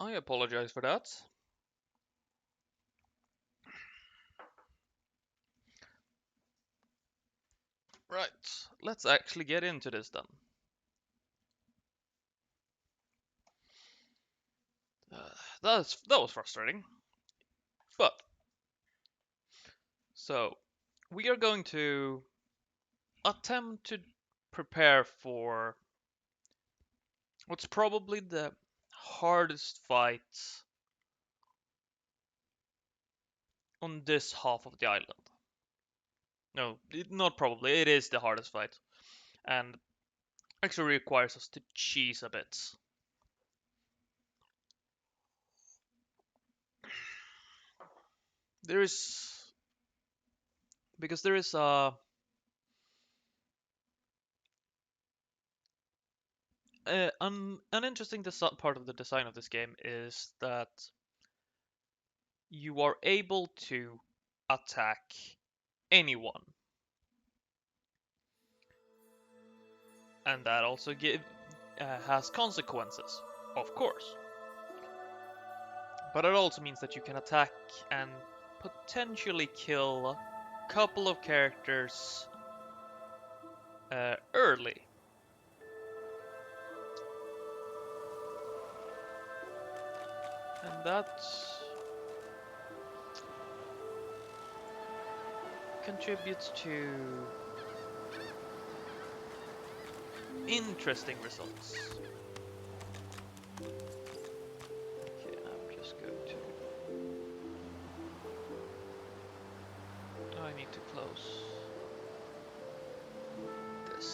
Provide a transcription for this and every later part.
I apologize for that. Right, let's actually get into this then. That was frustrating. But, so, we are going to attempt to prepare for what's probably the hardest fight on this half of the island. No, not probably, it is the hardest fight. And actually requires us to cheese a bit. There is... Because there is an interesting part of the design of this game is that you are able to attack anyone. And that also has consequences, of course. But it also means that you can attack and potentially kill a couple of characters early. And that contributes to interesting results. Okay, I'm just going to... I need to close this.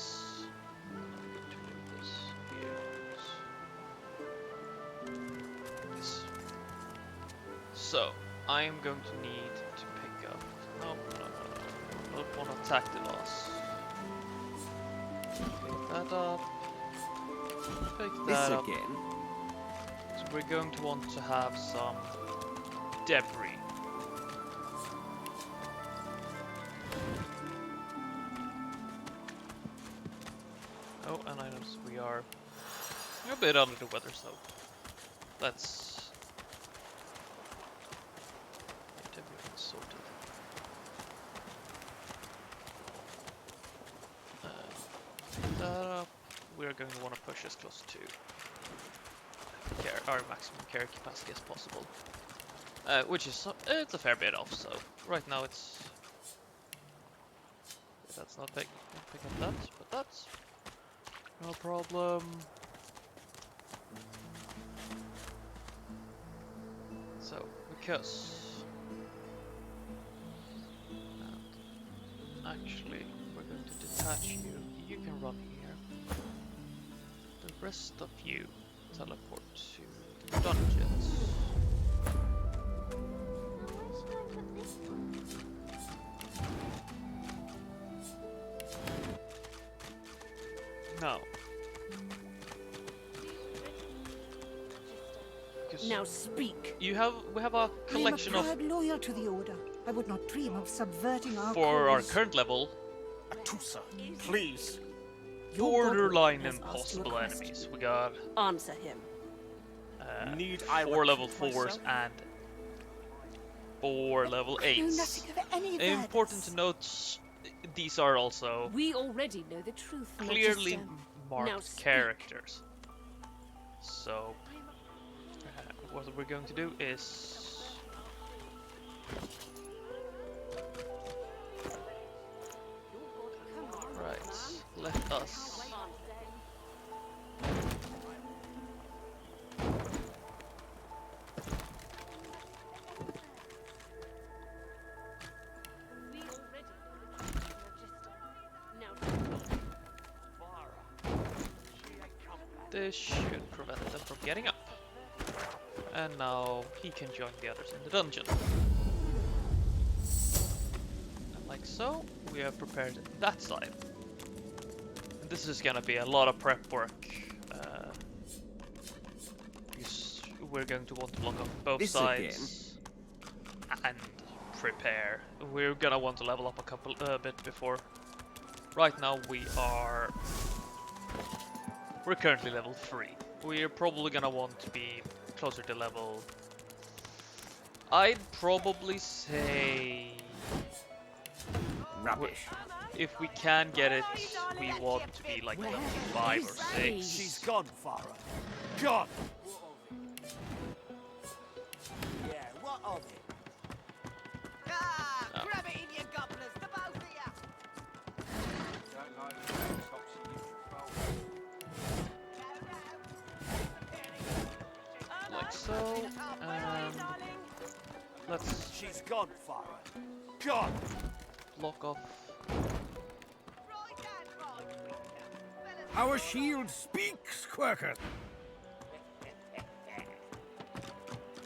I'm going to move this here. This. So, I am going to need to pick up... No. I don't want to attack the boss. Pick that up. Pick that up. Again. So we're going to want to have some debris. Oh, and I notice we are a bit under the weather, so let's get everything sorted. Pick that up. We're going to want to push as close to our maximum carry capacity as possible, which is it's a fair bit off. So right now it's that's not pick up that, but that's no problem. So because and actually we're going to detach you. You can run here. The rest of you teleport to the dungeons. Now. Now speak. We have a collection I am a proud loyal to the Order. I would not dream of subverting our for our cause. current level. Atusa, please. Borderline has asked you a impossible question. enemies. We got Answer him. Need I 4 level repeat 4s myself? and 4 level I know 8s. nothing of any of Important this. to note, these are also We already know the truth, clearly Magister. Now marked speak. characters. So, what we're going to do is let us this should prevent them from getting up. And now he can join the others in the dungeon. And like so, we have prepared that side. And this is gonna be a lot of prep work. Because we're going to want to block off both This sides and prepare. We're gonna want to level up a bit before. Right now we're currently level 3. We're probably gonna want to be closer to level. I'd probably say Rubbish. if we can get it, we want to be like level 5 or 6. She's gone, Farah. Gone. Yeah, what of it? Oh. Grab it in your gobblers, the both of you! Like so, and let's She's gone, Farah. Gone. block off. Right hand, right. Our shield speaks, Quirker.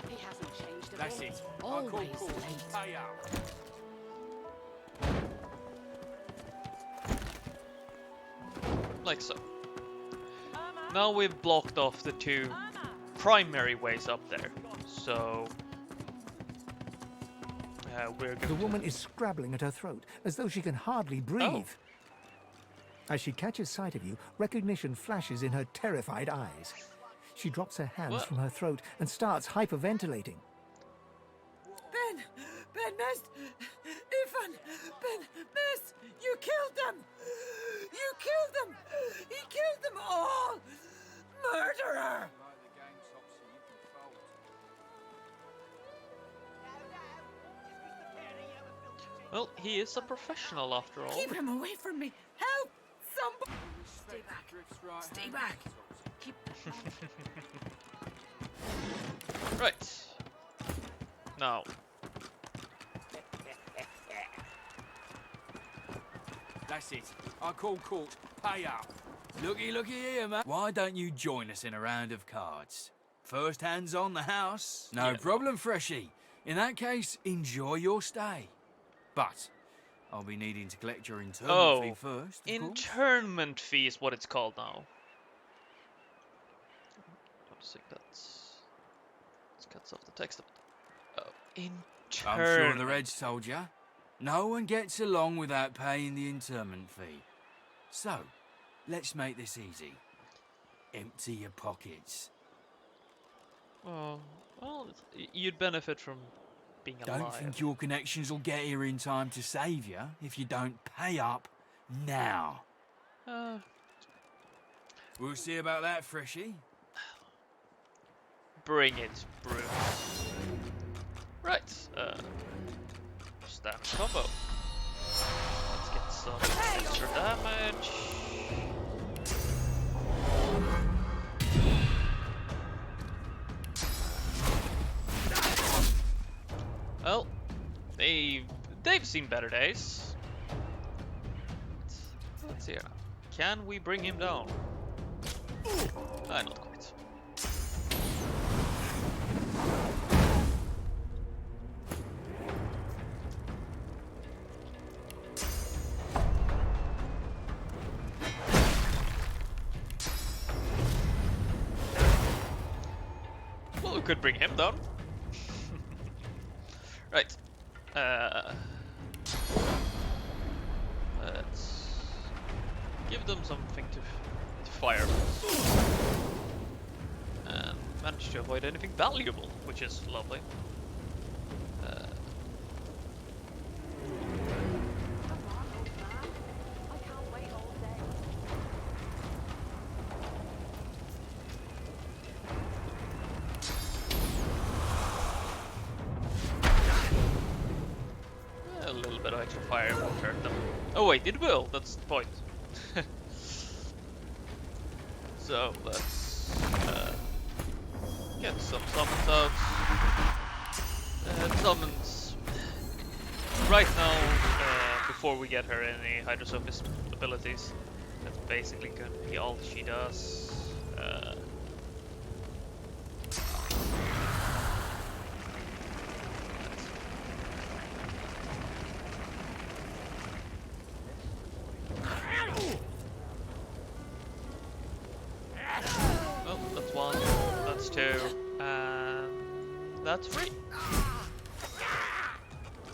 He hasn't changed a That's bit. it. Always Cool. late. Pay out. Like so. Now we've blocked off the 2 primary ways up there, so we're The going woman is scrabbling at her throat, as though she can hardly breathe. As she catches sight of you, recognition flashes in her terrified eyes. She drops her hands What? from her throat and starts hyperventilating. Ben, Miss, Ifan, Ben, Miss, you killed them! You killed them! He killed them all! Murderer! Well, he is a professional after all. Keep him away from me! Help! Somebody! Stay back! Stay back! Keep... Right. Now, That's it. I call court. Pay up. Looky here, man. Why don't you join us in a round of cards? First hands on the house. No Yeah. problem, Freshie. In that case, enjoy your stay. But I'll be needing to collect your internment fee first, of course. internment fee is what it's called now. Don't think that's. It cuts off the text. Oh, I'm internment. sure the Reds told you. No one gets along without paying the internment fee. So, let's make this easy. Empty your pockets. Oh, well, you'd benefit from being alive. Don't think your connections will get here in time to save you if you don't pay up now. We'll see about that, Freshie. Bring it, Bruce. Right, stab combo. Let's get some extra damage. Well, they've seen better days. Let's see. Can we bring him down? Not quite. Well, we could bring him down. Right. Let's give them something to fire. And manage to avoid anything valuable, which is lovely. A little bit of extra fire won't hurt them. Oh wait, it will, that's the point. So let's get some summons out. Summons right now, before we get her any Hydrosophist abilities. That's basically gonna be all she does. Well, that's 1, that's 2, and that's 3.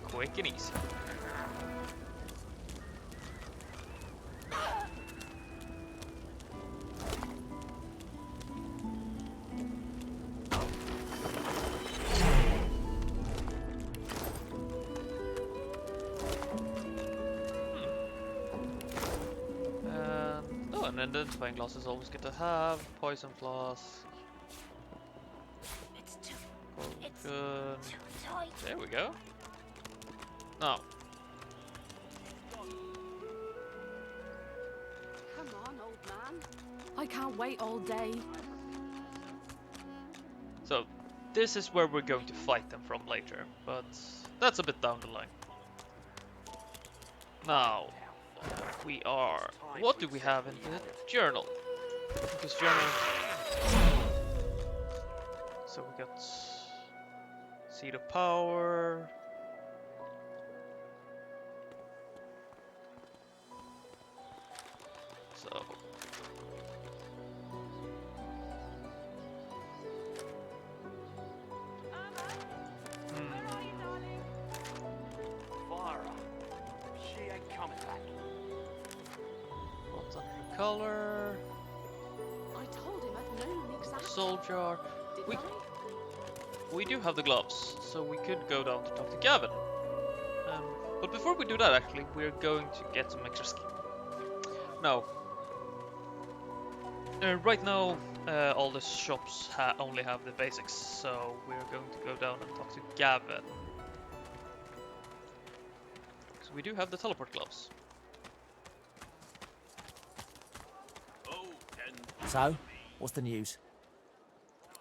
Quick and easy. an identifying glass is always good to have. Poison flask. It's too, Good. too tight. There we go. Now, Come on, old man. I can't wait all day. so this is where we're going to fight them from later, but that's a bit down the line. Now, we are... What do we have in the journal? Because journal... So we got... Seed of Power... So... Where are you, darling? Farah. She ain't coming back. What's under color? I told him at noon exactly. Soul jar. Didn't We, I? we do have the gloves, so we could go down to talk to Gavin. But before we do that, actually, we're going to get some extra skill. Now, right now, all the shops only have the basics, so we're going to go down and talk to Gavin. So we do have the teleport gloves. So, what's the news?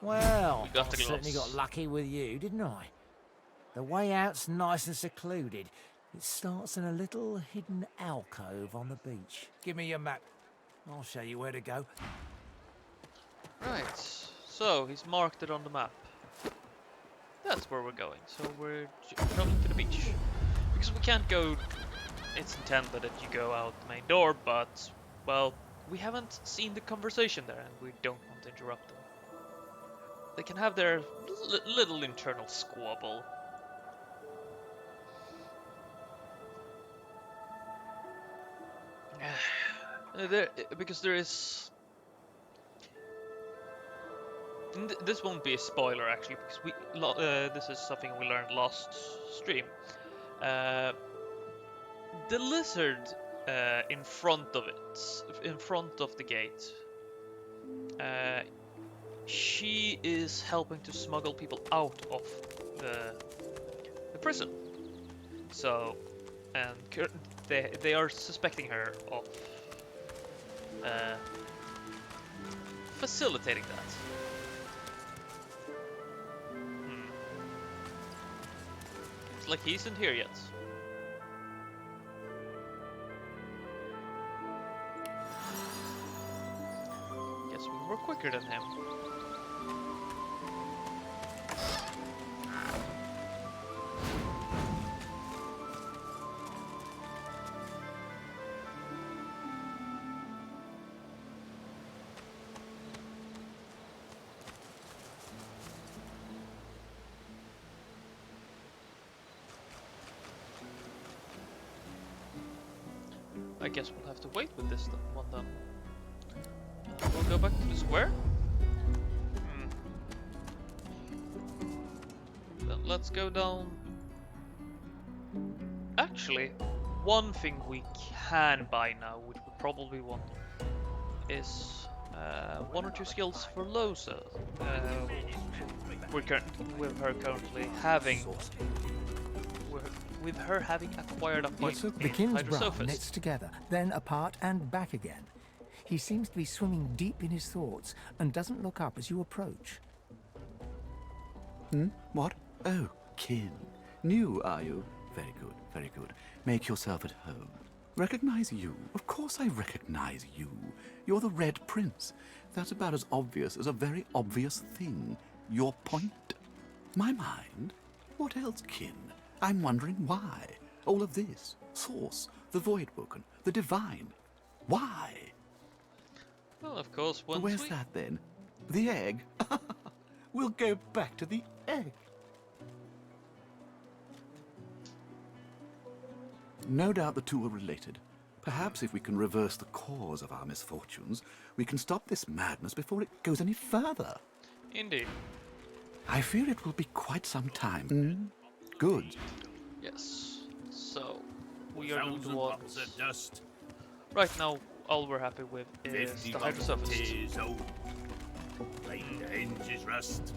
Well, We got I the certainly gloves. got lucky with you, didn't I? The way out's nice and secluded. It starts in a little hidden alcove on the beach. Give me your map. I'll show you where to go. Right, so he's marked it on the map. That's where we're going. So we're traveling to the beach. Because we can't go... It's intended that you go out the main door, but, well, we haven't seen the conversation there and we don't want to interrupt them. They can have their little internal squabble. Because there is... This won't be a spoiler actually, because this is something we learned last stream. The lizard in front of the gate, she is helping to smuggle people out of the prison. So, and they are suspecting her of facilitating that. It's like he isn't here yet. Guess we were quicker than him. I guess we'll have to wait with this one then. We'll go back to the square. Then let's go down. Actually, one thing we can buy now, which we probably want, is 1 or 2 skills for Losa. With her currently having. With her having acquired a He point took in the king's bra Hydrosophist. knits together, then apart and back again. He seems to be swimming deep in his thoughts and doesn't look up as you approach. What? Oh, kin. New, are you? Very good, very good. Make yourself at home. Recognize you? Of course I recognize you. You're the Red Prince. That's about as obvious as a very obvious thing. Your point? My mind? What else, kin? I'm wondering why. All of this. Source, the Voidwoken, the Divine. Why? Well, of course, once Where's we... that then? The egg? We'll go back to the egg. No doubt the two are related. Perhaps if we can reverse the cause of our misfortunes, we can stop this madness before it goes any further. Indeed. I fear it will be quite some time. Good. Yes. So, we are moving towards... Right now, all we're happy with is the hydrosurface. The hinges rust.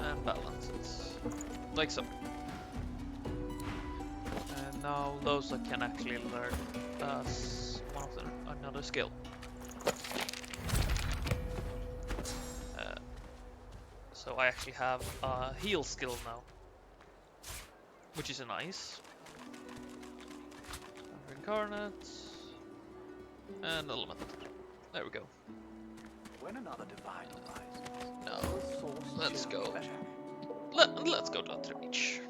And balances. Like so. And now those I can actually learn as one of another skill. So I actually have a heal skill now, which is nice. Incarnate and element. There we go. When another divine arises, No, let's go. Let's go down to the beach.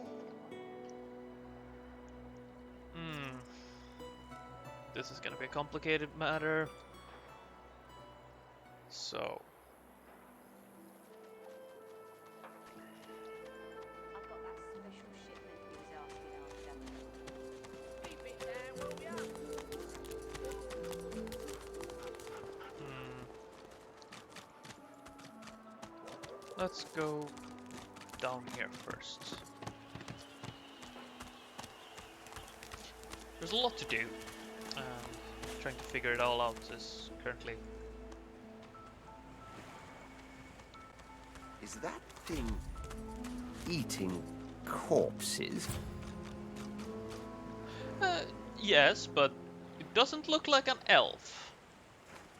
This is gonna be a complicated matter. So. I've got that special shipment he was asking after. Keep it down, will ya? Let's go down here first. There's a lot to do. Trying to figure it all out is currently. Is that thing eating corpses? Yes, but it doesn't look like an elf.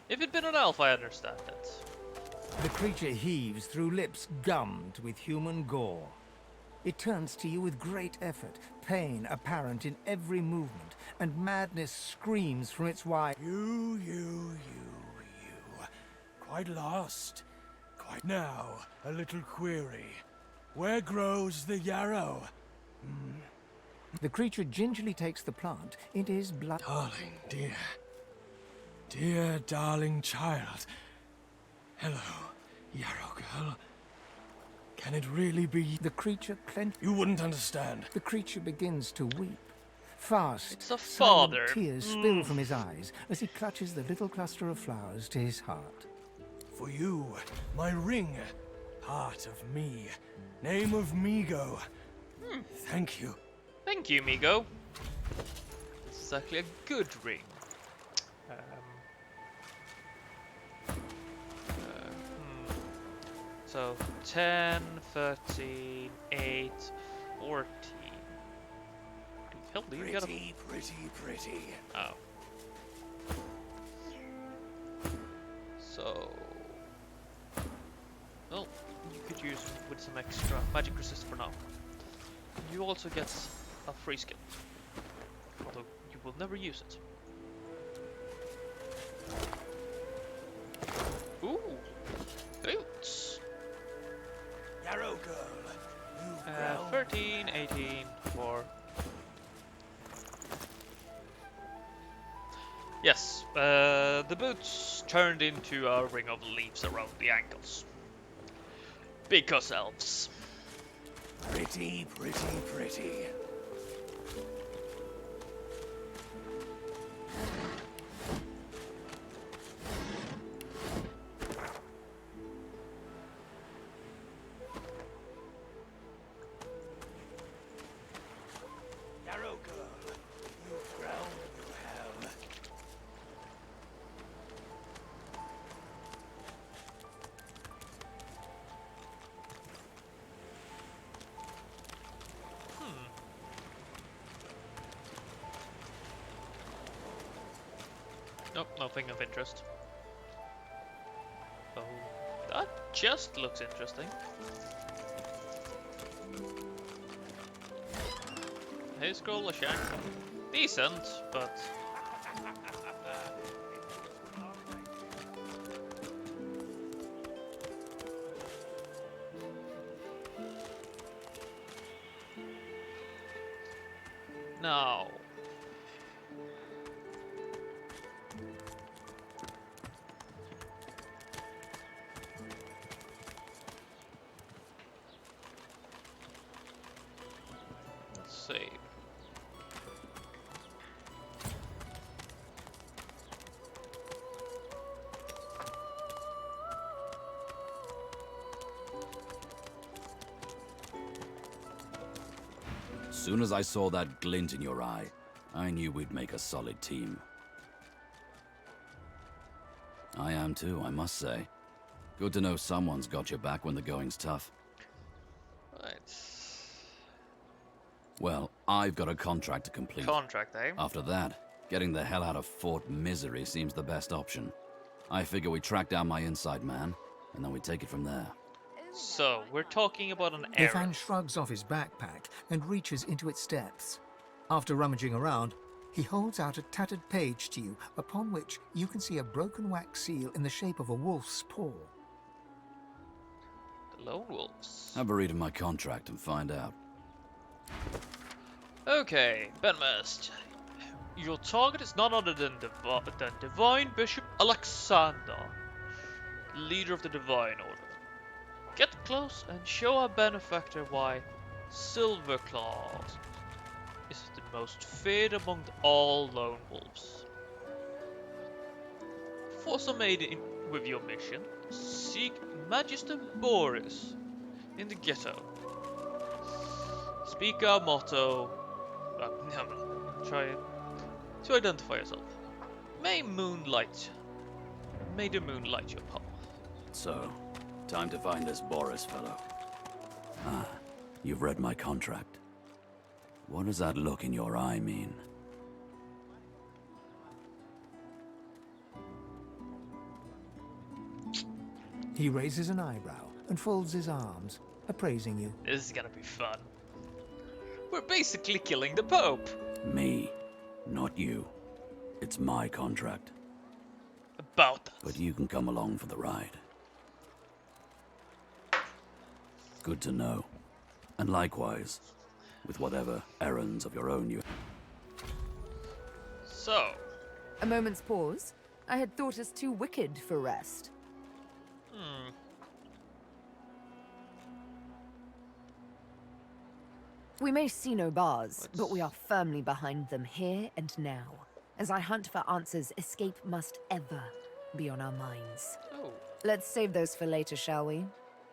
If it'd been an elf, I understand it. The creature heaves through lips gummed with human gore. It turns to you with great effort, pain apparent in every movement, and madness screams from its wide... You. Quite lost. Quite now, a little query. Where grows the yarrow? The creature gingerly takes the plant into his blood... Darling, dear. Dear, darling child. Hello, yarrow girl. Can it really be? The creature clenches... You wouldn't understand. The creature begins to weep. Fast, it's a silent father. Tears spill from his eyes as he clutches the little cluster of flowers to his heart. For you, my ring. Part of me. Name of Migo. Thank you. Thank you, Migo. This is actually a good ring. So 10, 13, 8, 14. Hell, do you got a... Pretty. Oh. So... Well, you could use it with some extra magic resist for now. You also get a free skill. Although you will never use it. Ooh! Boots! Yarrow girl, you've grown. 13, 18, 4. Yes, the boots turned into a ring of leaves around the ankles. Because elves. Pretty. Yarrow girl, you've grown, you have. Nope, nothing of interest. Oh, that just looks interesting. Hey, scroll a shank. Decent, but... No. Let's see. soon as I saw that glint in your eye, I knew we'd make a solid team. I am too, I must say. Good to know someone's got your back when the going's tough. Right. Well, I've got a contract to complete. Contract, eh? After that, getting the hell out of Fort Misery seems the best option. I figure we track down my inside man, and then we take it from there. So, we're talking about an Ivan errand. shrugs off his backpack and reaches into its depths. After rummaging around, he holds out a tattered page to you, upon which you can see a broken wax seal in the shape of a wolf's paw. The Lone Wolves. Have a read of my contract and find out. Okay, Benmast. Your target is none other than Divine Bishop Alexander, leader of the Divine Order. Get close and show our benefactor why Silverclaws is the most feared among all lone wolves. For some aid with your mission, seek Magister Boris in the ghetto. Speak our motto. Try to identify yourself. May the moon light your path. So, time to find this Boris fellow. Ah, you've read my contract. What does that look in your eye mean? He raises an eyebrow and folds his arms, appraising you. This is gonna be fun. We're basically killing the Pope. Me, not you. It's my contract. About that. But you can come along for the ride. Good to know. And likewise, with whatever errands of your own you... So. A moment's pause. I had thought us too wicked for rest. We may see no bars, but we are firmly behind them here and now. As I hunt for answers, escape must ever be on our minds. Oh. Let's save those for later, shall we?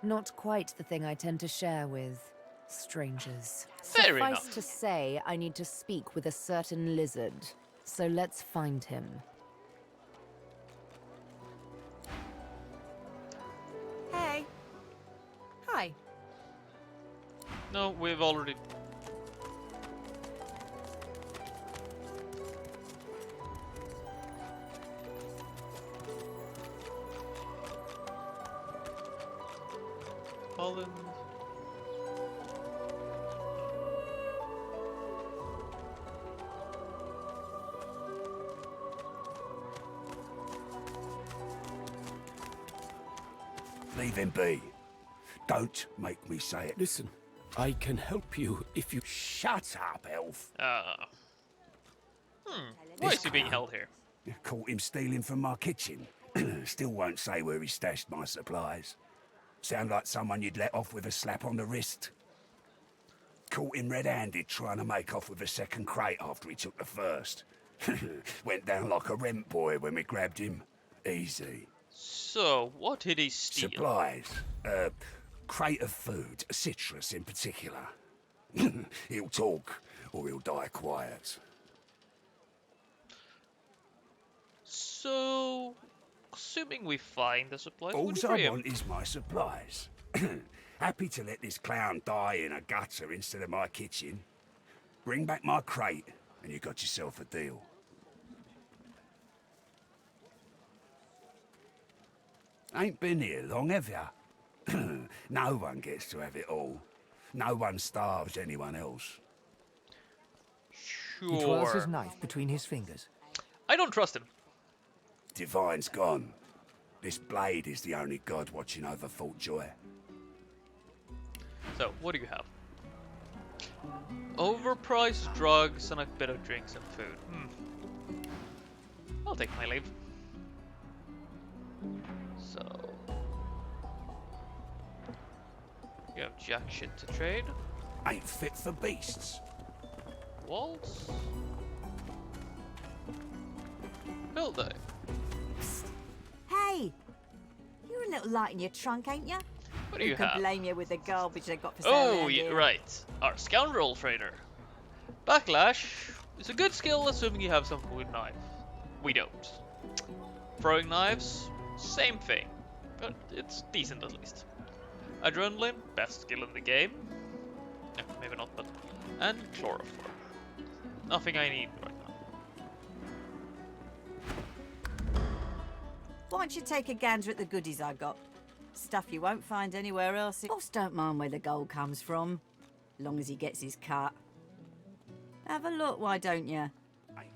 Not quite the thing I tend to share with strangers. Fair Suffice enough. to say, I need to speak with a certain lizard. So let's find him. Hey. Hi. No, we've already... Holland. Leave him be. Don't make me say it. Listen, I can help you if you... Shut up, elf. Why is he being held here? Caught him stealing from my kitchen. Still won't say where he stashed my supplies. Sound like someone you'd let off with a slap on the wrist. Caught him red-handed trying to make off with a second crate after he took the first. Went down like a rent boy when we grabbed him. Easy. So, what did he steal? Supplies. Crate of food, citrus in particular. He'll talk, or he'll die quiet. So, assuming we find the supplies, All would you I free him? want is my supplies. Happy to let this clown die in a gutter instead of my kitchen. Bring back my crate, and you got yourself a deal. Ain't been here long, have ya? No one gets to have it all. No one starves anyone else. He twirls his Sure. knife between his fingers. I don't trust him. Divine's gone. This blade is the only god watching over Fort Joy. So, what do you have? Overpriced drugs and a bit of drinks and food. I'll take my leave. So... You have jack shit to trade. Ain't fit for beasts. Waltz. Will they? Hey! You're a little light in your trunk, ain't you? What do you Who can have? blame you with the garbage they got for sale Oh, around yeah, here? right. Our scoundrel trader. Backlash is a good skill assuming you have something with knife. We don't. Throwing knives, same thing, but it's decent at least. Adrenaline, best skill in the game. No, maybe not, but... And chloroform. Nothing I need right now. Why don't you take a gander at the goodies I got? Stuff you won't find anywhere else. Boss don't mind where the gold comes from, long as he gets his cut. Have a look, why don't you?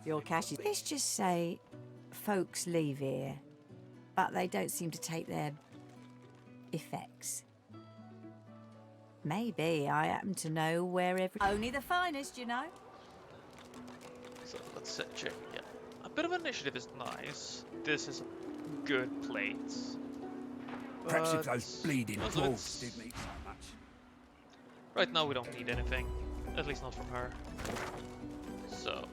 Your cash is... Let's just say folks leave here, but they don't seem to take their effects. Maybe I happen to know where Only the finest, you know. So let's check again. A bit of initiative is nice. This is a good plate. Perhaps if those bleeding most of dwarves it's- did me so much. Right now we don't need anything. At least not from her. So...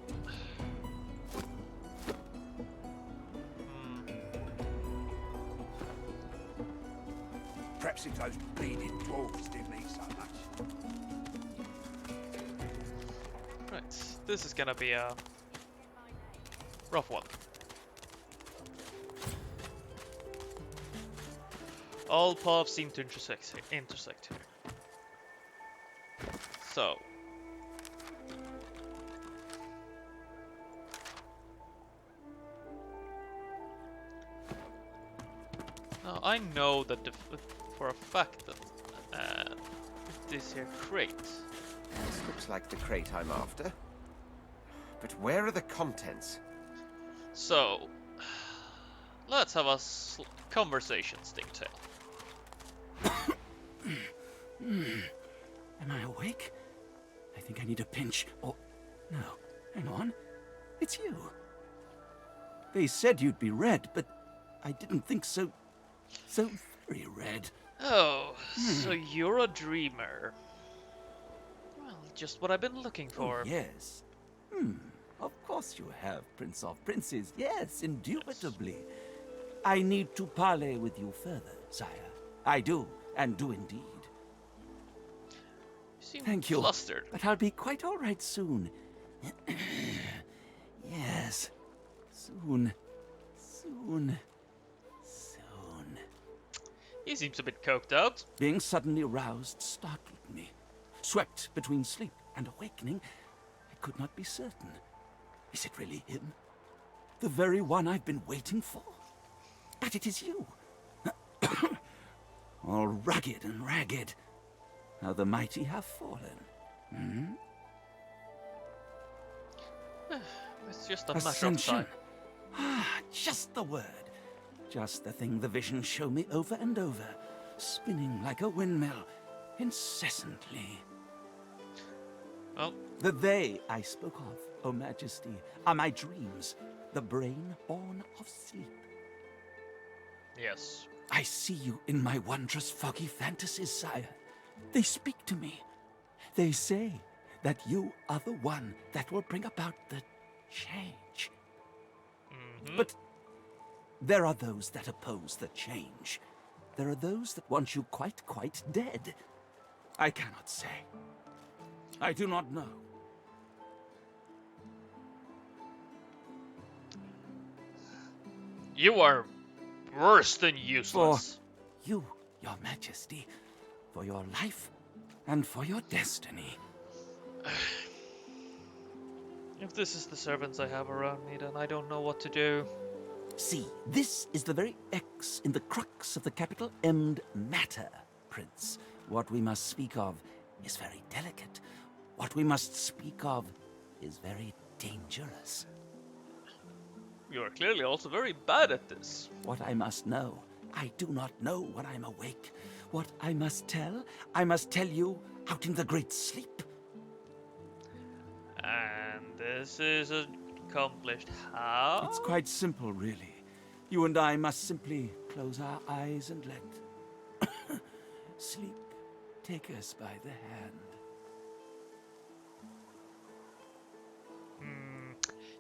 Perhaps if those bleeding dwarves did me so much. Right, this is gonna be a rough one. All paths seem to intersect here. So... Now I know that for a fact that this here crate... This looks like the crate I'm after. But where are the contents? So... Let's have a conversation, Stingtail. Am I awake? I think I need a pinch. Oh, no. Hang on. It's you. They said you'd be red, but I didn't think so very red. Oh, so you're a dreamer. Well, just what I've been looking for. Oh, yes. Of course you have, Prince of Princes. Yes, indubitably. I need to parley with you further, sire. I do, and do indeed. You seem Thank you. flustered. But I'll be quite all right soon. Yes. Soon. He seems a bit coked out. Being suddenly roused startled me. Swept between sleep and awakening, I could not be certain. Is it really him? The very one I've been waiting for? But it is you. All rugged and ragged. How the mighty have fallen. It's just a matter of Ascension. time. Just the word. Just the thing the visions show me over and over. Spinning like a windmill. Incessantly. Well, the they I spoke of, O Majesty, are my dreams. The brain born of sleep. Yes. I see you in my wondrous foggy fantasies, sire. They speak to me. They say that you are the one that will bring about the change. But there are those that oppose the change. There are those that want you quite dead. I cannot say. I do not know. You are worse than useless. For you, your majesty, for your life, and for your destiny. If this is the servants I have around me, then I don't know what to do. See, this is the very X in the crux of the capital M'd matter, Prince. What we must speak of is very delicate. What we must speak of is very dangerous. You are clearly also very bad at this. What I must know, I do not know when I'm awake. What I must tell you out in the great sleep. And this is accomplished how? It's quite simple, really. You and I must simply close our eyes and let sleep take us by the hand.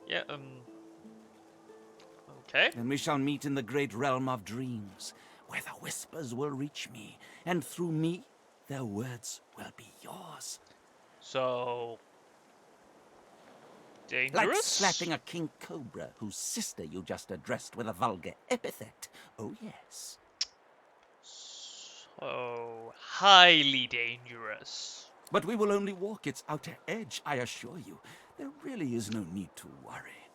Yeah, okay. Then we shall meet in the great realm of dreams, where the whispers will reach me, and through me, their words will be yours. So, Dangerous? Like slapping a king cobra whose sister you just addressed with a vulgar epithet. Oh, yes. So, highly dangerous. But we will only walk its outer edge, I assure you. There really is no need to worry.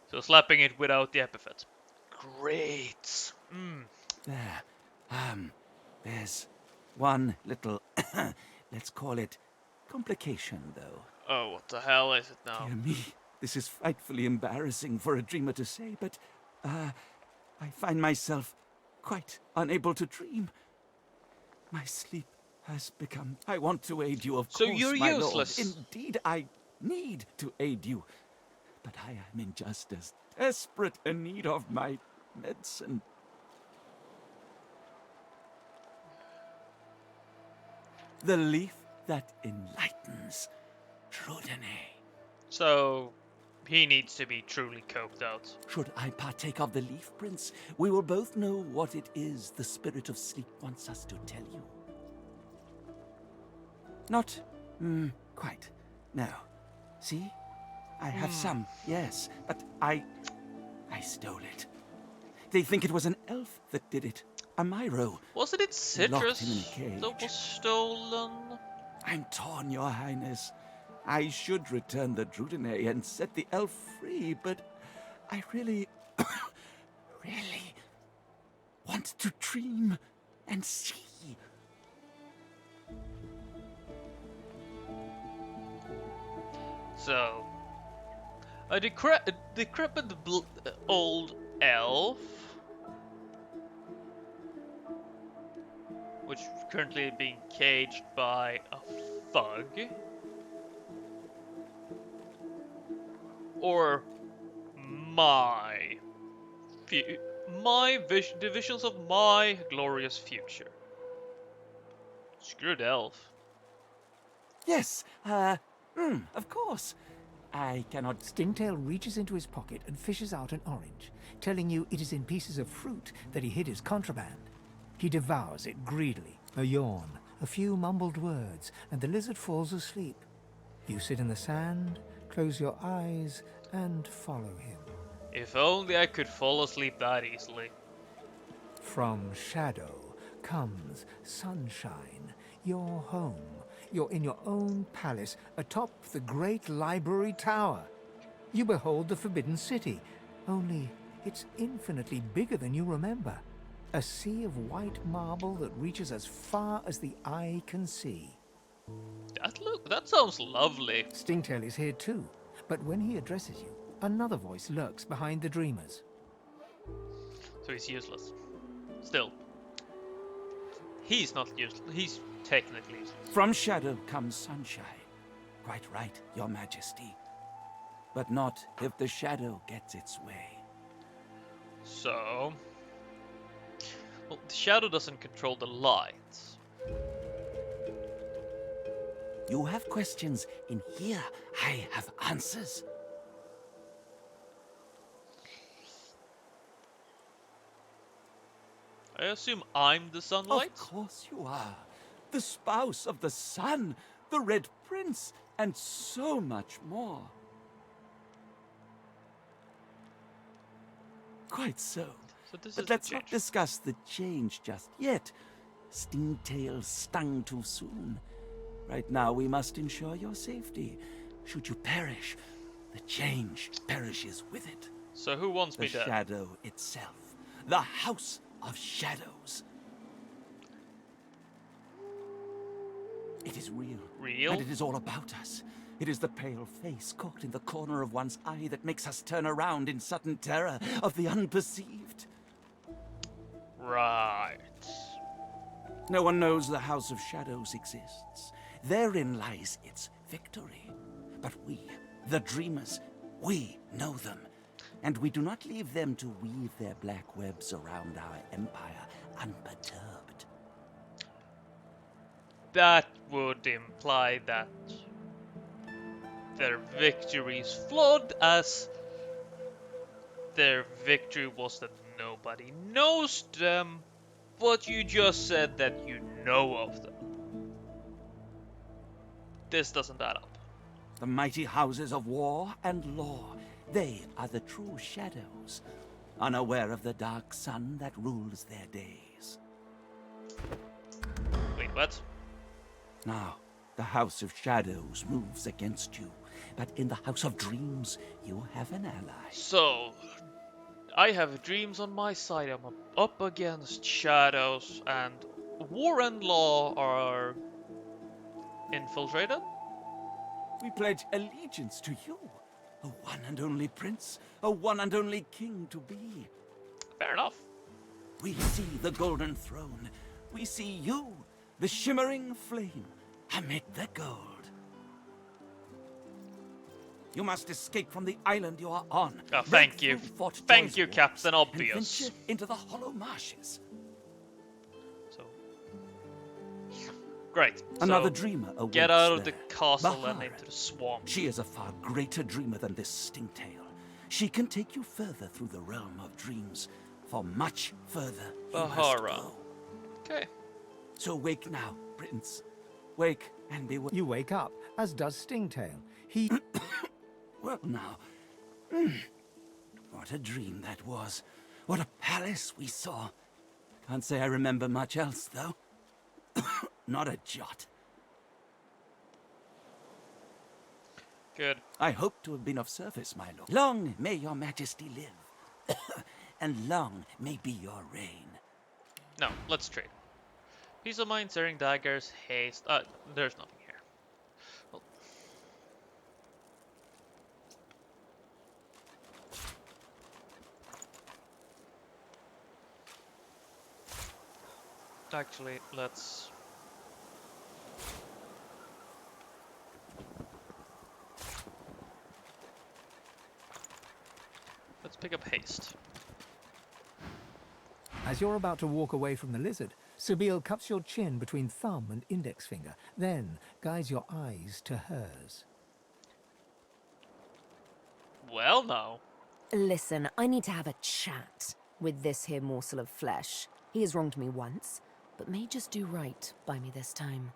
So slapping it without the epithet. Great. There. There's one little, let's call it, complication, though. Oh, what the hell is it now? Dear me, this is frightfully embarrassing for a dreamer to say, but, I find myself quite unable to dream. My sleep has become... I want to aid you, of so course, you're my useless. lord. Indeed, I need to aid you. But I am in just as desperate a need of my medicine. The leaf that enlightens. Divinity. So, he needs to be truly coped out. Should I partake of the leaf, Prince, we will both know what it is the spirit of sleep wants us to tell you. Not, quite. No. See? I have some, yes, but I stole it. They think it was an elf that did it. A Myro. Wasn't it citrus Locked him in a cage. that was stolen? I'm torn, Your Highness. I should return the Divinity and set the elf free, but I really, really want to dream and see. So, a decrepit old elf, which is currently being caged by a thug, or the visions of my glorious future. Screwed elf. Yes, of course. I cannot... Stingtail reaches into his pocket and fishes out an orange, telling you it is in pieces of fruit that he hid his contraband. He devours it greedily. A yawn, a few mumbled words, and the lizard falls asleep. You sit in the sand, close your eyes, and follow him. If only I could fall asleep that easily. From shadow comes sunshine, your home. You're in your own palace, atop the great library tower. You behold the Forbidden City, only it's infinitely bigger than you remember. A sea of white marble that reaches as far as the eye can see. That sounds lovely. Stingtail is here too, but when he addresses you, another voice lurks behind the dreamers. So he's useless. Still. He's not useless. He's technically useless. From shadow comes sunshine. Quite right, Your Majesty. But not if the shadow gets its way. So... well, the shadow doesn't control the light. You have questions. In here, I have answers. I assume I'm the sunlight? Of course you are. The spouse of the sun, the Red Prince, and so much more. Quite so. But let's not discuss the change just yet. Stingtail stung too soon. Right now we must ensure your safety. Should you perish, the change perishes with it. So who wants me The dead? shadow itself. The House of Shadows. It is real. Real? And it is all about us. It is the pale face caught in the corner of one's eye that makes us turn around in sudden terror of the unperceived. Right. No one knows the House of Shadows exists. Therein lies its victory. But we, the dreamers, we know them. And we do not leave them to weave their black webs around our empire unperturbed. That would imply that their victory is flawed, as their victory was that nobody knows them, but you just said that you know of them. This doesn't add up. The mighty houses of war and law, they are the true shadows, unaware of the dark sun that rules their days. Wait, what? Now, the House of Shadows moves against you, but in the House of Dreams, you have an ally. So, I have dreams on my side. I'm up against shadows, and war and law are infiltrated. We pledge allegiance to you, a one and only prince, a one and only king to be. Fair enough. We see the golden throne. We see you, the shimmering flame, amid the gold. You must escape from the island you are on. Oh, thank you. Thank you, Captain Obvious. And venture into the hollow marshes. So, great. Another So, dreamer awaits get out of the there. castle and Bahara. into the swamp. She is a far greater dreamer than this stingtail. She can take you further through the realm of dreams, for much further you must Bahara. go. Okay. So wake now, Prince. Wake and be. You wake up, as does Stingtail. He. Well now. What a dream that was. What a palace we saw. Can't say I remember much else, though. Not a jot. Good. I hope to have been of service, my lord. Long may your majesty live. And long may be your reign. No, let's trade. Peace of mind, searing daggers, haste. There's nothing here. Well, actually, let's pick up haste. As you're about to walk away from the lizard, Sabine cups your chin between thumb and index finger, then guides your eyes to hers. Well, now. Listen, I need to have a chat with this here morsel of flesh. He has wronged me once, but may just do right by me this time.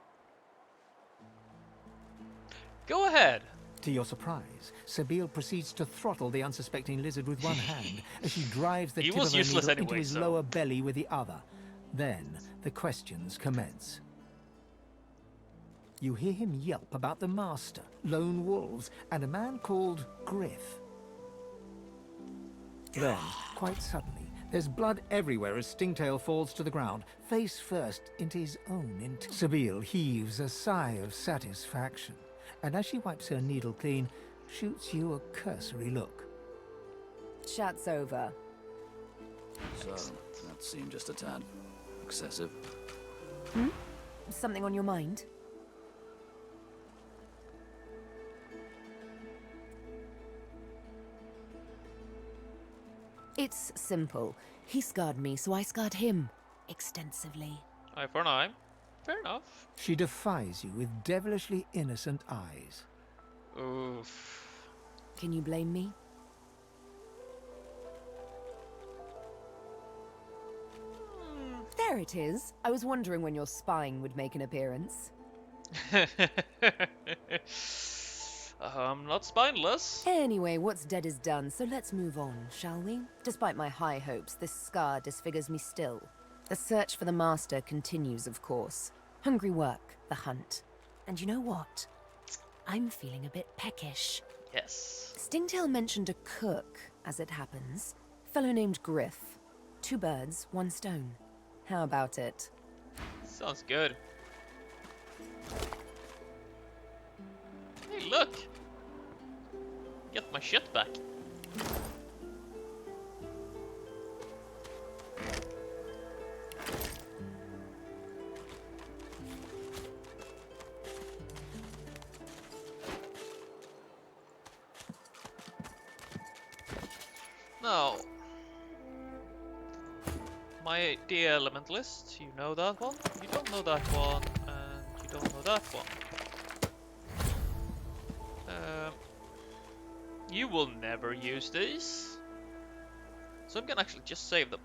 Go ahead. To your surprise, Sabine proceeds to throttle the unsuspecting lizard with one hand as she drives the He tip was of her useless needle into anyway, his so- lower belly with the other. Then the questions commence. You hear him yelp about the master, lone wolves, and a man called Griff. Then, quite suddenly, there's blood everywhere as Stingtail falls to the ground, face first into his own. Sabine heaves a sigh of satisfaction, and as she wipes her needle clean, shoots you a cursory look. Chat's over. So, that seemed just a tad excessive. Something on your mind? It's simple. He scarred me, so I scarred him. Extensively. Eye for an eye. Fair enough. She defies you with devilishly innocent eyes. Oof. Can you blame me? There it is. I was wondering when your spying would make an appearance. I'm not spineless. Anyway, what's dead is done, so let's move on, shall we? Despite my high hopes, this scar disfigures me still. The search for the master continues, of course. Hungry work, the hunt. And you know what? I'm feeling a bit peckish. Yes. Stingtail mentioned a cook, as it happens. Fellow named Griff. 2 birds, 1 stone. How about it? Sounds good. Hey, look! Get my shit back. Now, my dear elementalist, you know that one, you don't know that one, and you don't know that one. You will never use these, so I'm gonna actually just save them.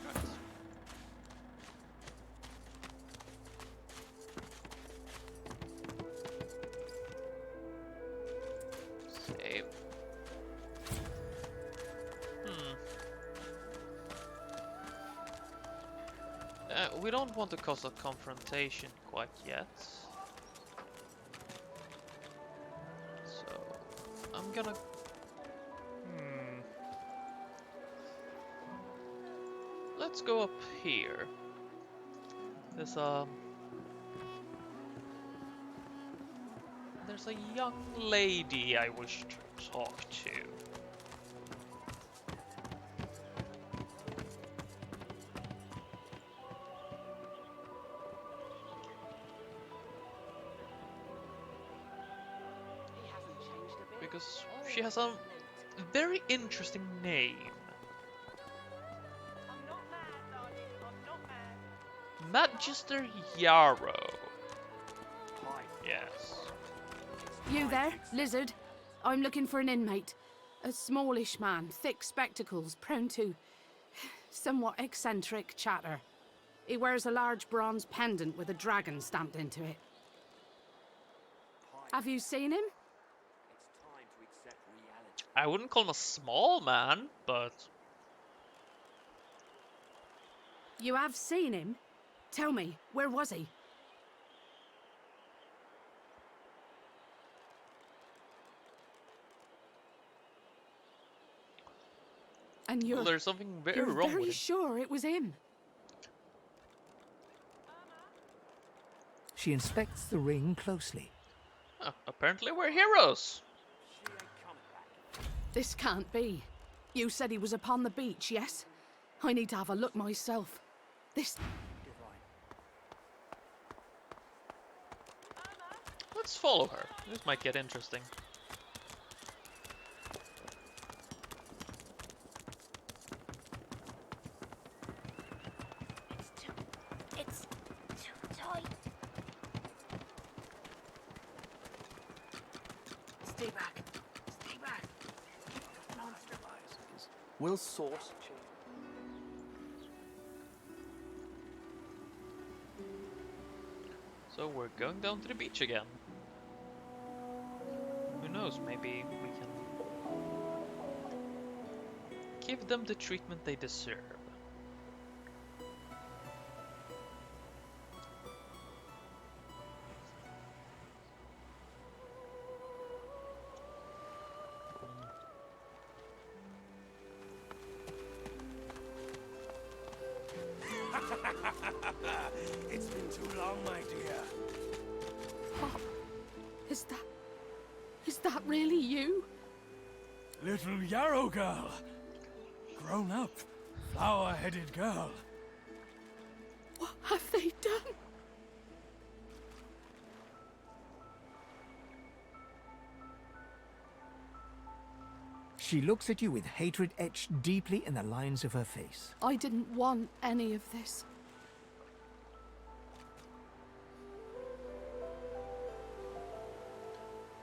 Right. we don't want to cause a confrontation quite yet. So I'm gonna let's go up here. There's a young lady I wish to talk to. Because she has a very interesting name. Magister Yarrow. Yes. You there, lizard? I'm looking for an inmate. A smallish man, thick spectacles, prone to somewhat eccentric chatter. He wears a large bronze pendant with a dragon stamped into it. Have you seen him? I wouldn't call him a small man, but... You have seen him? Tell me, where was he? And well, there's something very wrong with very him. sure it was him? She inspects the ring closely. Apparently we're heroes. This can't be. You said he was upon the beach, yes? I need to have a look myself. This... Let's follow her. This might get interesting. It's too tight. Stay back. Stay back. Monster. We'll sort. So we're going down to the beach again. Who knows, maybe we can give them the treatment they deserve. It's been too long, my dear. Pop, is that really you? Little Yarrow girl. Grown up, flower-headed girl. What have they done? She looks at you with hatred etched deeply in the lines of her face. I didn't want any of this.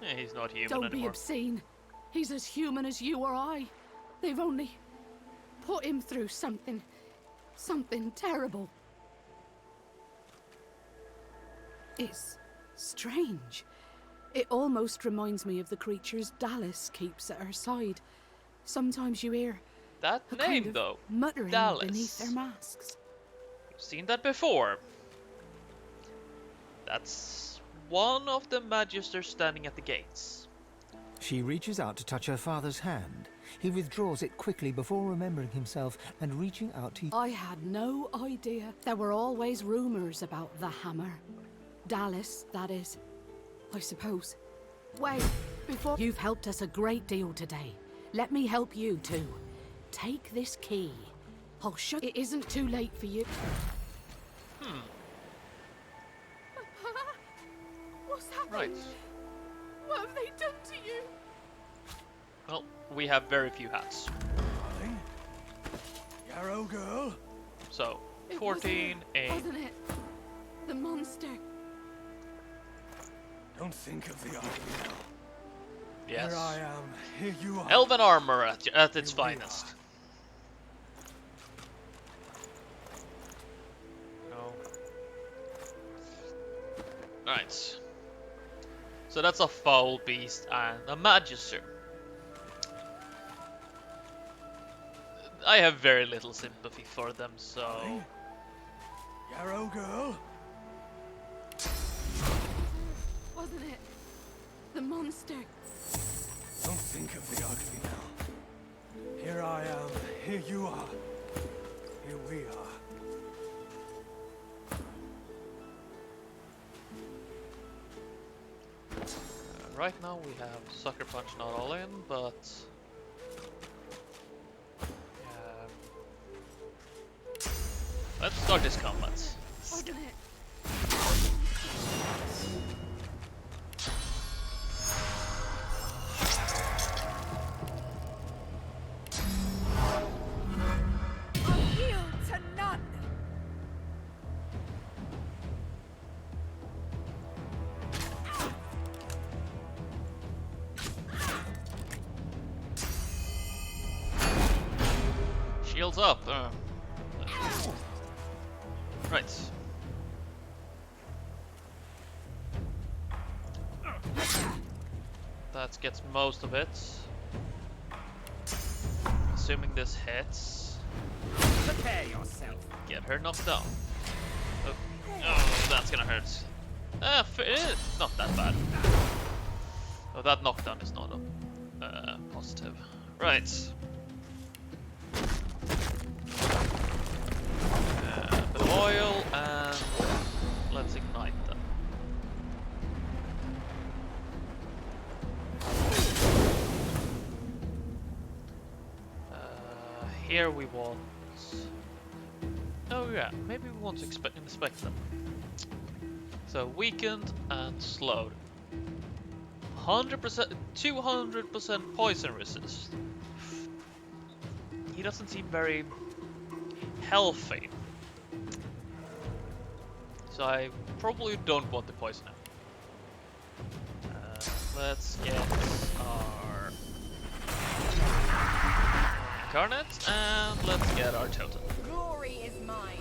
Yeah, he's not human Don't anymore. be obscene. He's as human as you or I. They've only put him through something terrible. It's strange. It almost reminds me of the creatures Dallas keeps at her side. Sometimes you hear that a name, kind of though, muttering Dallas. beneath their masks. We've seen that before. That's one of the Magisters standing at the gates. She reaches out to touch her father's hand. He withdraws it quickly before remembering himself and reaching out to... I had no idea. There were always rumors about the hammer. Dallas, that is. I suppose. Wait, before... You've helped us a great deal today. Let me help you too. Take this key. I'll show... It isn't too late for you. What's happening? Right. What have they done to you? Well, we have very few hats. Darling? Yarrow girl? So, It 14, 8. Wasn't it? The monster. Don't think of the ugly now. Yes. Here I am. Here you are. Elven armor at its finest. No. Right. So that's a foul beast and a magister. I have very little sympathy for them, so... Arrow girl? Wasn't it? The monster. Don't think of the ugly now. Here I am. Here you are. Here we are. Right now we have Sucker Punch not all in, but let's start this combat. Wasn't it? Shields up. Right. That gets most of it. Assuming this hits. Prepare yourself. Get her knocked down. Oh, oh that's gonna hurt. Not that bad. Oh, that knockdown is not positive. Right. Bit of oil and let's ignite them. Here we want. Oh yeah, maybe we want to inspect them. So weakened and slowed. 100%, 200% poison resist. He doesn't seem very healthy. So I probably don't want to poison him. Let's get our Incarnate and let's get our Totem. Glory is mine.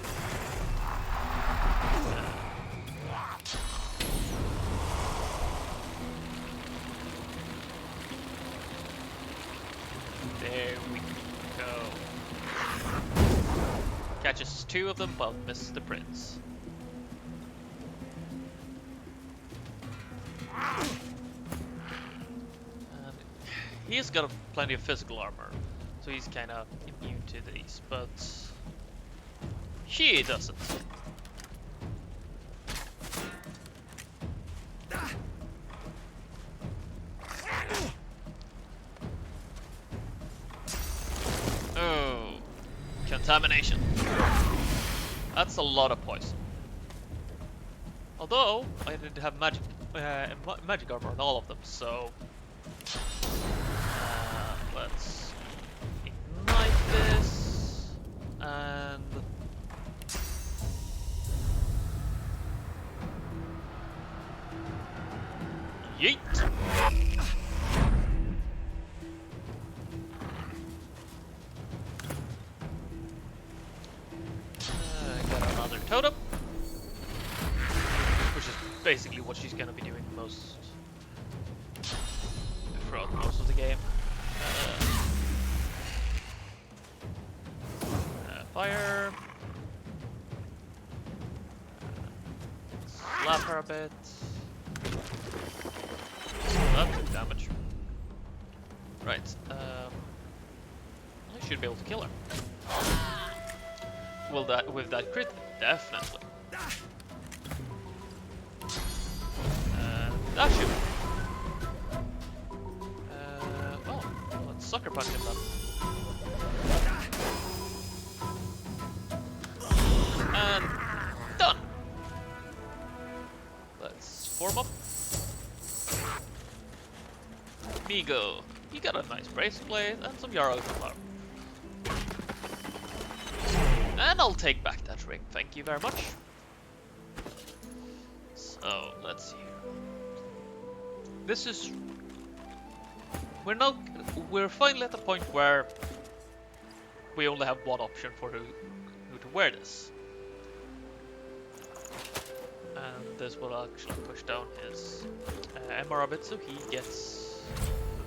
There we go. Catches two of them, but misses the prince. And he's got plenty of physical armor, so he's kind of immune to these, but she doesn't. Oh, contamination. That's a lot of poison. Although I did have magic armor on all of them, so let's ignite this and yeet. Got another totem, which is basically what she's gonna be doing throughout most of the game. Fire. Slap her a bit. That took damage. Right. I should be able to kill her. Well, with that crit, definitely. That should. Well, let's sucker punch him then. And done. Let's form up. Migo, you got a nice braceplate and some Yarrow flower. And I'll take back that ring, thank you very much. So, let's see here. This is... We're finally at the point where we only have one option for who to wear this. And this will actually push down his MR a bit, so he gets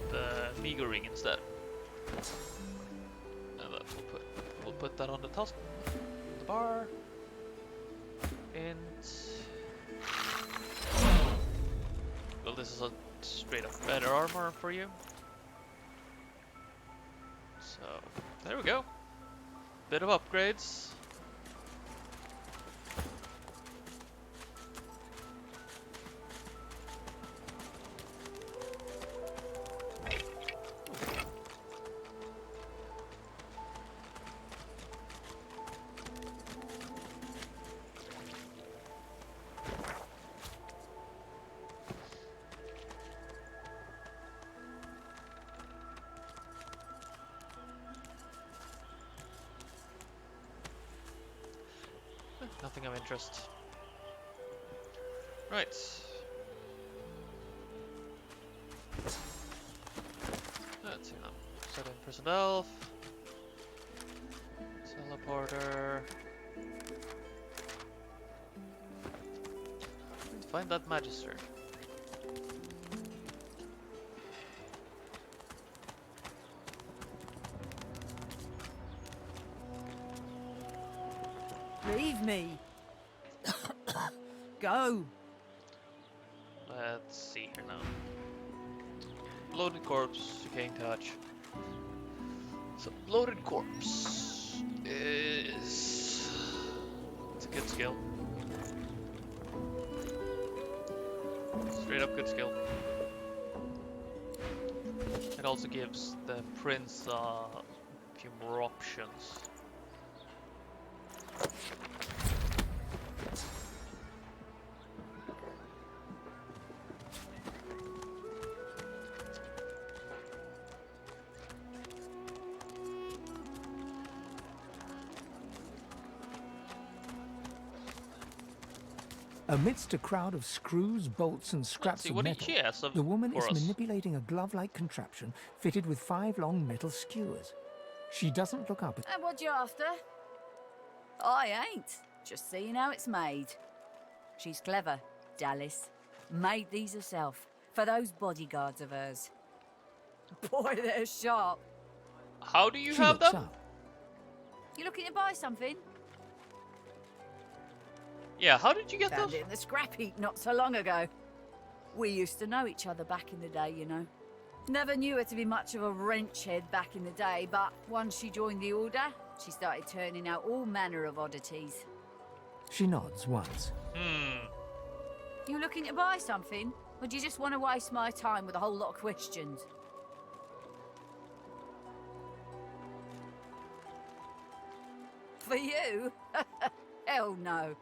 the Migo ring instead. And that we'll put that on the task bar. int. Well, this is a straight up better armor for you. So, there we go. Bit of upgrades. Nothing of interest. Right. Let's see now. Set in Prison Elf. Teleporter. Find that Magister. Leave me. Go. Let's see here now. Bloated corpse, decaying touch. So bloated corpse is it's a good skill. Straight up good skill. It also gives the prince a few more options. Amidst a crowd of screws, bolts, and scraps of metal, the woman is manipulating a glove-like contraption fitted with 5 long metal skewers. She doesn't look up at... And what you after? I ain't. Just seeing how it's made. She's clever, Dallas. Made these herself, for those bodyguards of hers. Boy, they're sharp. How do you have them? You looking to buy something? Yeah, how did you get Found those? it in the scrap heap not so long ago. We used to know each other back in the day, you know. Never knew her to be much of a wrench head back in the day, but once she joined the Order, she started turning out all manner of oddities. She nods once. You looking to buy something? Or do you just want to waste my time with a whole lot of questions? For you? Hell no.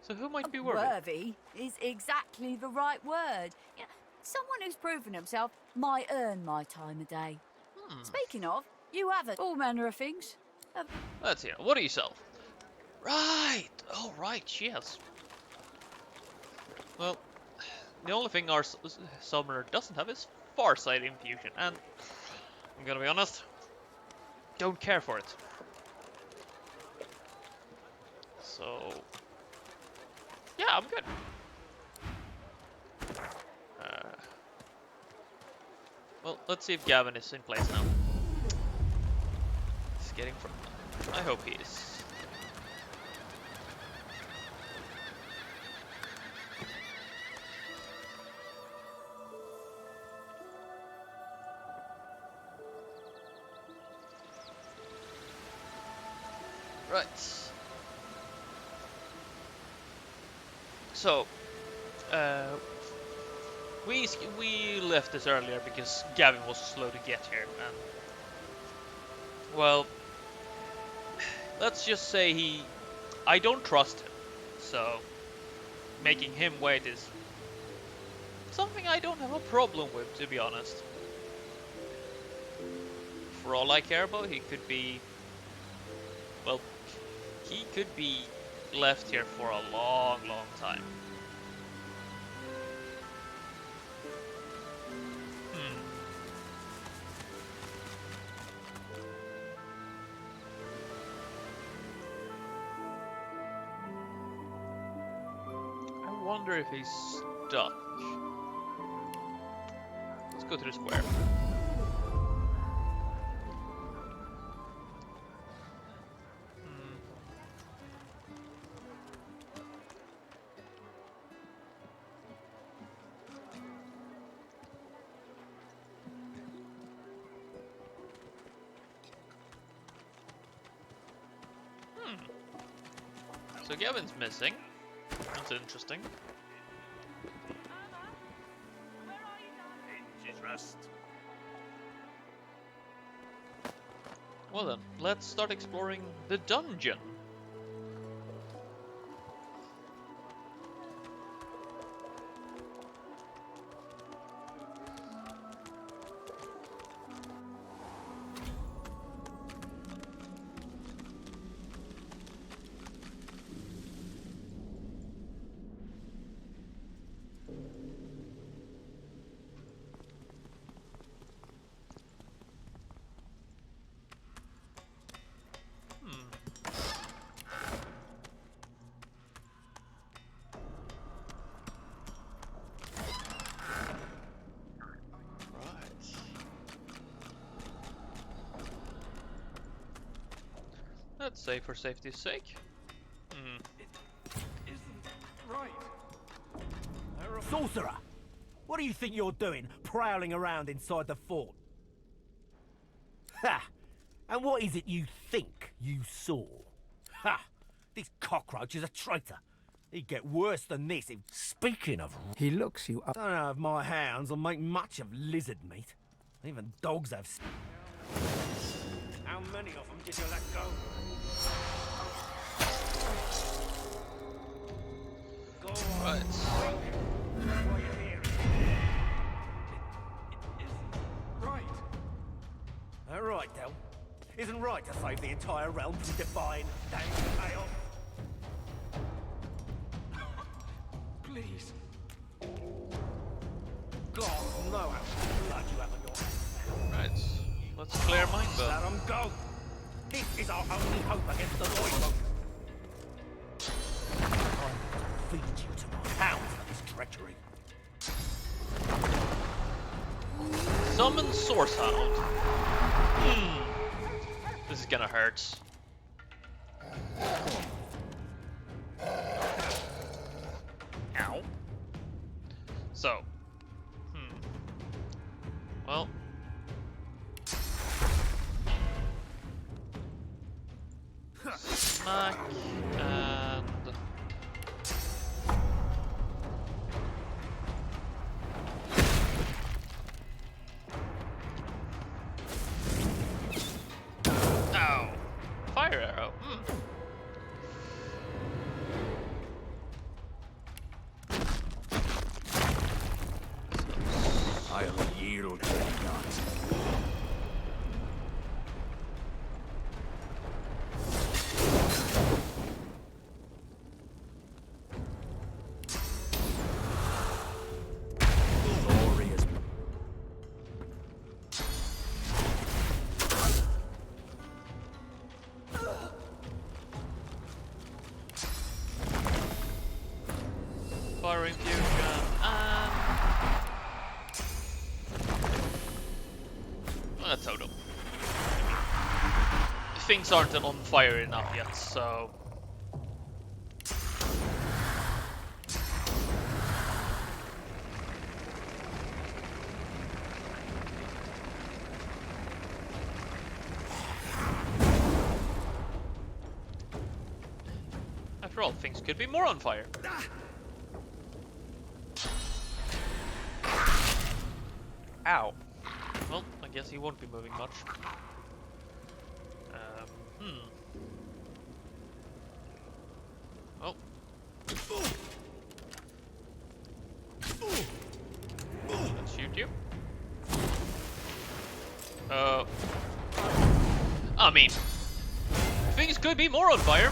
So who might be worthy? Worthy is exactly the right word. You know, someone who's proven himself might earn my time of day. Speaking of, you have it. All manner of things. Let's see. What do you sell? Right. Oh, right. Yes. Well, the only thing our summoner doesn't have is Farsight Infusion, and I'm gonna be honest, don't care for it. So, yeah, I'm good. Well, let's see if Gavin is in place now. He's getting from. I hope he is. Right. So, we left this earlier because Gavin was slow to get here, and well, let's just say I don't trust him, so making him wait is something I don't have a problem with, to be honest. For all I care about, he could be, well, he could be left here for a long, long time. I wonder if he's stuck. Let's go to the square. So Gavin's missing. That's interesting. Well then, let's start exploring the dungeon. Let's say for safety's sake. Sorcerer! What do you think you're doing, prowling around inside the fort? Ha! And what is it you think you saw? Ha! This cockroach is a traitor. He'd get worse than this if... Speaking of... He looks you up. I don't know if my hounds will make much of lizard meat. Even dogs have... How many of them did you let go? Go on. Right. That's why you're here. It isn't right. All right, Del. Isn't right to save the entire realm from divine chaos. Please. God know how much blood you have on your hands. Right. Let's clear mine, but... Let them go. This is our only hope against the void. I'll feed you to my hounds for this treachery. Summon Source Hound. This is gonna hurt. Ow. So. Well. Smack and... Ow! Fire arrow. I'll yield to not. Fire infusion and... a totem. Things aren't on fire enough yet, so... After all, things could be more on fire. Ow. Well, I guess he won't be moving much. Oh. Let's shoot you. I mean, things could be more on fire.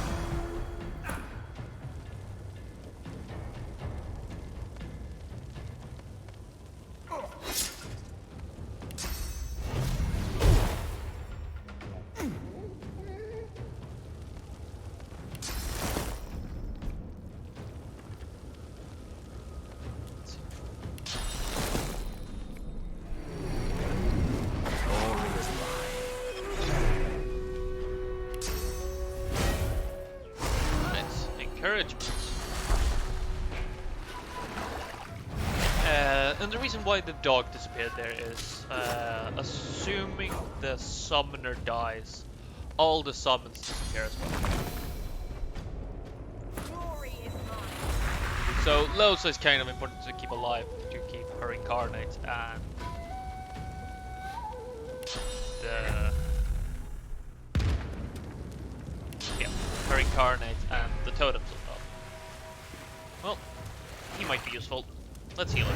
And the reason why the dog disappeared there is, assuming the summoner dies, all the summons disappear as well. So Losa is kind of important to keep alive, to keep her incarnate and her incarnate and the totems as well. Well, he might be useful. Let's heal him.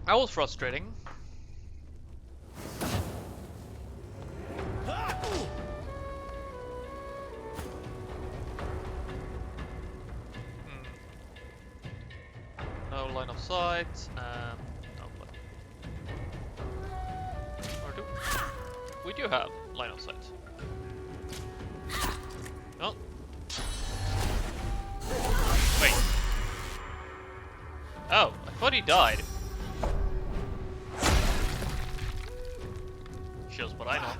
That was frustrating. No line of sight, and no button. Or do we do have line of sight? No. Wait. Oh, I thought he died. Shows what I know.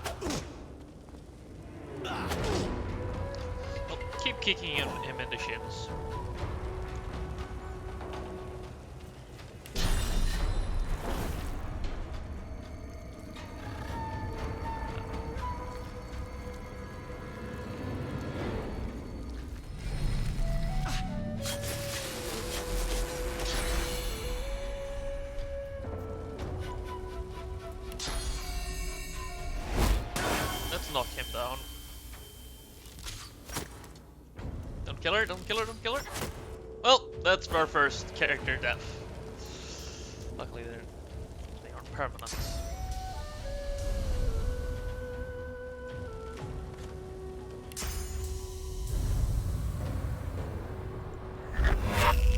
Well, keep kicking him in the shins. Knock him down. Don't kill her, don't kill her, don't kill her. Well, that's our first character death. Luckily they aren't permanent.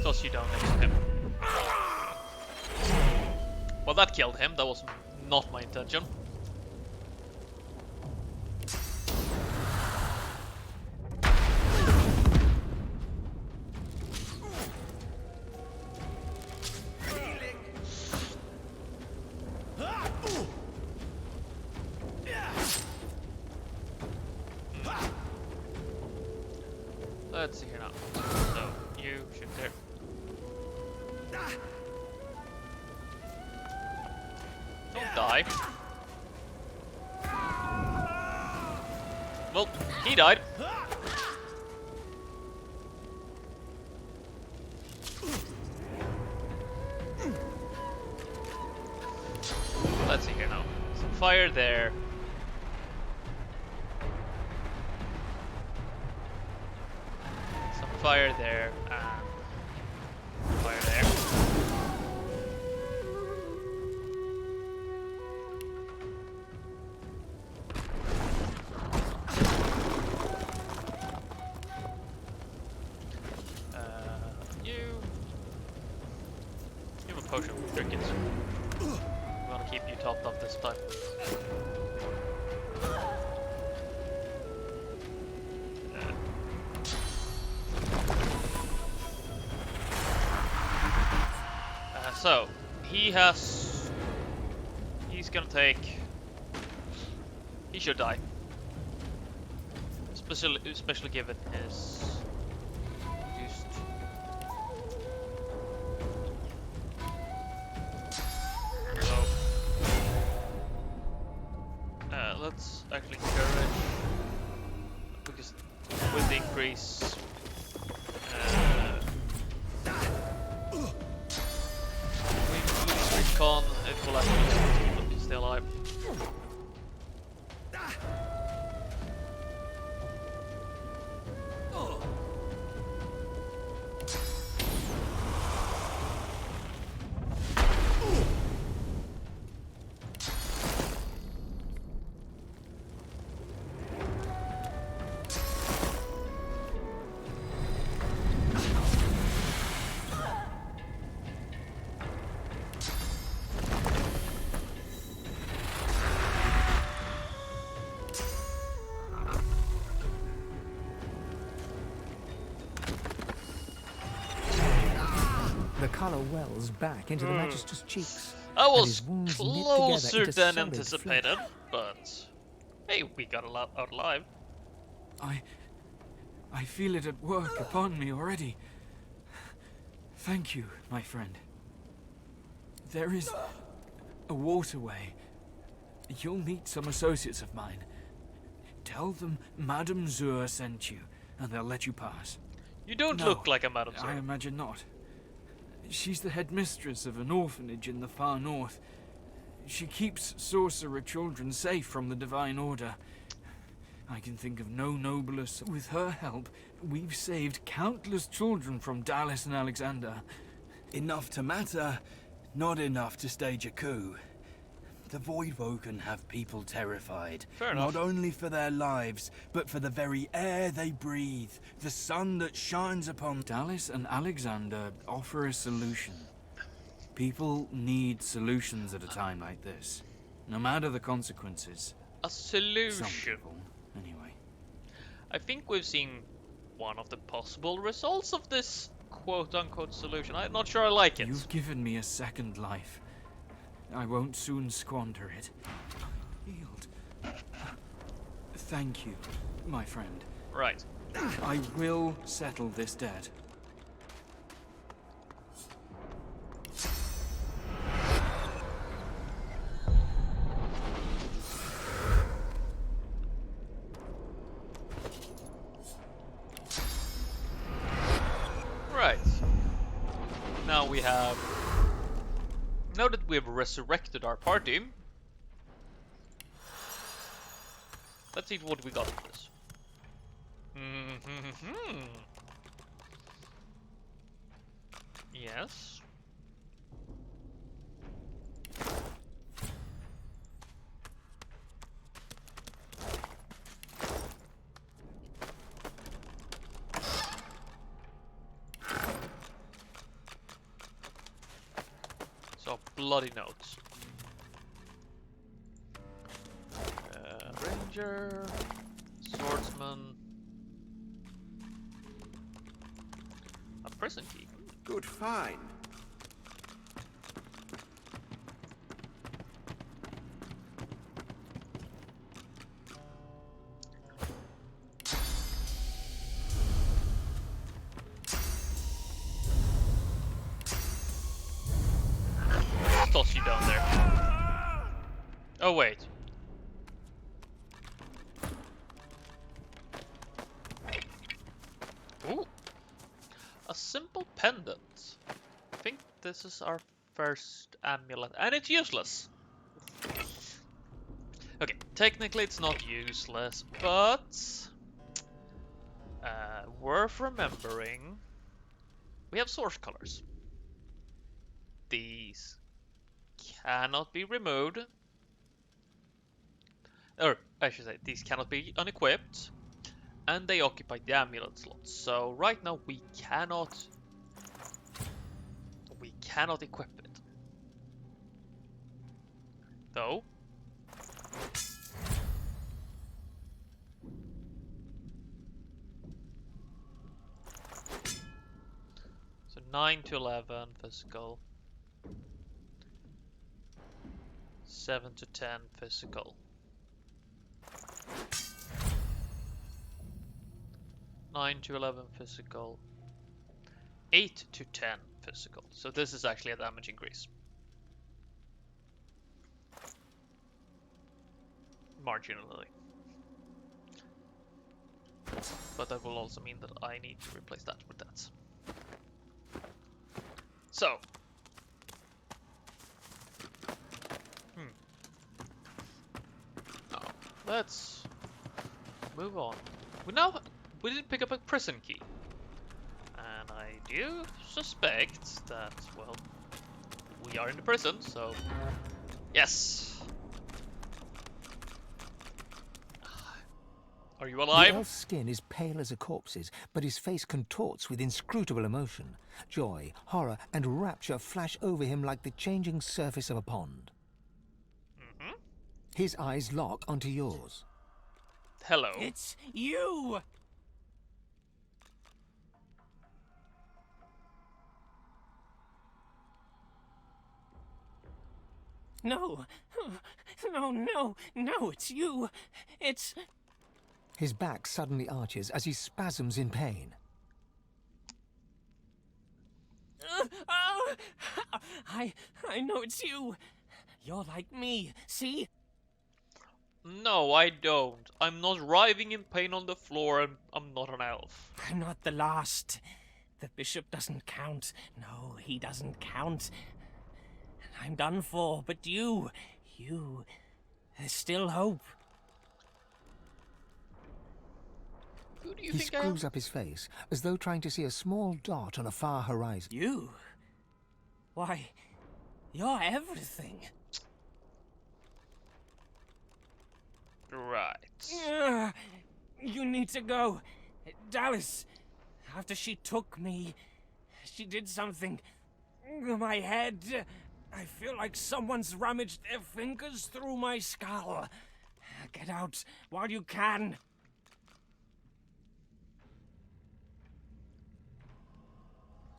Toss you down next to him. Well, that killed him. That was not my intention. Let's see here now. So, you shoot there. Don't die. Well, he died. Let's see here now. Some fire there. Fire there, and fire there. You have a potion, drink it. I'm gonna keep you topped up this time. So, he's gonna take, he should die. Especially given his reduced. So, let's actually courage, because with the increase, con, it will actually stay alive. The colour wells back into the Magister's cheeks. I and was his wounds knit closer together into than solid anticipated, flesh. but hey, we got out alive. I feel it at work upon me already. Thank you, my friend. There is a waterway. You'll meet some associates of mine. Tell them Madame Zur sent you, and they'll let you pass. You don't No, look like a Madame Zur. I imagine not. She's the headmistress of an orphanage in the far north. She keeps sorcerer children safe from the Divine Order. I can think of no nobler. With her help, we've saved countless children from Dallas and Alexander. Enough to matter, not enough to stage a coup. The Voidwoken have people terrified. Fair enough. Not only for their lives, but for the very air they breathe, the sun that shines upon. Dallas and Alexander offer a solution. People need solutions at a time like this, no matter the consequences. A solution. Some people, anyway. I think we've seen one of the possible results of this quote-unquote solution. I'm not sure I like it. You've given me a second life. I won't soon squander it. Healed. Thank you, my friend. Right. I will settle this debt. Right. Now we have... Now that we've resurrected our party, let's see what we got for this. Yes. So, bloody notes. Ranger, swordsman, a prison key. Good find. Toss you down there. Oh wait. Ooh. A simple pendant. I think this is our first amulet, and it's useless. Okay, technically it's not useless, but worth remembering. We have source colors. These cannot be removed. Or, I should say, these cannot be unequipped. And they occupy the amulet slots. So, right now we cannot equip it. Though. So 9 to 11 physical. 7 to 10 physical. 9 to 11 physical. 8 to 10 physical. So this is actually a damage increase. Marginally. But that will also mean that I need to replace that with that. So. Now, let's move on. We didn't pick up a prison key. And I do suspect that, well, we are in the prison, so yes. Are you alive? The elf's skin is pale as a corpse's, but his face contorts with inscrutable emotion. Joy, horror, and rapture flash over him like the changing surface of a pond. His eyes lock onto yours. Hello. It's you! No, no, it's you. It's... His back suddenly arches as he spasms in pain. Oh! I know it's you. You're like me, see? No, I don't. I'm not writhing in pain on the floor, and I'm not an elf. I'm not the last. The bishop doesn't count. No, he doesn't count. I'm done for, but you, there's still hope. Who do you He think I am? screws up his face, as though trying to see a small dot on a far horizon. You? Why, you're everything. Right. You need to go. Dallas, after she took me, she did something. My head. I feel like someone's rummaged their fingers through my skull. Get out while you can.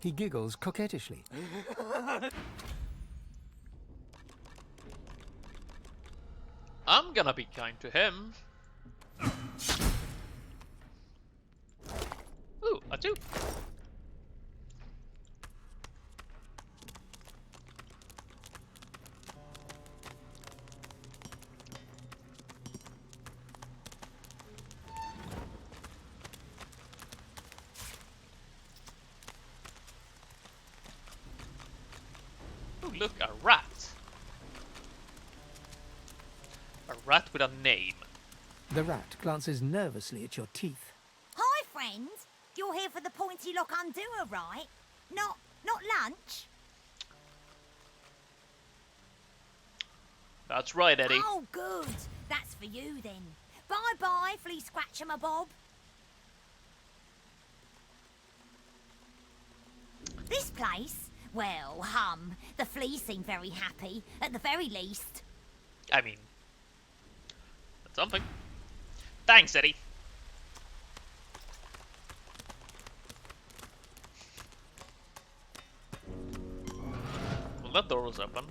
He giggles coquettishly. I'm gonna be kind to him. Ooh, a 2. Ooh, look, a rat. A rat with a name. The rat glances nervously at your teeth. Hi, friend. You're here for the pointy lock undoer, right? Not lunch? That's right, Eddie. Oh, good. That's for you, then. Bye-bye, Flea Scratcher, my Bob. This place? Well, the fleas seem very happy, at the very least. I mean, that's something. Thanks, Eddie. Well, that door was open.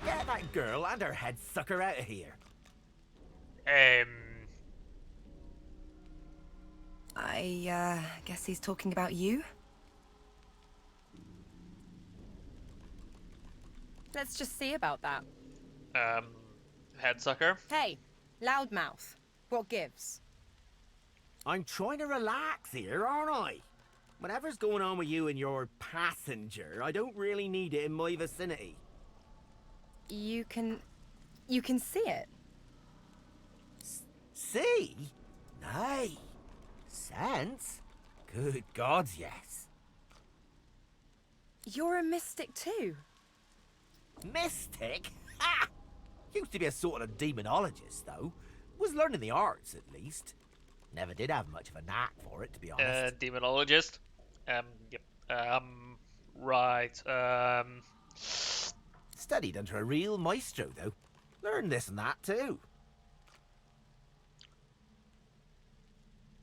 Get that girl and her head sucker out of here. I guess he's talking about you? Let's just see about that. Head sucker. Hey, loudmouth. What gives? I'm trying to relax here, aren't I? Whatever's going on with you and your passenger, I don't really need it in my vicinity. You can see it. See? Nay. Sense? Good gods, yes. You're a mystic too. Mystic? Ha! Used to be a sort of demonologist, though. Was learning the arts, at least. Never did have much of a knack for it, to be honest. Demonologist. Yep. Right. Studied under a real maestro, though. Learned this and that, too.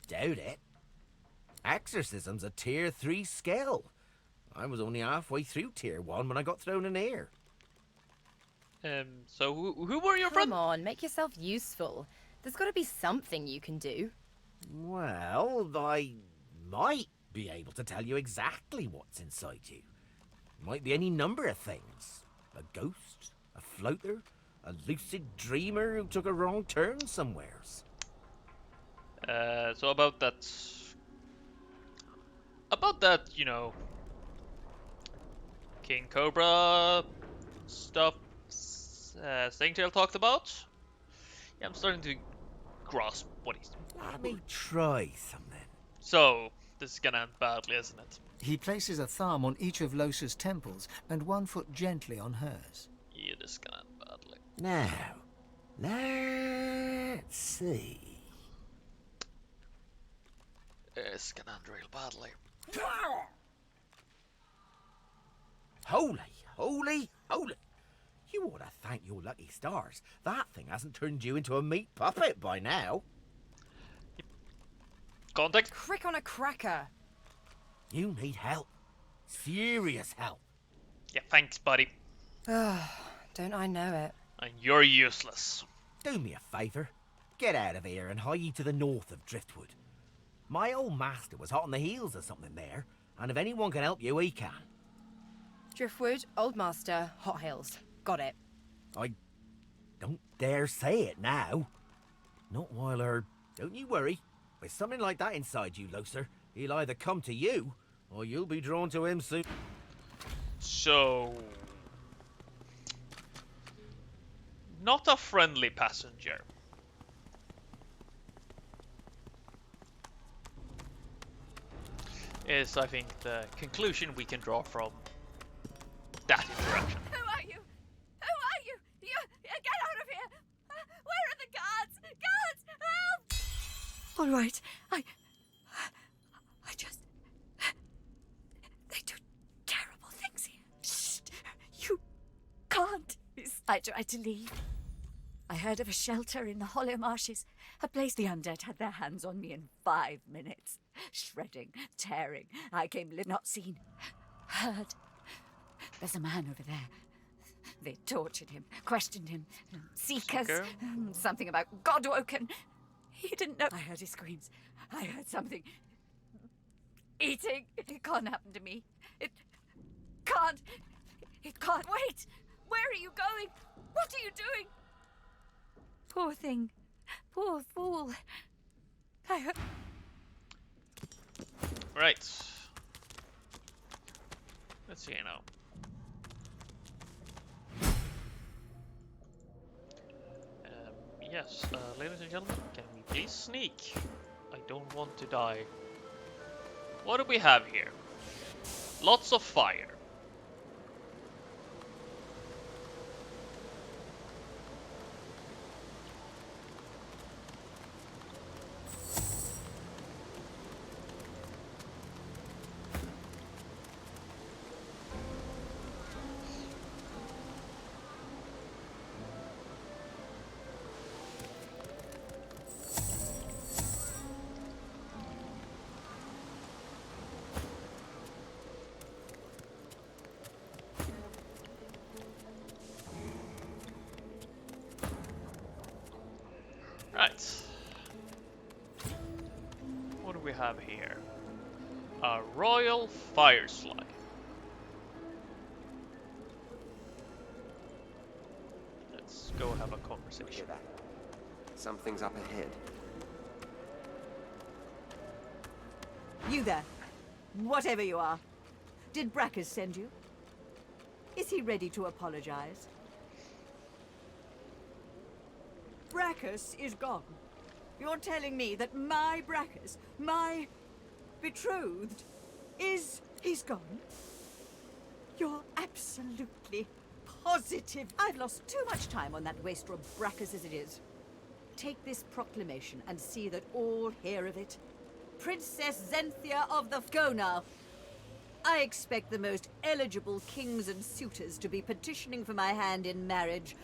Doubt it. Exorcism's a tier 3 skill. I was only halfway through tier 1 when I got thrown in here. So who were your friends? Come on, make yourself useful. There's got to be something you can do. Well, I might be able to tell you exactly what's inside you. Might be any number of things. A ghost, a floater, a lucid dreamer who took a wrong turn somewheres. So about that, you know, King Cobra stuff Stingtail talked about. Yeah, I'm starting to grasp what he's doing. Let me try something. So, this is gonna end badly, isn't it? He places a thumb on each of Losa's temples and one foot gently on hers. Yeah, this is gonna end badly. Now, let's see. It's gonna end real badly. Holy, holy, holy. You ought to thank your lucky stars. That thing hasn't turned you into a meat puppet by now. Contact? Crick on a cracker. You need help. Serious help. Yeah, thanks, buddy. Don't I know it? And you're useless. Do me a favour. Get out of here and hie ye to the north of Driftwood. My old master was hot on the heels of something there, and if anyone can help you, he can. Driftwood, Old Master, Hot Hills. Got it. I don't dare say it now. Not while don't you worry. With something like that inside you, Loser, he'll either come to you, or you'll be drawn to him soon. So... not a friendly passenger. Is, I think, the conclusion we can draw from that interaction. Who are you? Who are you? Get out of here! Where are the guards? Guards, help! All right, I just... They do terrible things here. Shh! You can't. I tried to leave. I heard of a shelter in the Hollow Marshes, a place the undead had their hands on me in 5 minutes. Shredding, tearing. I came not seen, heard. There's a man over there. They tortured him, questioned him. Seekers. Something about Godwoken. He didn't know. I heard his screams. I heard something. Eating. It can't happen to me. It can't. It can't. Wait! Where are you going? What are you doing? Poor thing. Poor fool. I heard... Right. Let's see now. Yes, ladies and gentlemen, can we please sneak? I don't want to die. What do we have here? Lots of fire. Right. What do we have here? A royal fire slide. Let's go have a conversation. Something's up ahead. You there, whatever you are. Did Brackus send you? Is he ready to apologize? Brackus is gone. You're telling me that my Brackus, my betrothed, he's gone? You're absolutely positive. I've lost too much time on that wastrel Brackus as it is. Take this proclamation and see that all hear of it. Princess Zenthia of the... Go now. I expect the most eligible kings and suitors to be petitioning for my hand in marriage.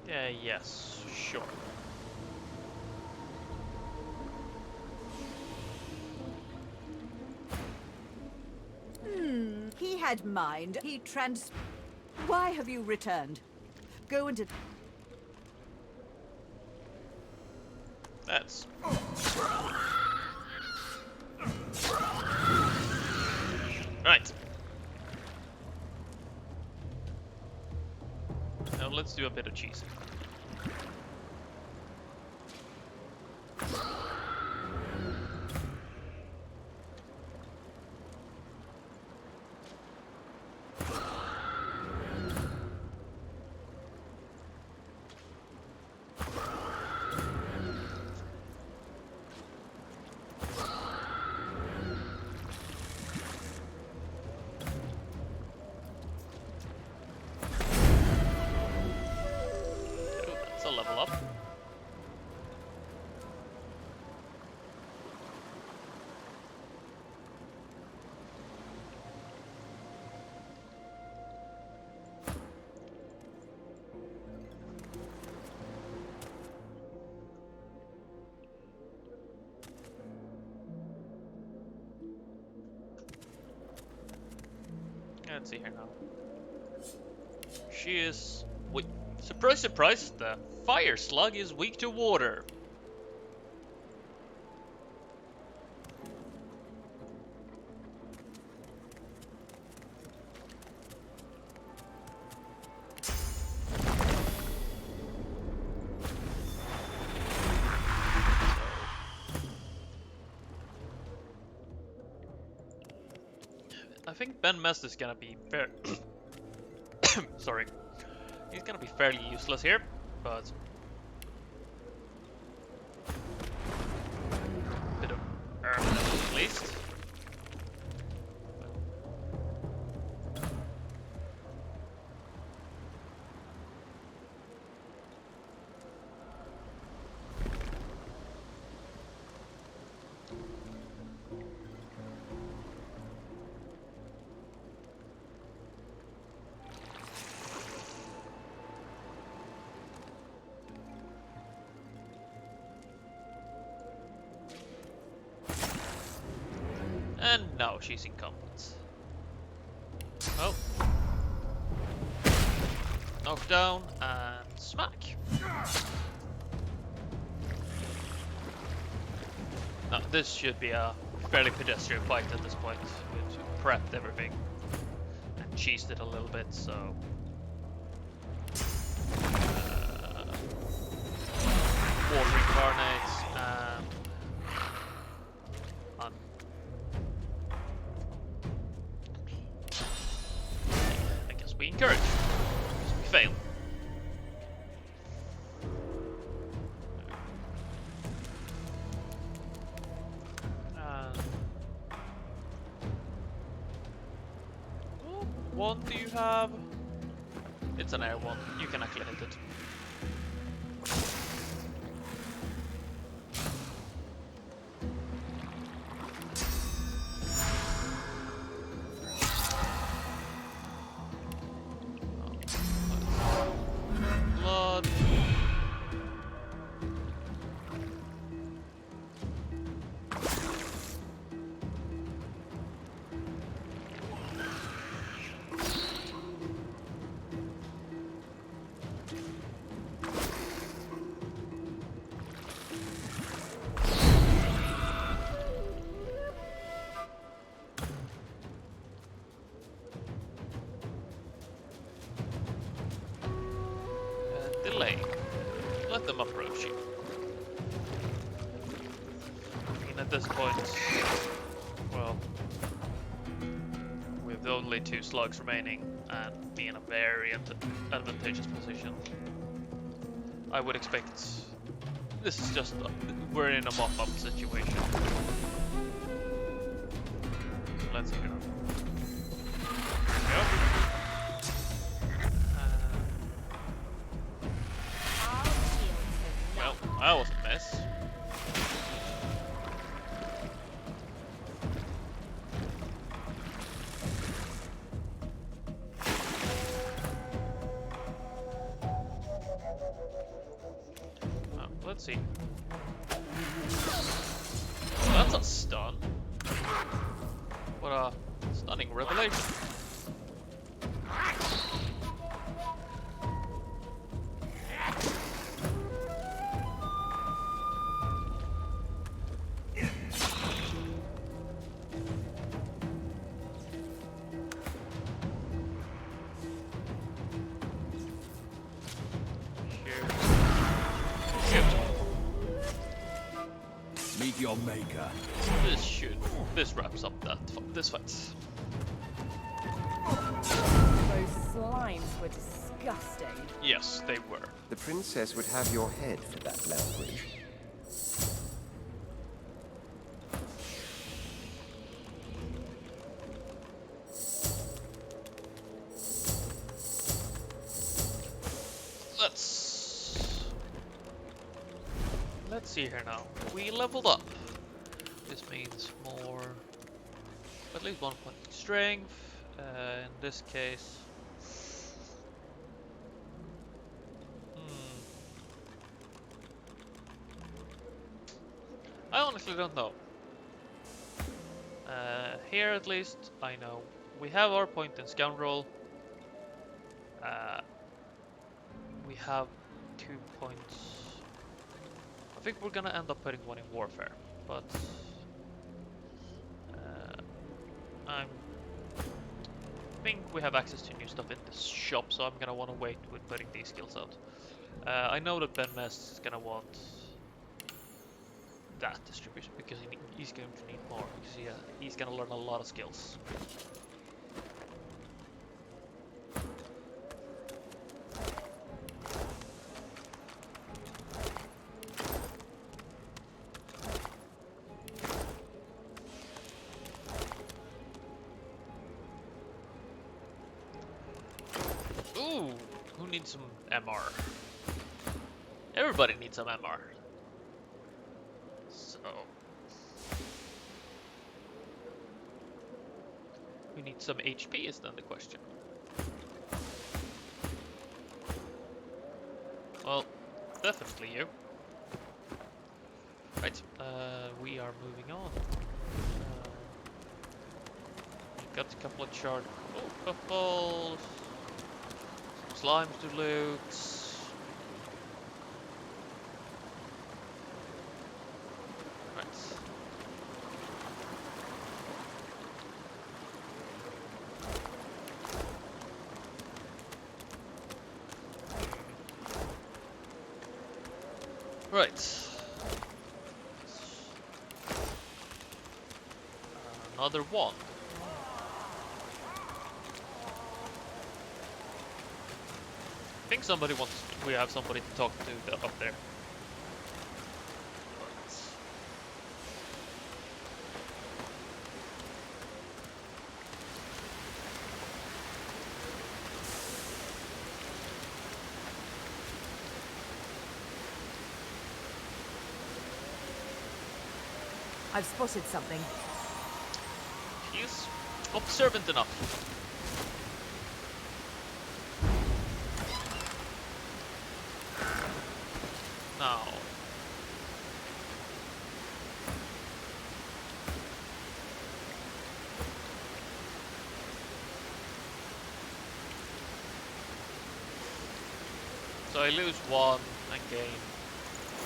Yes, sure. He had mind. Why have you returned? Go into... That's... Right. Now let's do a bit of cheesing. A level up. Let's see here now. She is... Wait, Surprise, surprise, the fire slug is weak to water. I think Ben Mest is gonna be fair. Sorry. He's gonna be fairly useless here, but bit of at least. And now she's incompetent. Oh. Knock down and smack. Now, this should be a fairly pedestrian fight at this point. We've prepped everything and cheesed it a little bit, so. Water incarnates and. I guess we encourage. Because we fail. One do you have? It's an air one. You can actually hit it. Blood. Delay. Let them approach you. I mean, at this point, well, with only 2 slugs remaining and being in a very advantageous position, I would expect this is just we're in a mop-up situation. So let's see here. There we go. Well, that was a mess. Let's see. That's a stun. What a stunning revelation. Meet your maker. This wraps up this fight. Those slimes were disgusting. Yes, they were. The princess would have your head for that language. Let's see here now. We leveled up. This means more, at least 1 point strength. In this case, I honestly don't know. Here at least, I know we have our point in Scoundrel. We we have 2 points. I think we're gonna end up putting one in warfare, but I think we have access to new stuff in the shop, so I'm gonna want to wait with putting these skills out. I know that Ben Mest is gonna want that distribution because he's going to need more, because he's gonna learn a lot of skills. Ooh, who needs some MR? Everybody needs some MR. So, who needs some HP is then the question. Well, definitely you. Right, we are moving on. We've got a couple of charred puffballs, some slimes to loot. Right. Another one. I think somebody wants. We have somebody to talk to up there. I've spotted something. He's observant enough. Now. So I lose one and gain.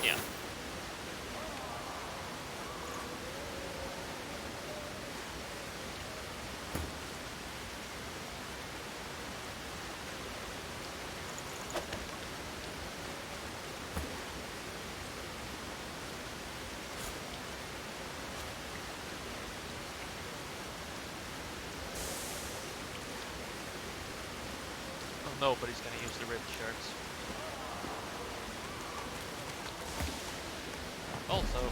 Yeah. Nobody's gonna use the ribbed shirts. Also,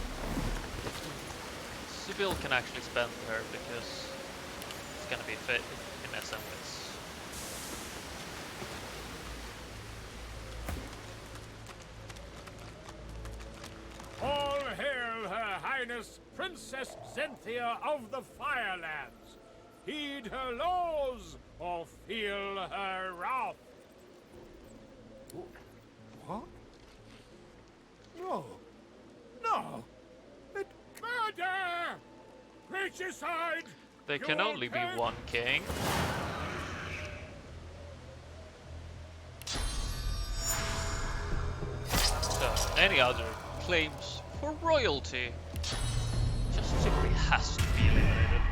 Sybil can actually spend her because it's gonna be fit in SMs. All hail Her Highness Princess Zenthia of the Firelands. Heed her laws or feel her wrath. What? No. No. Murder! Regicide! There can only be one king. So, any other claims for royalty just simply has to be eliminated.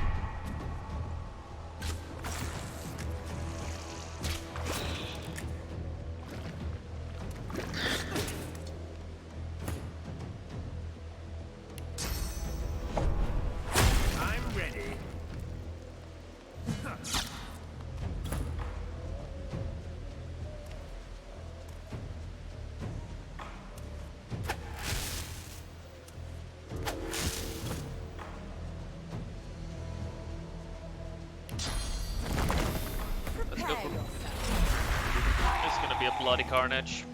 It's gonna be a bloody carnage.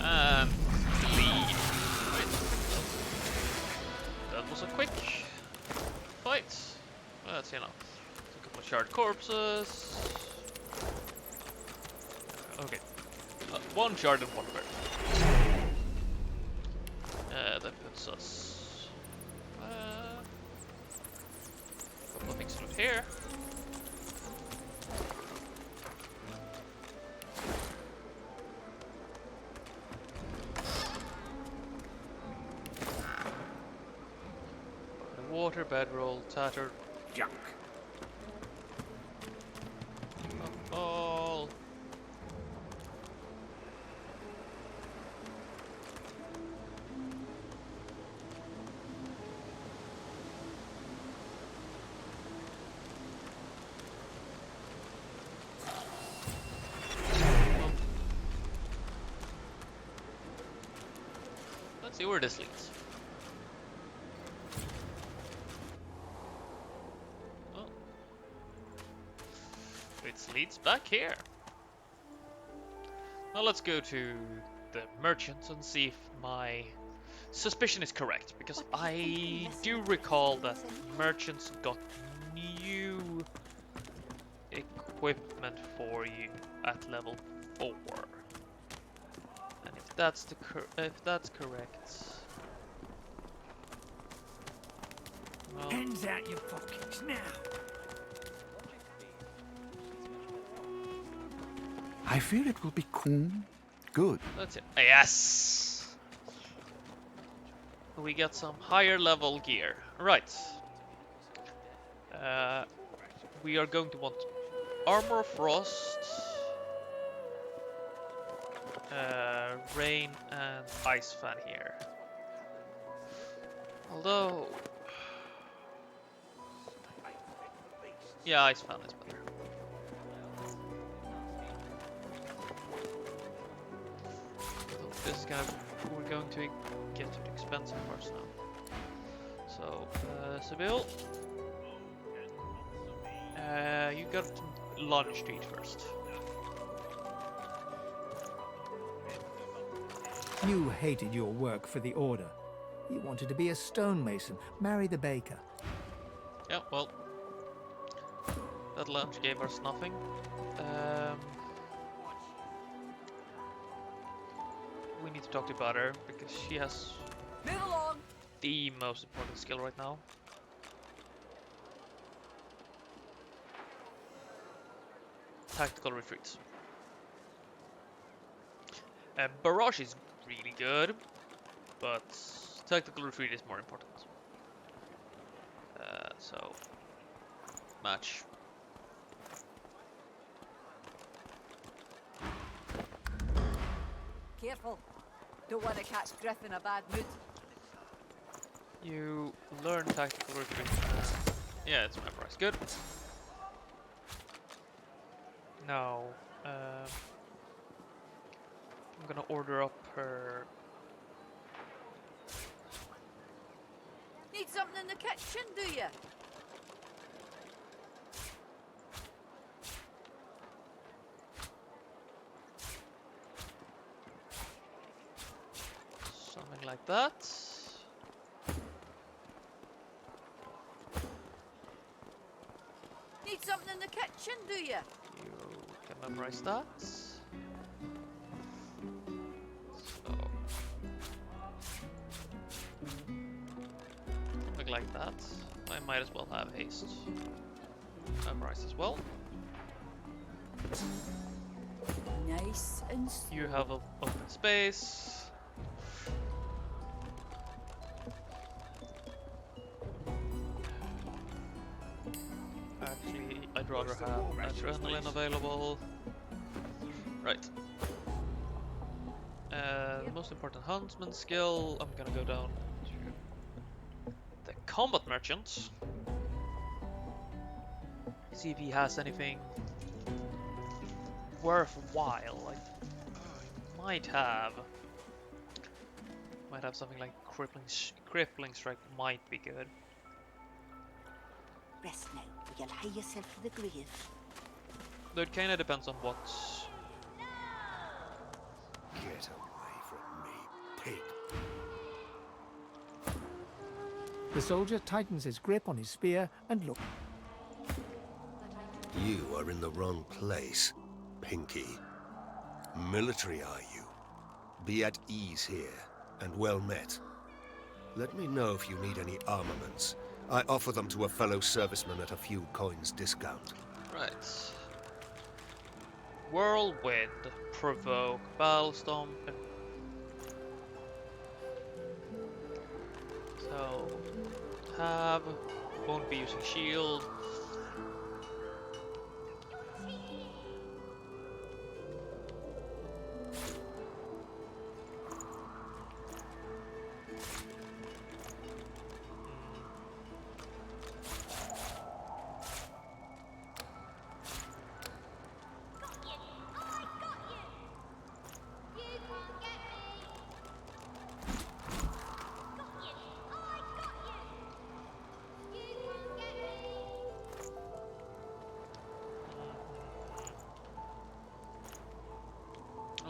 And leave. Right. That was a quick fight. Let's see now. A couple of charred corpses. Okay. One shard and one bird. That puts us here. Water, bedroll, tattered junk. All. Let's see where this leads. It leads back here. Now let's go to the merchants and see if my suspicion is correct, because I do recall that merchants got new equipment for you at level 4. And if that's correct, well, Hands out your pockets now. I fear it will be cool. Good. that's it. Yes! We got some higher level gear. Right. We are going to want Armor of Frost, Rain, and Ice Fan here. Although... yeah, Ice Fan is better. This is we're going to get to the expensive parts now. So, Seville, you got to lunch to eat first. You hated your work for the Order. You wanted to be a stonemason, marry the baker. Yeah, well, that lunch gave us nothing. We need to talk to Butter, because she has the most important skill right now. Tactical retreats. Barrage is really good, but tactical retreat is more important. So, match. Careful. Don't want to catch Griff in a bad mood. You learn tactical retreat. Yeah, it's memorized. Good. Now, I'm gonna order up her. Need something in the kitchen, do you? Something like that. Need something in the kitchen, do you? You can memorize that. So, something like that. I might as well have haste memorized as well. Nice and slow. You have an open space. Actually, I'd rather have adrenaline available. Right. The most important huntsman skill, I'm gonna go down to the combat merchant. See if he has anything worthwhile. Like, might have something like crippling strike. Might be good. Rest now, or you'll hie yourself to the grave. Though it kinda depends on what. Get away from me, pig. The soldier tightens his grip on his spear and look. You are in the wrong place, Pinky. Military, are you? Be at ease here, and well met. Let me know if you need any armaments. I offer them to a fellow serviceman at a few coins discount. Right. Whirlwind, provoke, battle stomp. So have, won't be using shield.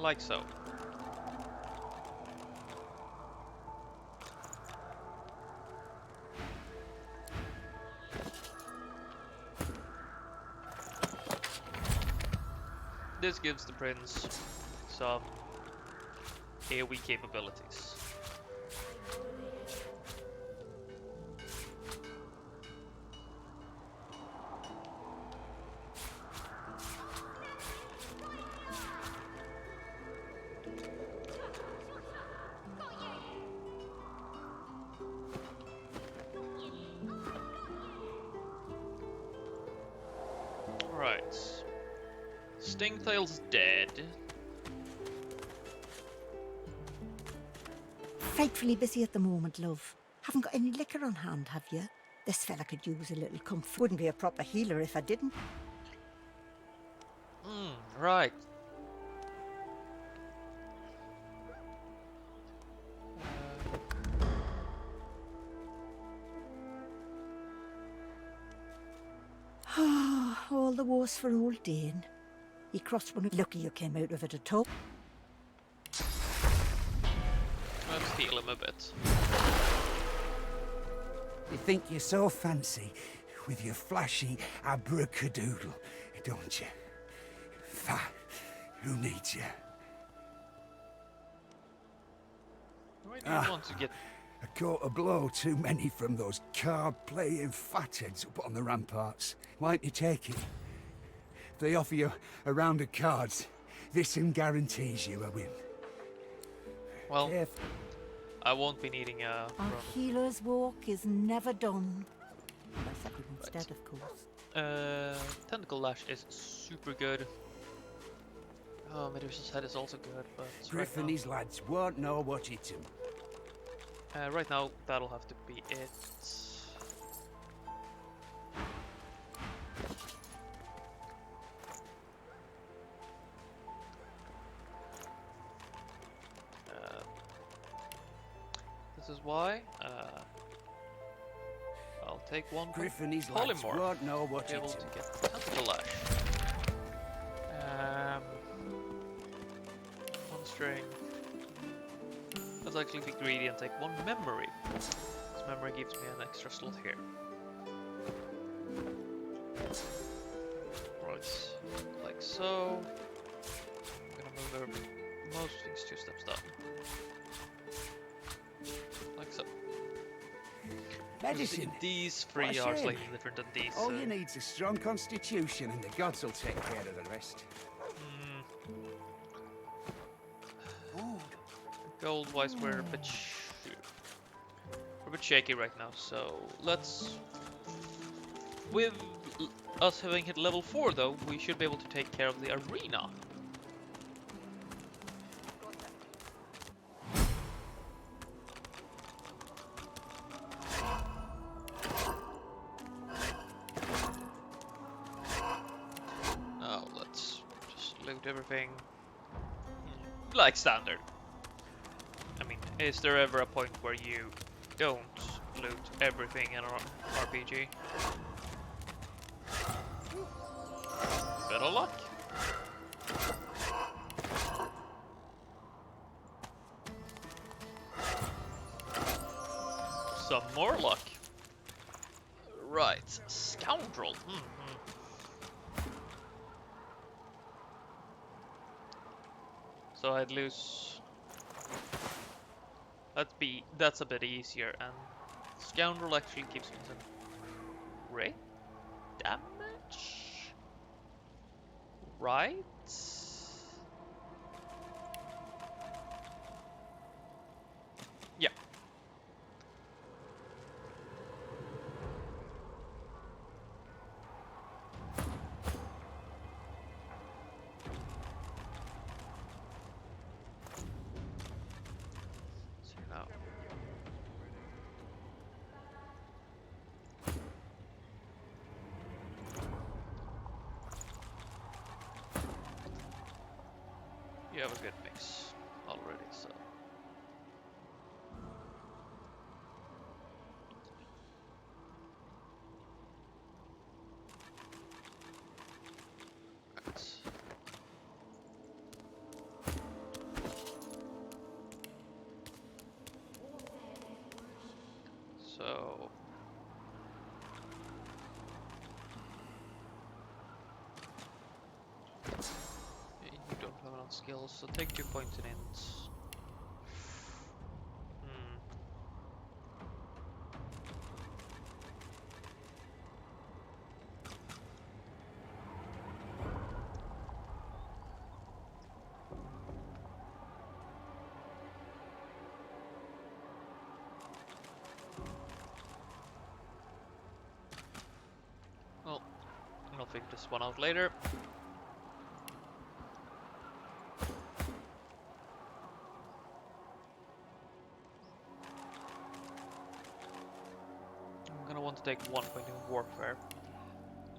Like so. This gives the prince some AoE capabilities. Right. Stingtail's dead. Frightfully busy at the moment, love. Haven't got any liquor on hand, have you? This fella could use a little comfort. Wouldn't be a proper healer if I didn't. Right. All the worse for old Dane. He crossed one. Lucky you came out of it at all. Let's heal him a bit. You think you're so fancy with your flashy abracadadoodle, don't you? Fine. Who needs you? Why do you want to get... I caught a blow too many from those card-playing fatheads up on the ramparts. Why don't you take it? If they offer you a round of cards, this guarantees you a win. Well, I won't be needing a... Our healer's walk is never done. Unless I could instead, of course. Tentacle Lash is super good. Oh, Medusa's Head is also good, but... Griffin, these lads won't know what hit him. Right now, that'll have to be it. This is why I'll take one Griffin, these lads polymorph. won't know what Be able hit to him. get Tentacle Lash. One string. Let's actually be greedy and take one memory. This memory gives me an extra slot here. Right, like so. I'm gonna move most things 2 steps down. Like so. Medicine. These What a 3 are shame. slightly different than these. All you need's a strong constitution and the gods will take care of the rest. Gold-wise, we're a bit shaky right now, so let's... With us having hit level 4 though, we should be able to take care of the arena. Now let's just loot everything like standard. I mean, is there ever a point where you don't loot everything in an RPG? Better luck. Some more luck. Right, scoundrel. So I'd lose... That's a bit easier, and Scoundrel actually gives me some crit damage, right? Yeah. So now. You have a good mix already, so. Right. So. You don't have enough skills, so take 2 points in int. Well, I'll figure this one out later. I'm gonna want to take 1 point in warfare.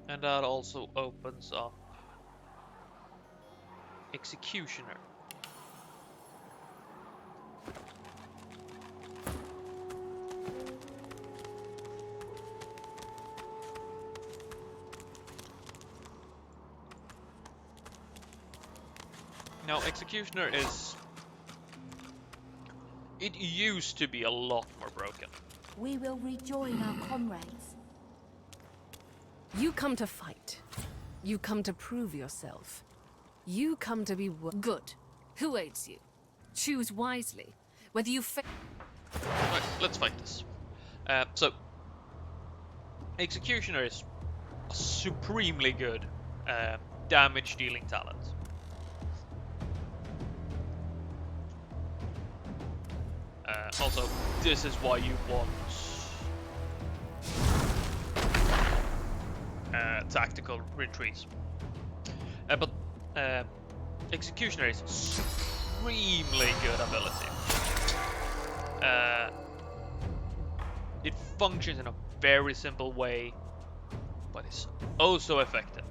And that also opens up Executioner. Now, Executioner is... It used to be a lot more broken. We will rejoin our comrades. You come to fight. You come to prove yourself. You come to be good. Who aids you? Choose wisely. Whether you Right, let's fight this. So, Executioner is a supremely good damage dealing talent. Also, this is why you want tactical retreats. But Executioner is supremely good ability. It functions in a very simple way, but it's also effective.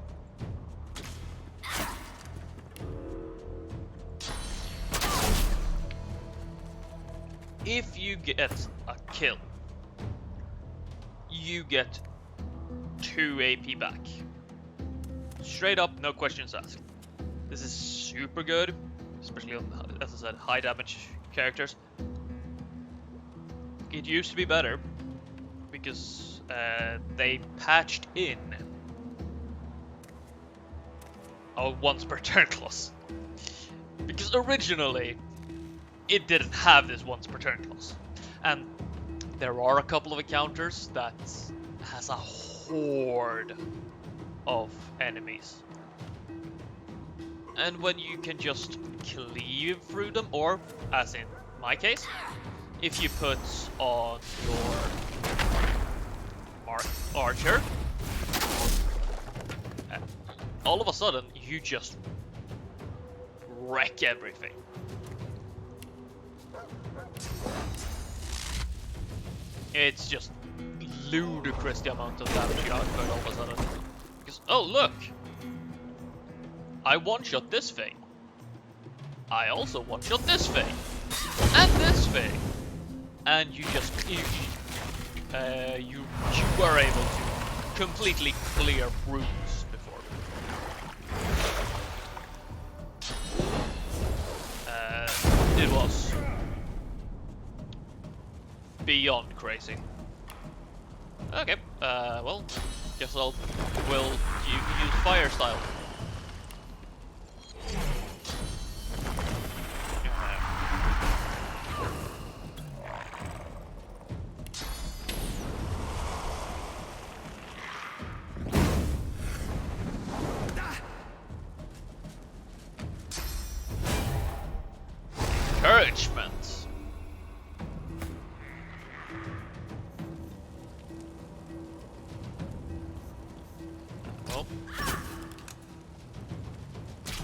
If you get a kill, you get 2 AP back. Straight up, no questions asked. This is super good, especially on, as I said, high damage characters. It used to be better because they patched in a once per turn clause. Because originally it didn't have this once per turn clause. And there are a couple of encounters that has a horde of enemies. And when you can just cleave through them, or as in my case, if you put on your archer, all of a sudden you just wreck everything. It's just ludicrous the amount of damage you output all of a sudden. Because, oh look! I one-shot this thing. I also one-shot this thing. And this thing. And you just, you were able to completely clear rooms before. It was beyond crazy. Okay, well, guess we'll use fire style.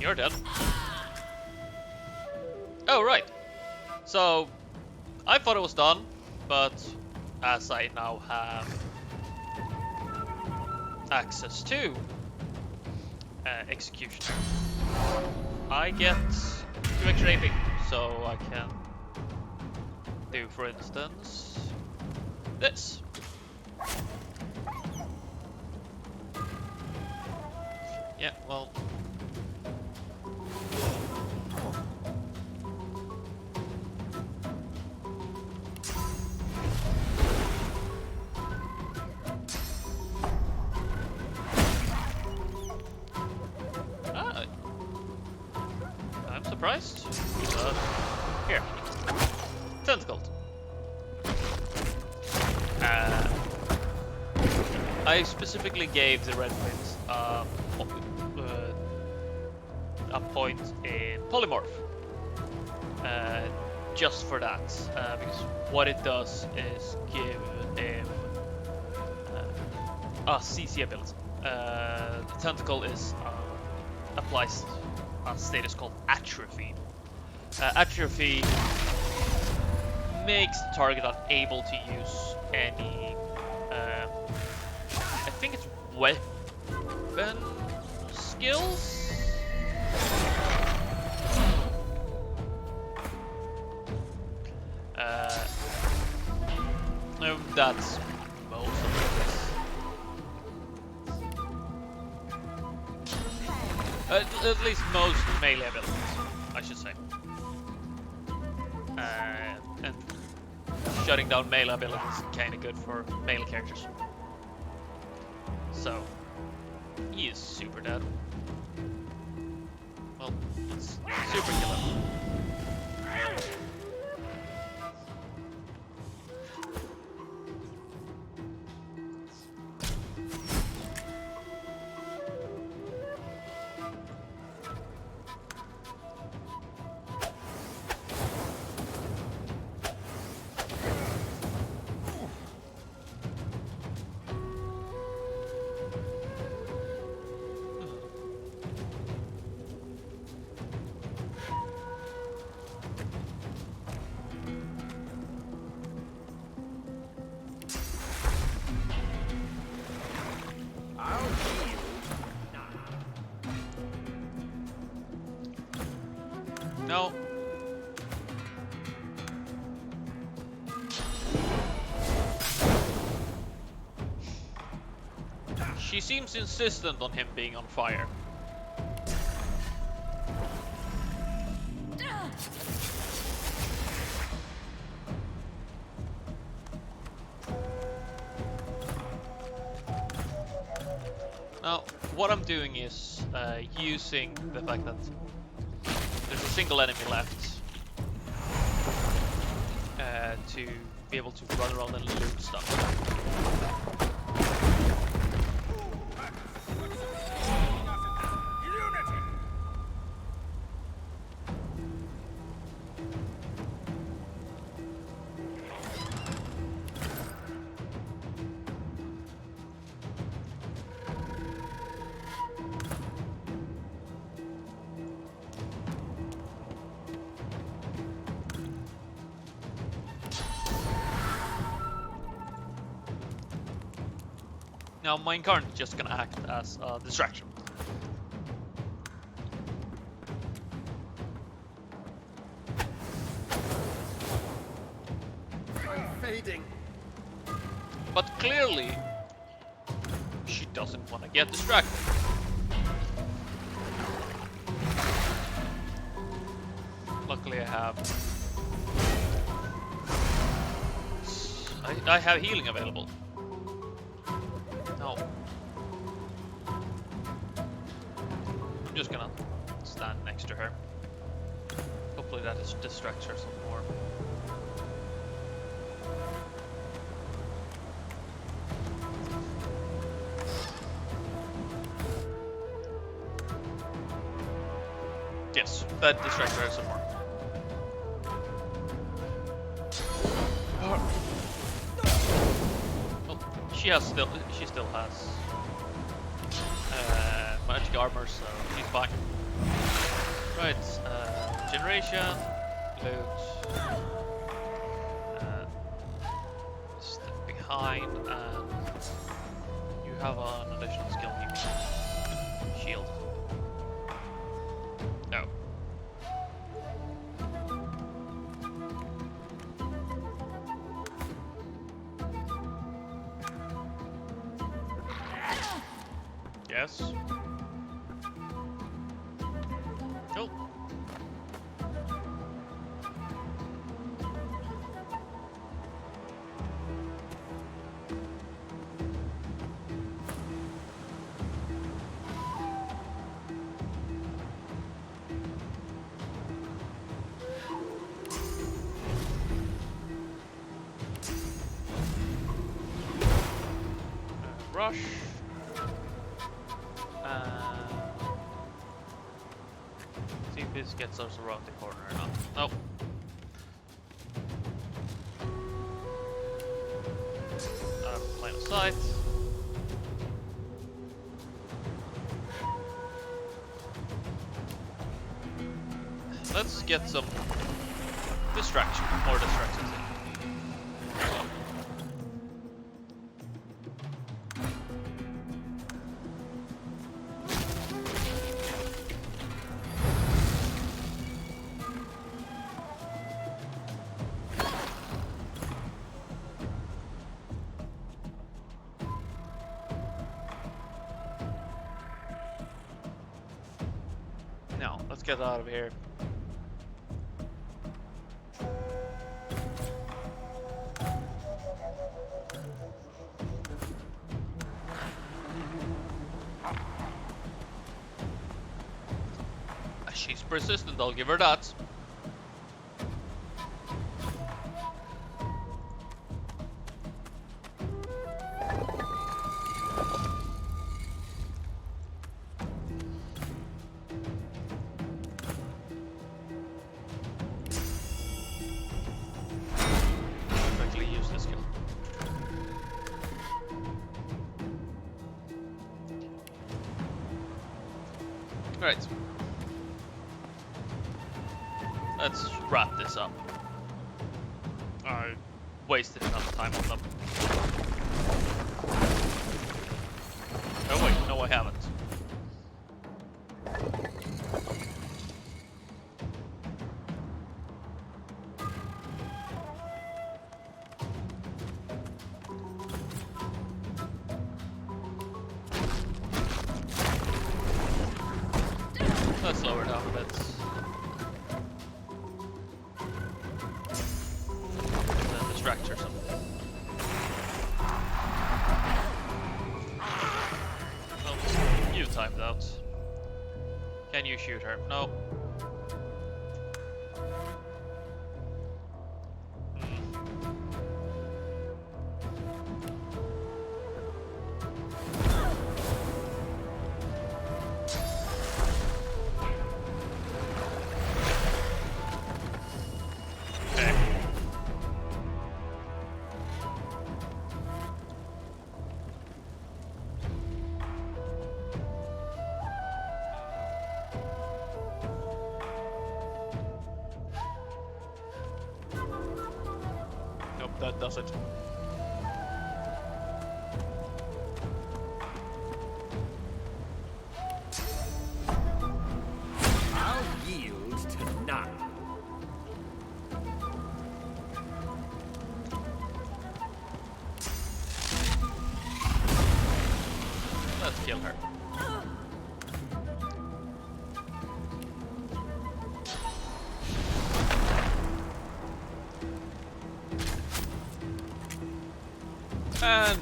You're dead. Oh, right. So, I thought it was done, but as I now have access to Executioner, I get 2 extra AP, so I can do, for instance, this. Yeah, well... I'm surprised. Here. Tentacled. I specifically gave the Red Prince a point in Polymorph. Just for that. Because what it does is give him a CC ability. The Tentacle is applies a status called Atrophy. Atrophy makes the target unable to use any, I think it's weapon skills? That's most of it. At least most melee abilities, I should say. And shutting down melee abilities is kinda good for melee characters. So, he is super dead. Well, it's super killer. No. She seems insistent on him being on fire. Now, what I'm doing is using the fact that there's a single enemy left to be able to run around and loot stuff. Now, my incarnate is just gonna act as a distraction. I'm fading. But clearly, she doesn't want to get distracted. Luckily, I have healing available. No. I'm just gonna stand next to her. Hopefully that distracts her some more. Yes, that distracts her some more. Well, she still has magic armor, so she's fine. Right, generation, loot, step behind, and you have an additional skill here. Shield. No. Yes. Nope. Rush. See if this gets us around the corner or not. Nope. Out of plain of sight. Let's get some distraction, more distractions in. Now, let's get out of here. She's persistent, I'll give her that. Perfectly use this skill. Right. Let's wrap this up. I wasted enough time on them. Oh wait, no I haven't. Let's lower it down a bit. Distract or something. Well, you timed out. Can you shoot her? No. That does it. I'll yield to none. Let's kill her. And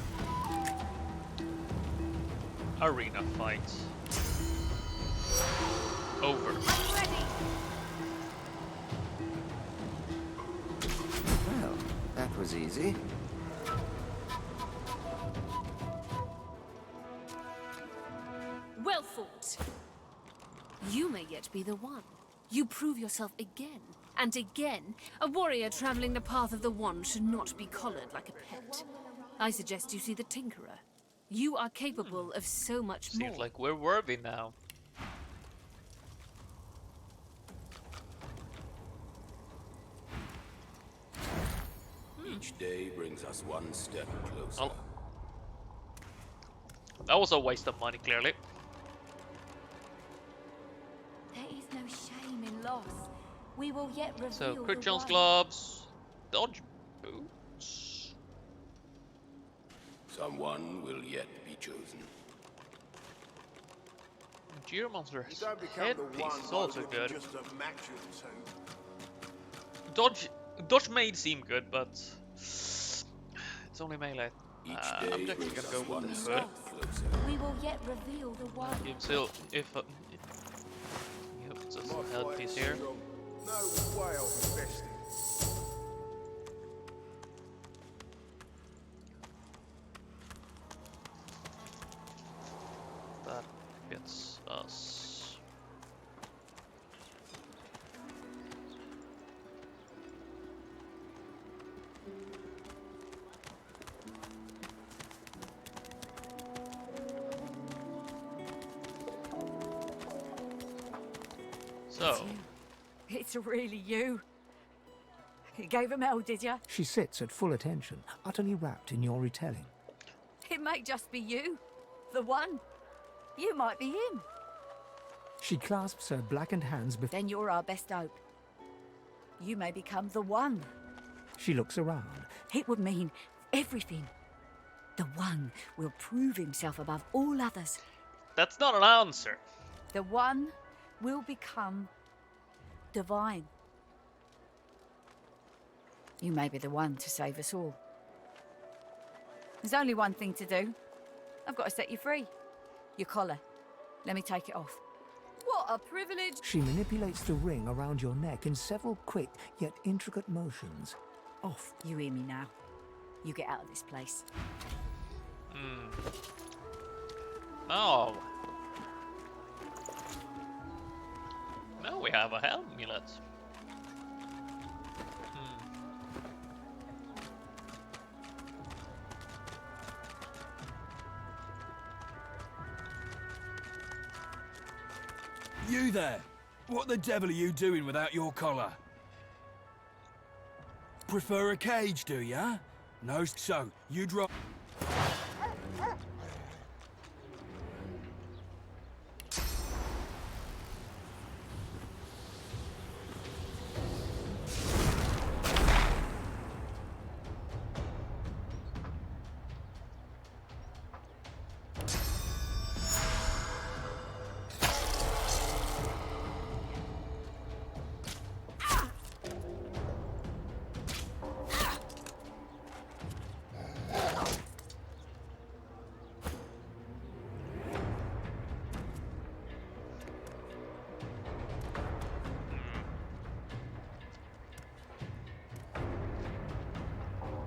arena fight over. Well, that was easy. Well fought. You may yet be the one. You prove yourself again and again. A warrior traveling the path of the wand should not be collared like a pet. I suggest you see the Tinkerer. You are capable of so much more. Seems like we're worthy now. Each day brings us one step closer. Oh. That was a waste of money, clearly. There is no shame in loss. We will yet reveal So, the Crit Jones one. gloves, dodge boots. Someone will yet be chosen. Geo Monster You don't become the headpiece one is by also winning good. just a match or two. Dodge may seem good, but it's only melee. I'm actually gonna go with the hood. We will yet reveal the one. If it's a headpiece here. No way I'll be bested. That gets us. So. It's really you. You gave him hell, did you? She sits at full attention, utterly wrapped in your retelling. It may just be you. The one. You might be him. She clasps her blackened hands before. Then you're our best hope. You may become the one. She looks around. It would mean everything. The one will prove himself above all others. That's not an answer. The one will become divine. You may be the one to save us all. There's only one thing to do. I've got to set you free. Your collar. Let me take it off. What a privilege! She manipulates the ring around your neck in several quick yet intricate motions. Off. You hear me now. You get out of this place. Oh. Now we have a helmet. You there! What the devil are you doing without your collar? Prefer a cage, do ya? No, so you drop.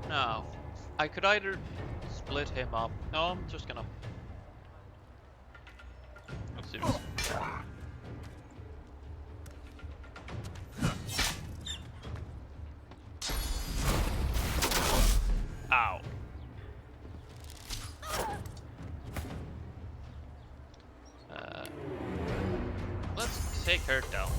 Now, I could either split him up. No, I'm just gonna. Let's do this. Ow. Let's take her down.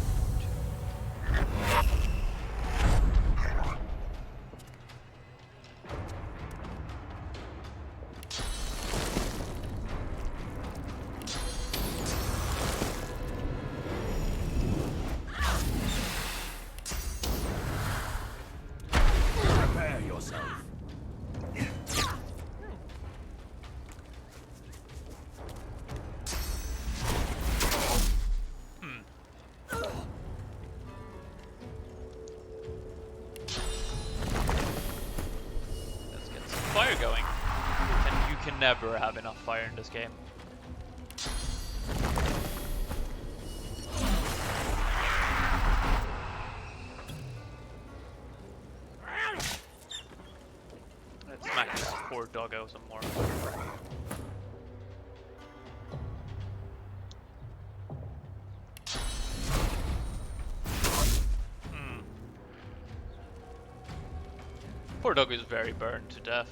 Prepare yourself. Let's get some fire going. And you can never have enough fire in this game. Let's smack this poor doggo some more. Poor dog is very burned to death.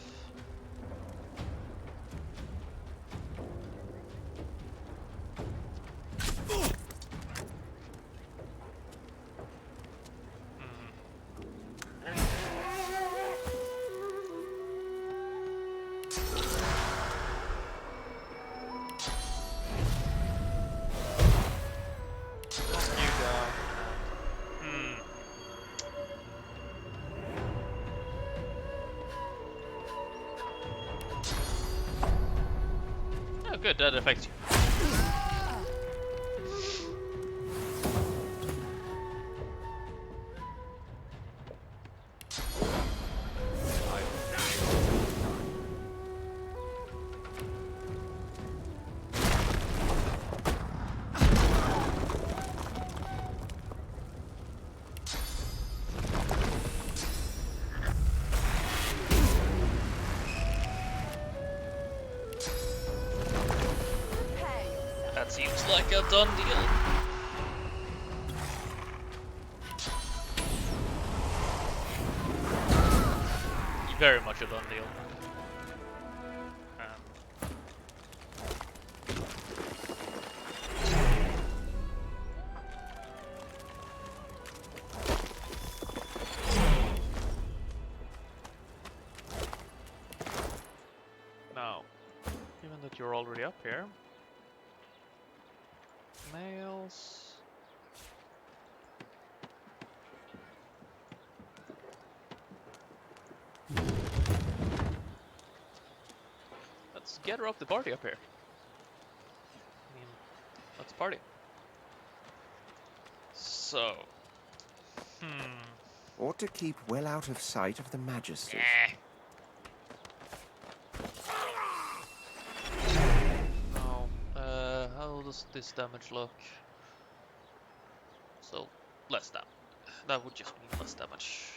good, that affects you. That seems like a done deal. Very much a done deal. Now, given that you're already up here, nails. Let's gather up the party up here. I mean, let's party. So, Ought to keep well out of sight of the Magisters. Now, how does this damage look? So, less damage. That would just mean less damage.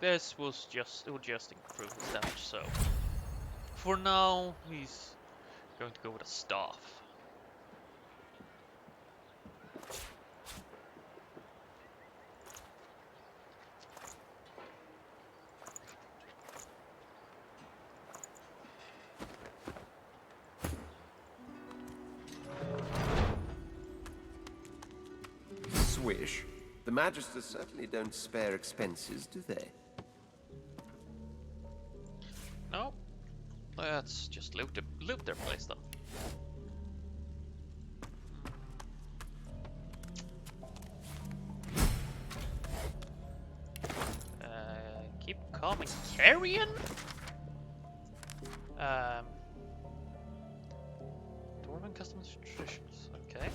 This was just, it would just improve his damage, so for now he's going to go with a staff. Swish. The Magisters certainly don't spare expenses, do they? No, let's just loot their place though. Keep calm and carrion? Dwarven customs traditions, okay.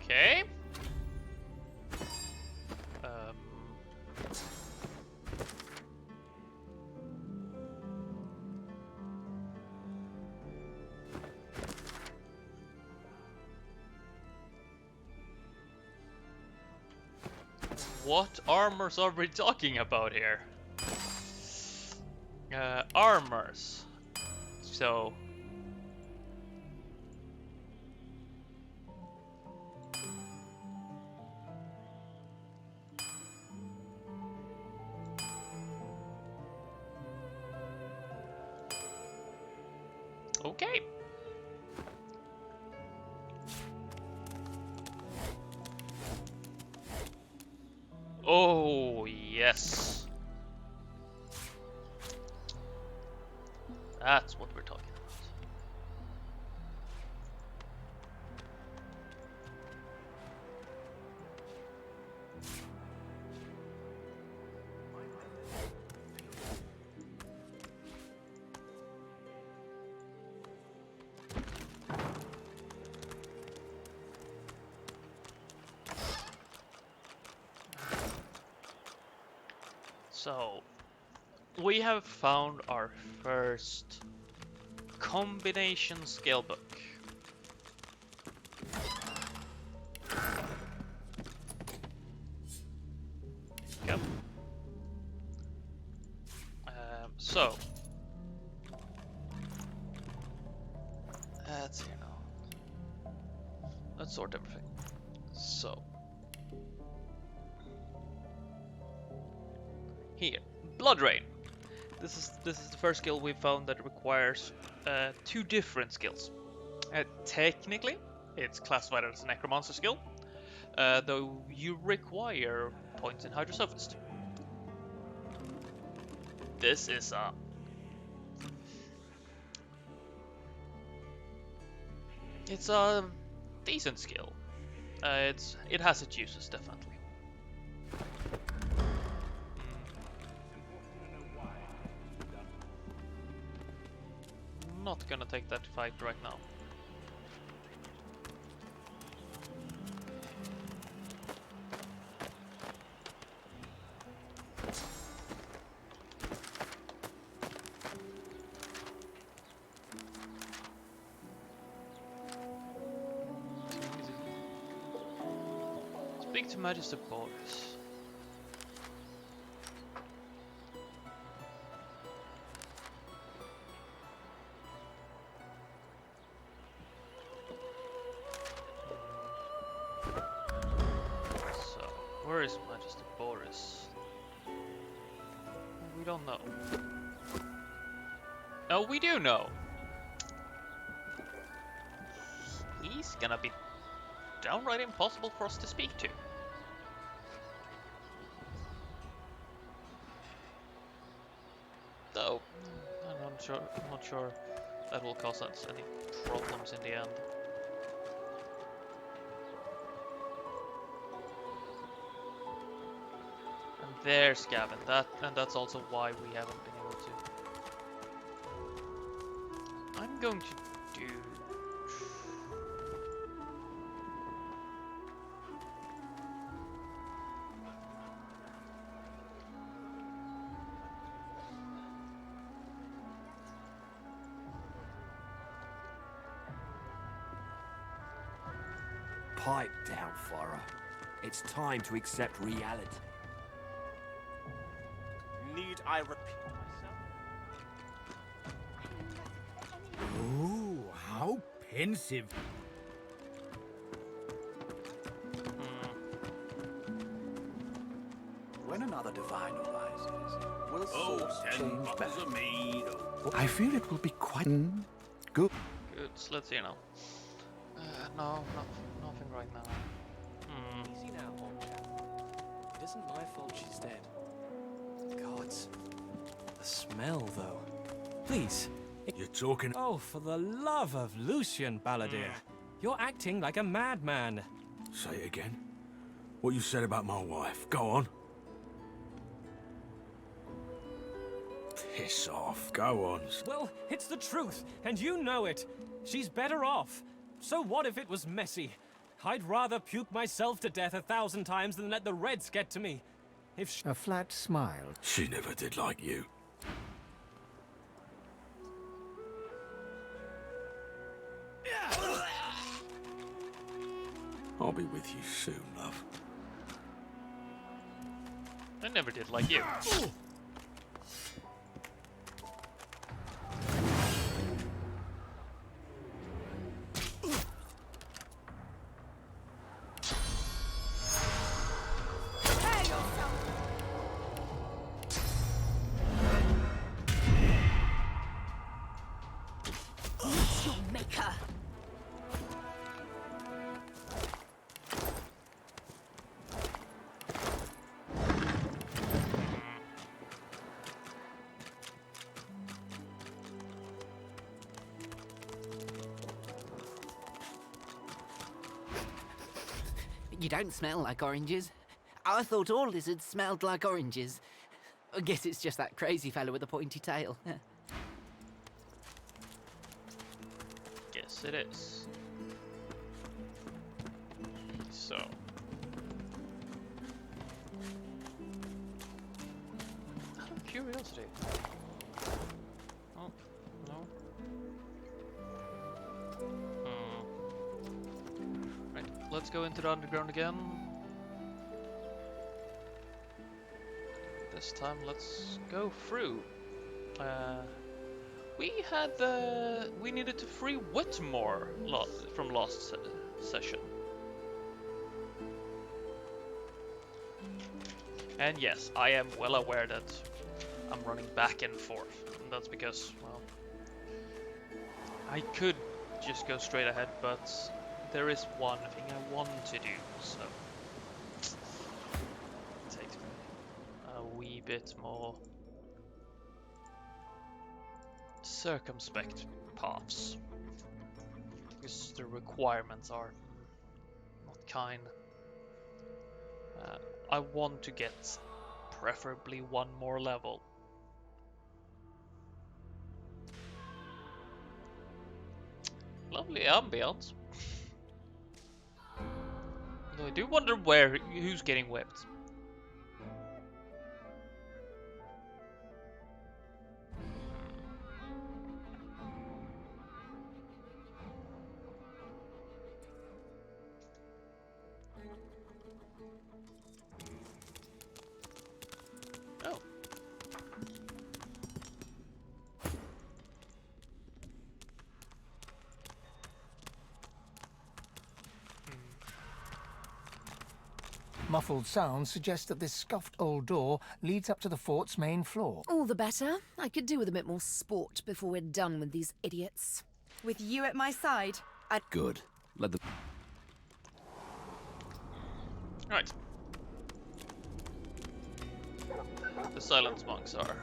Okay. What armors are we talking about here? Armors. So. Okay. Oh, yes. That's what we're talking about. So, we have found our first combination scale book. Yep. So, let's see now. Let's sort everything. So, Here, Blood Rain. This is the first skill we've found that requires 2 different skills. Technically, it's classified as a necromancer skill, though you require points in Hydrosophist. This is a it's a decent skill. It has its uses, definitely. Not gonna take that fight right now. Speak to Magister Boris. So, where is Magister Boris? We don't know. No, we do know. He's gonna be downright impossible for us to speak to. Though, I'm not sure that will cause us any problems in the end. And there's Gavin. That's also why we haven't been able to. I'm going to do. Pipe down, Farah. It's time to accept reality. Need I repeat myself? Ooh, how pensive. When another divine arises, will Oh, souls 10 change bottles back? of mead. I feel it will be quite good. Good. So let's see now. No, nothing right now. Easy now, old chap. It isn't my fault she's dead. Gods. The smell, though. Please. You're talking. Oh, for the love of Lucian, Balladeer. You're acting like a madman. Say it again. What you said about my wife. Go on. Piss off. Go on. Well, it's the truth, and you know it. She's better off. So what if it was messy? I'd rather puke myself to death 1,000 times than let the Reds get to me. If A flat smile. She never did like you. I'll be with you soon, love. I never did like you. You don't smell like oranges. I thought all lizards smelled like oranges. I guess it's just that crazy fellow with the pointy tail. Yes, it is. So. Out of curiosity. Oh, no. Right, let's go into the underground again. This time, let's go through. We needed to free Whitmore from last session. And yes, I am well aware that I'm running back and forth. And that's because, well, I could just go straight ahead, but there is one thing I want to do, so it takes me a wee bit more circumspect paths, because the requirements are not kind. I want to get preferably one more level. Lovely ambience. Though I do wonder who's getting whipped. Oh. Muffled sounds suggest that this scuffed old door leads up to the fort's main floor. All the better. I could do with a bit more sport before we're done with these idiots. With you at my side, I'd... Good. Let the... Right. The silence monks are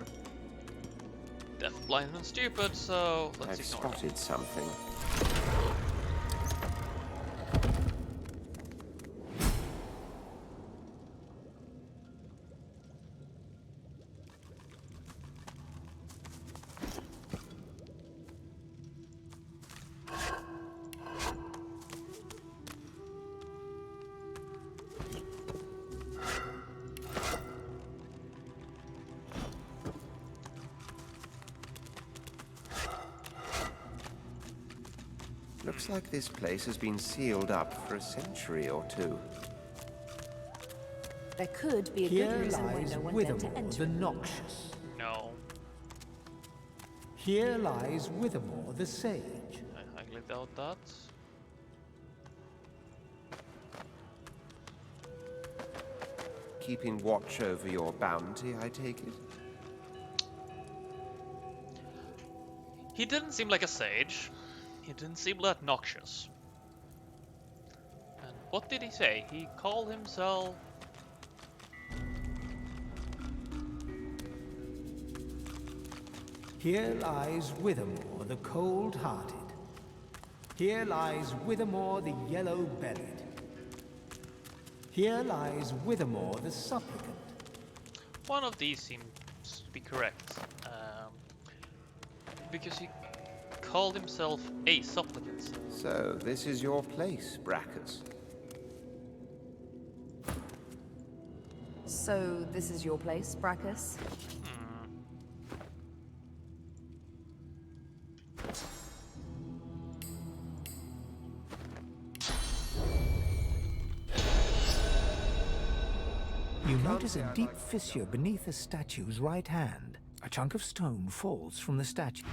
deaf, blind, and stupid, so let's I've ignore spotted something. Looks like this place has been sealed up for a century or two. There could be a Here good reason why lies no one dared to Withermore enter. the Noxious. No. Here lies Withermore the Sage. I highly doubt that. Keeping watch over your bounty, I take it? He didn't seem like a sage. He didn't seem that noxious. And what did he say? He called himself... Here lies Withermore the Cold-Hearted. Here lies Withermore the Yellow-Bellied. Here lies Withermore the Supplicant. One of these seems to be correct. Because he called himself a supplicant. So, this is your place, Brackus. So, this is your place, Brackus? You notice a deep fissure beneath the statue's right hand. A chunk of stone falls from the statue.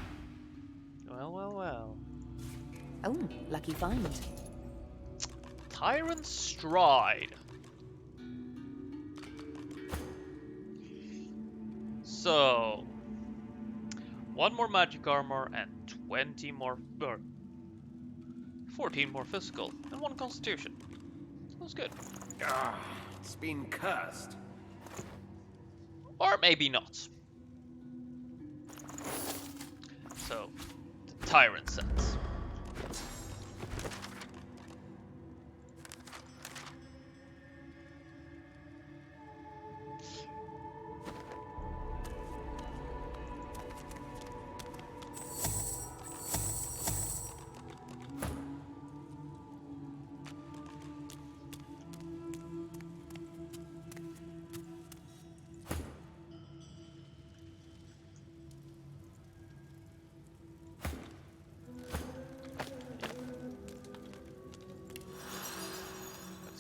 Well, well, well. Oh, lucky find. Tyrant's Stride. So, one more magic armor and 20 more, or 14 more physical, and one constitution. That's good. Ah, it's been cursed. Or maybe not. So, the Tyrant sense.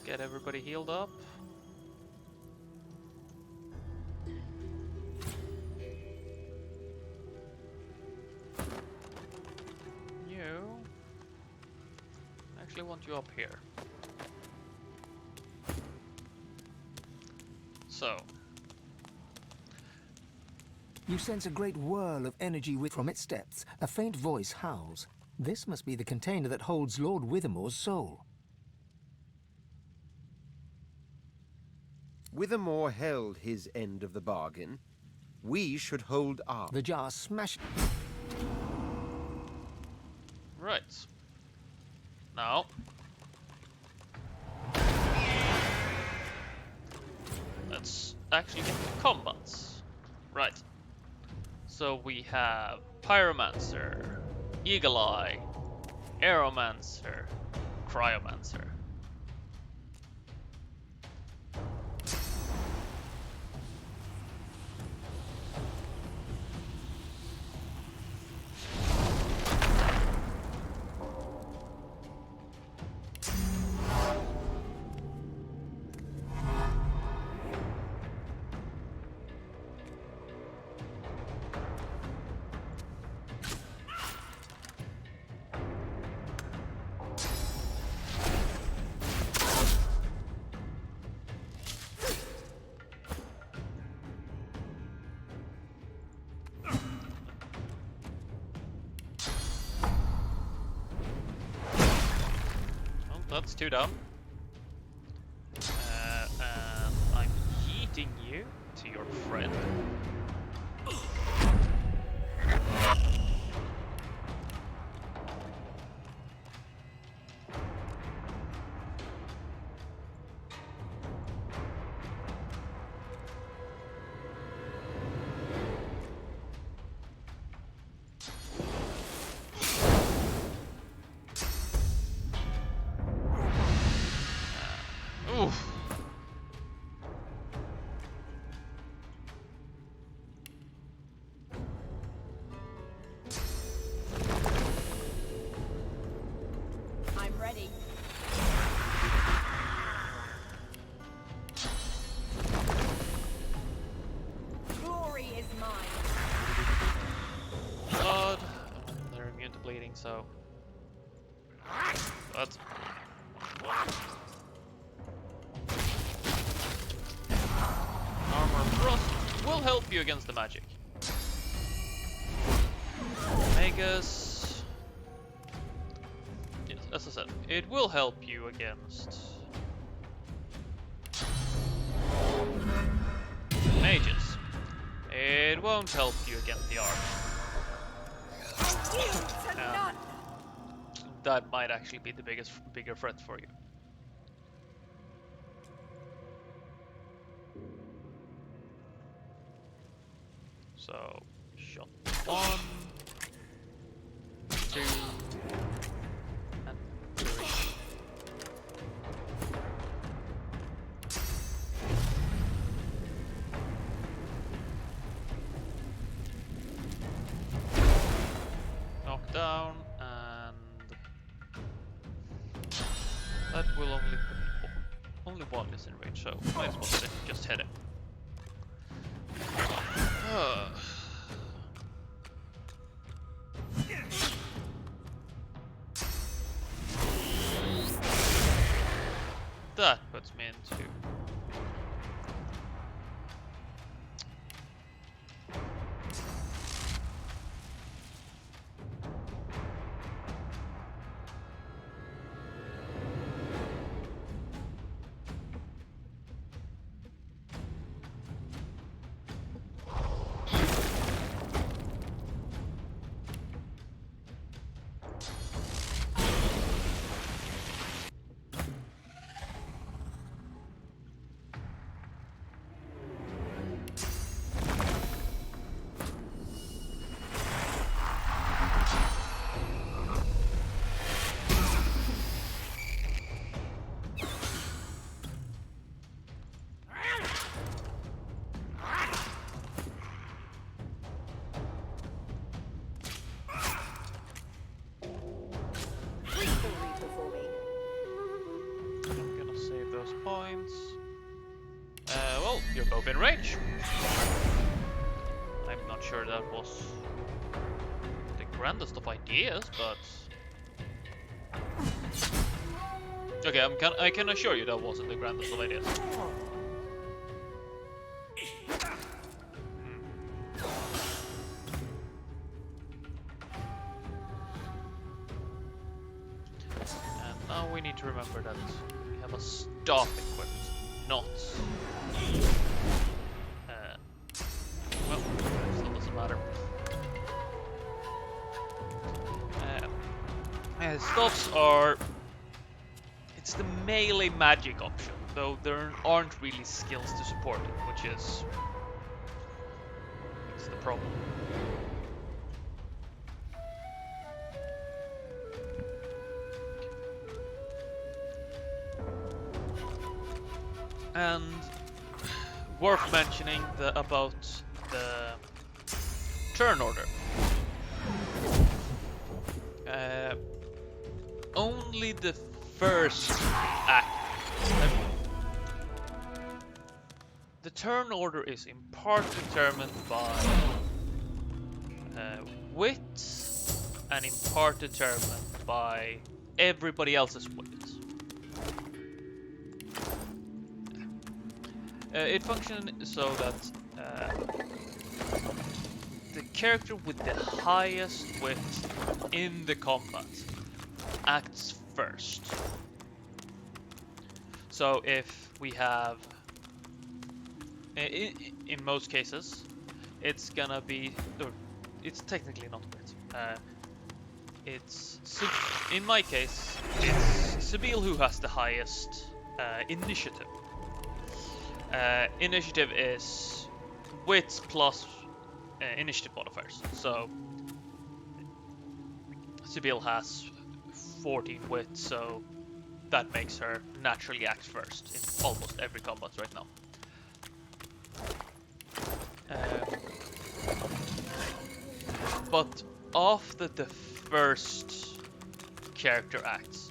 Get everybody healed up. You actually want you up here. So, You sense a great whirl of energy from its depths. A faint voice howls. This must be the container that holds Lord Withermore's soul. Withermore held his end of the bargain. We should hold ours. The jar smashed. Right. Now. Let's actually get the combats. Right. So we have Pyromancer, Eagle Eye, Aeromancer, Cryomancer. That's two down. And I'm yeeting you to your friend. Oof. I'm ready. Glory is mine. Blood. They're immune to bleeding, so that's. Armor Frost will help you against the magic. Magus. Yes, as I said, it will help you against mages. It won't help you against the arch. That might actually be the bigger threat for you. So, shot 1, 2, and 3. Knock down, and that will only one is in range, so might as well just hit it. That puts me into points. Well, you're both in range. I'm not sure that was the grandest of ideas, but okay, I can assure you that wasn't the grandest of ideas. we need to remember that we have a staff equipped, not. Well, still doesn't matter. Staffs are. It's the melee magic option, though there aren't really skills to support it, which is. It's the problem. And worth mentioning about the turn order. Only the first act. The turn order is in part determined by wit, and in part determined by everybody else's wit. It functions so that the character with the highest wit in the combat acts first. So if we have, in most cases, it's gonna be, or it's technically not wit. In my case, it's Sabine who has the highest initiative. Initiative is wit plus initiative modifiers. So Sibyl has 14 wit, so that makes her naturally act first in almost every combat right now. But after the first character acts,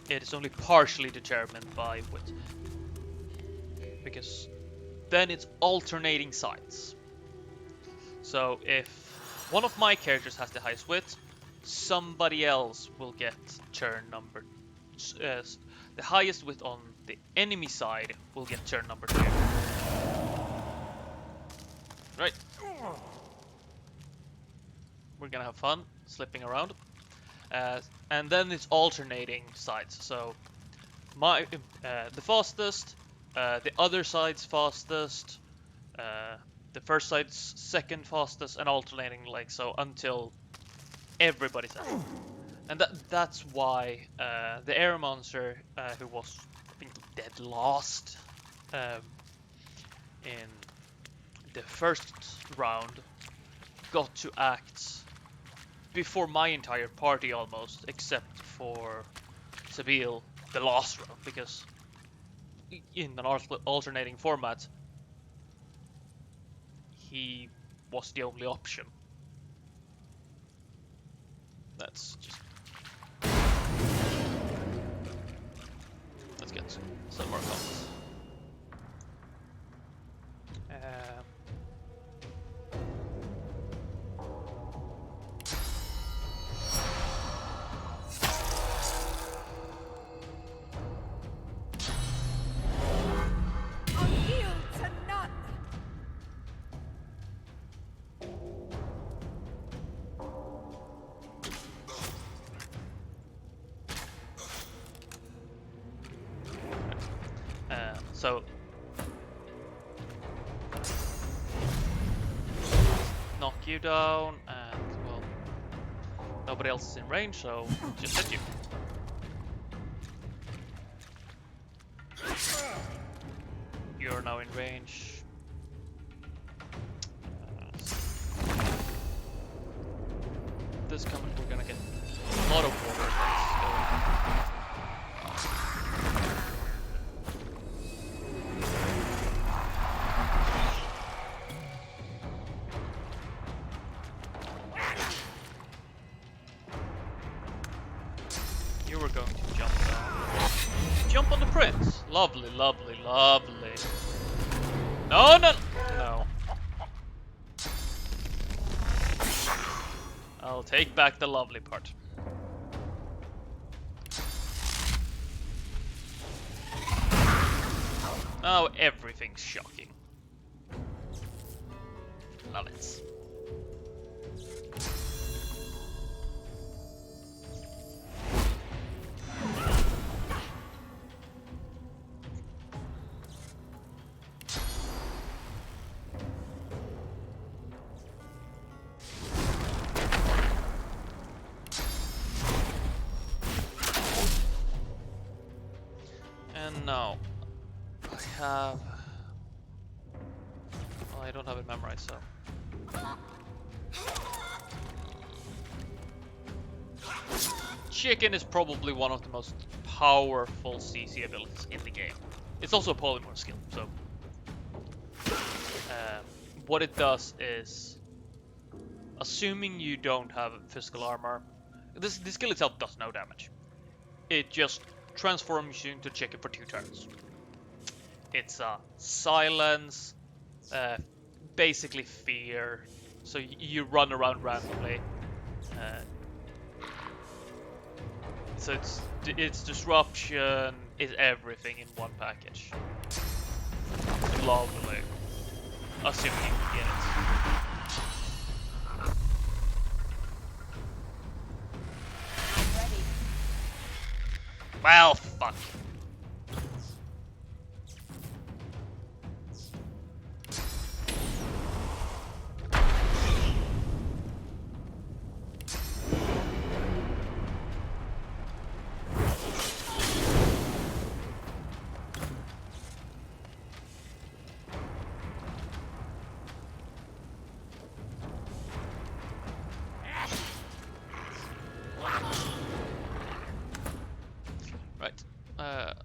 it is only partially determined by wit. Because then it's alternating sides. So if one of my characters has the highest wit, somebody else will get turn number. The highest wit on the enemy side will get turn number 2. Right. We're gonna have fun slipping around, and then it's alternating sides. So the fastest. The other side's fastest, the first side's second fastest, and alternating like so until everybody's at. And that's why the air monster, who was I think dead last in the first round, got to act before my entire party almost, except for Sabine the last round, because in an alternating format, he was the only option. Let's get some more comments. So knock you down, and well, nobody else is in range, so just hit you. You're now in range. This coming, we're gonna get a lot of water attacks going. You were going to jump down. Jump on the prince. Lovely, lovely, lovely. No, no, no. I'll take back the lovely part. Oh, everything's shocking. Love it. And now I have. Well, I don't have it memorized, so. Chicken is probably one of the most powerful CC abilities in the game. It's also a polymorph skill, so. What it does is, assuming you don't have physical armor, the skill itself does no damage. It just transforms you into chicken for 2 turns. It's silence, basically fear. So you run around randomly. So it's disruption, it's everything in one package. Lovely. Assuming you can get it. Well, fuck.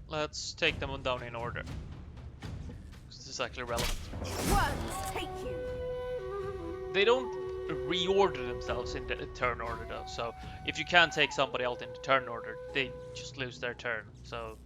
Let's take them down in order. This is actually relevant. Worms take you. They don't reorder themselves in the turn order though, so if you can't take somebody out in the turn order, they just lose their turn, so...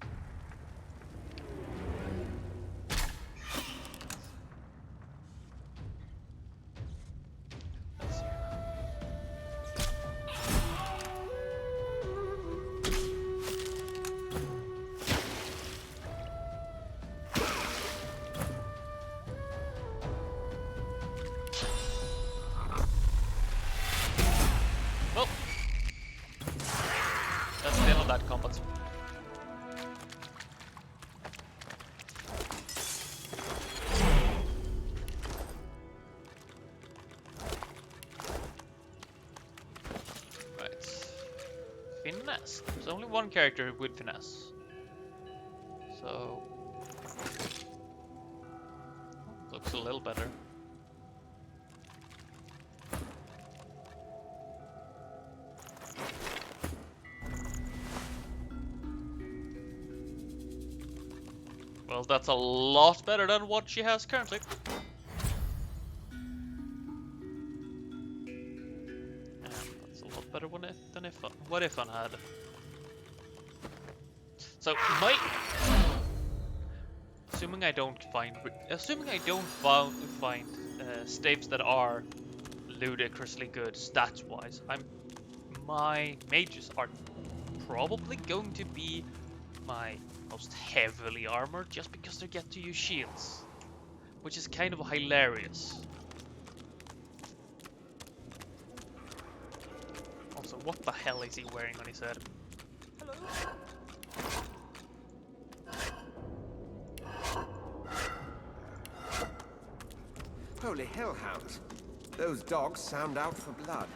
Combat. Right. Finesse. There's only one character with finesse. So... looks a little better. Well, that's a lot better than what she has currently. That's a lot better than what Ifan had. So, assuming I don't find staves that are ludicrously good stats-wise, my mages are probably going to be my most heavily armored, just because they get to use shields, which is kind of hilarious. Also, what the hell is he wearing on his head? Hello? Holy hellhounds. Those dogs sound out for blood.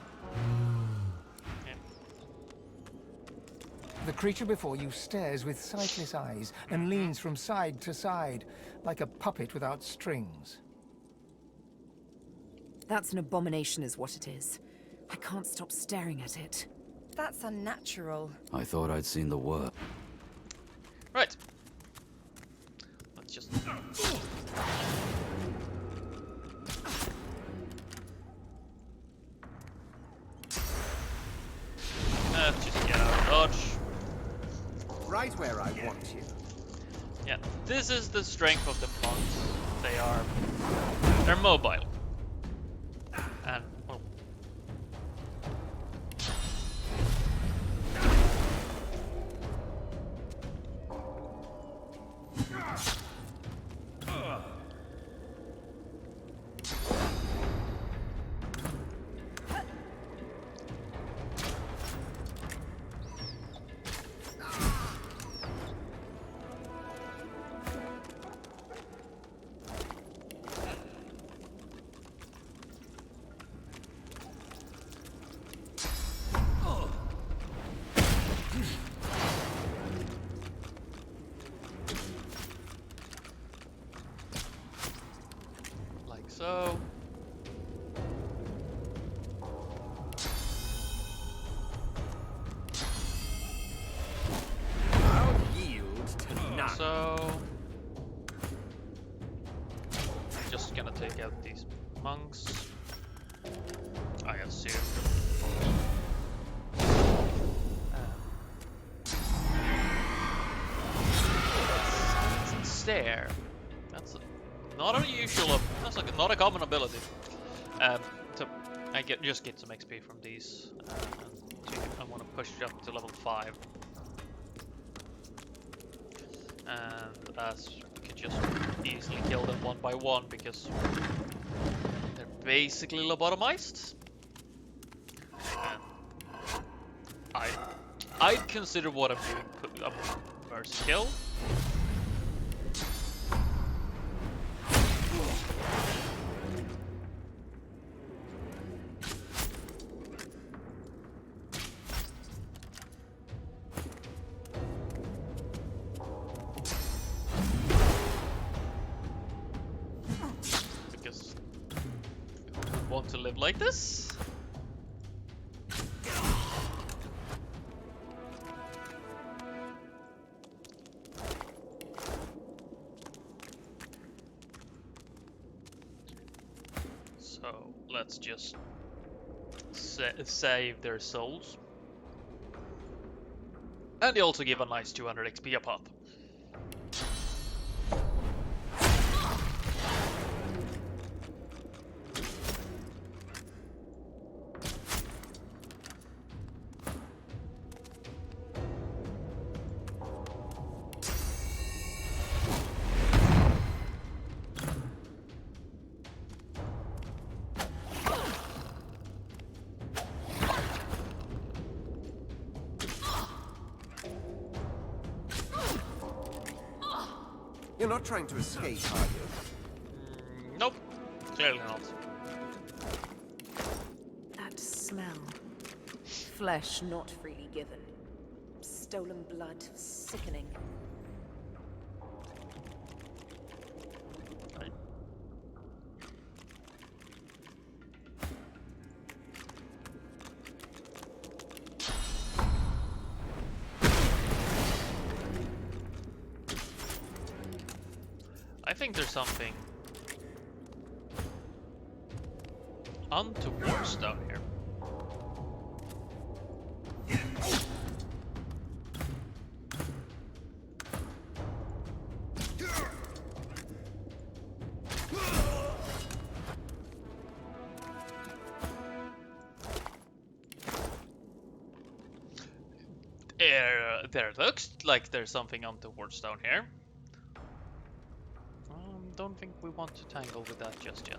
The creature before you stares with sightless eyes and leans from side to side, like a puppet without strings. That's an abomination is what it is. I can't stop staring at it. That's unnatural. I thought I'd seen the worst. Right. Let's just... Let's just get out of dodge. Right where I want you. Yeah, this is the strength of the monks. They're mobile. And, well... take out these monks. I assume. Stare. That's not unusual. That's like not a common ability. So I just get some XP from these. I want to push it up to level 5. And as we could just easily kill them one by one because they're basically lobotomized. I'd consider what I'm doing a mercy kill. Because I want to live like this. So let's just save their souls. And they also give a nice 200 XP a pop. You're not trying to escape, are you? Nope, clearly not. That smell. Flesh not freely given. Stolen blood. Sickening. I think there's something untoward down here. There looks like there's something untoward down here. Don't think we want to tangle with that just yet.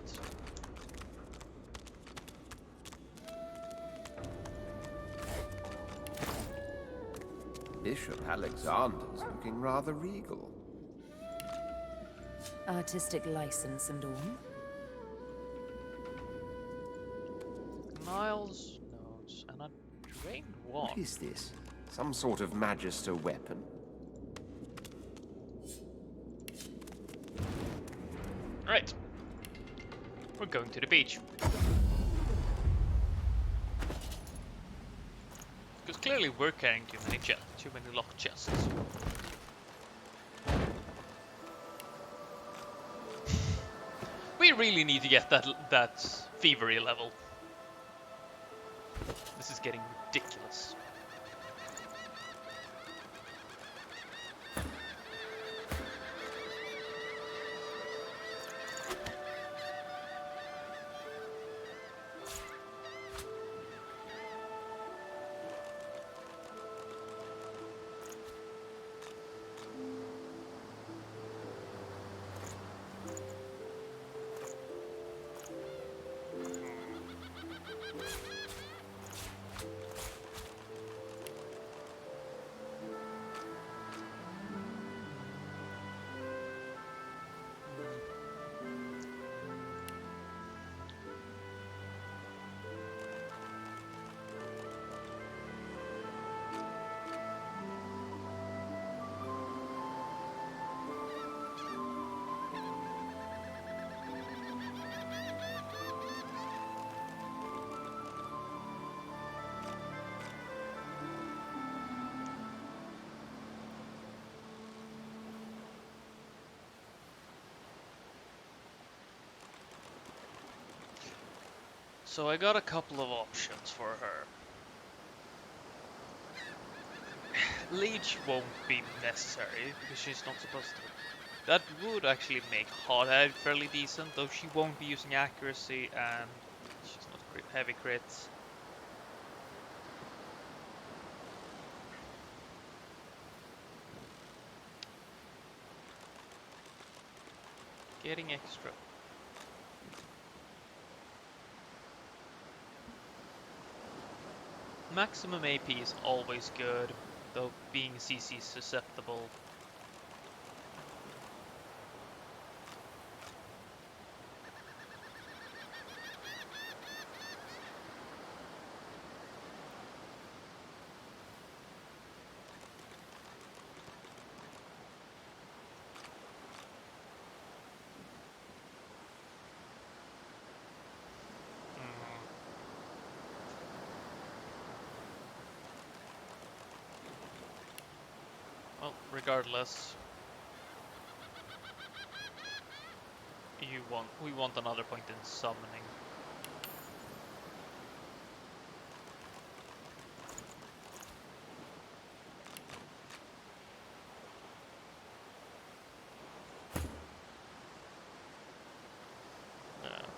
Bishop Alexander's looking rather regal. Artistic license and all. Niles notes and a drained wand. What is this? Some sort of magister weapon? Right. We're going to the beach. Because clearly we're carrying too many locked chests. We really need to get that thievery level. This is getting ridiculous. So I got a couple of options for her. Leech won't be necessary because she's not supposed to. That would actually make Hothead fairly decent, though she won't be using accuracy and she's not heavy crits. Getting extra. Maximum AP is always good, though being CC susceptible. Well, regardless, we want another point in summoning.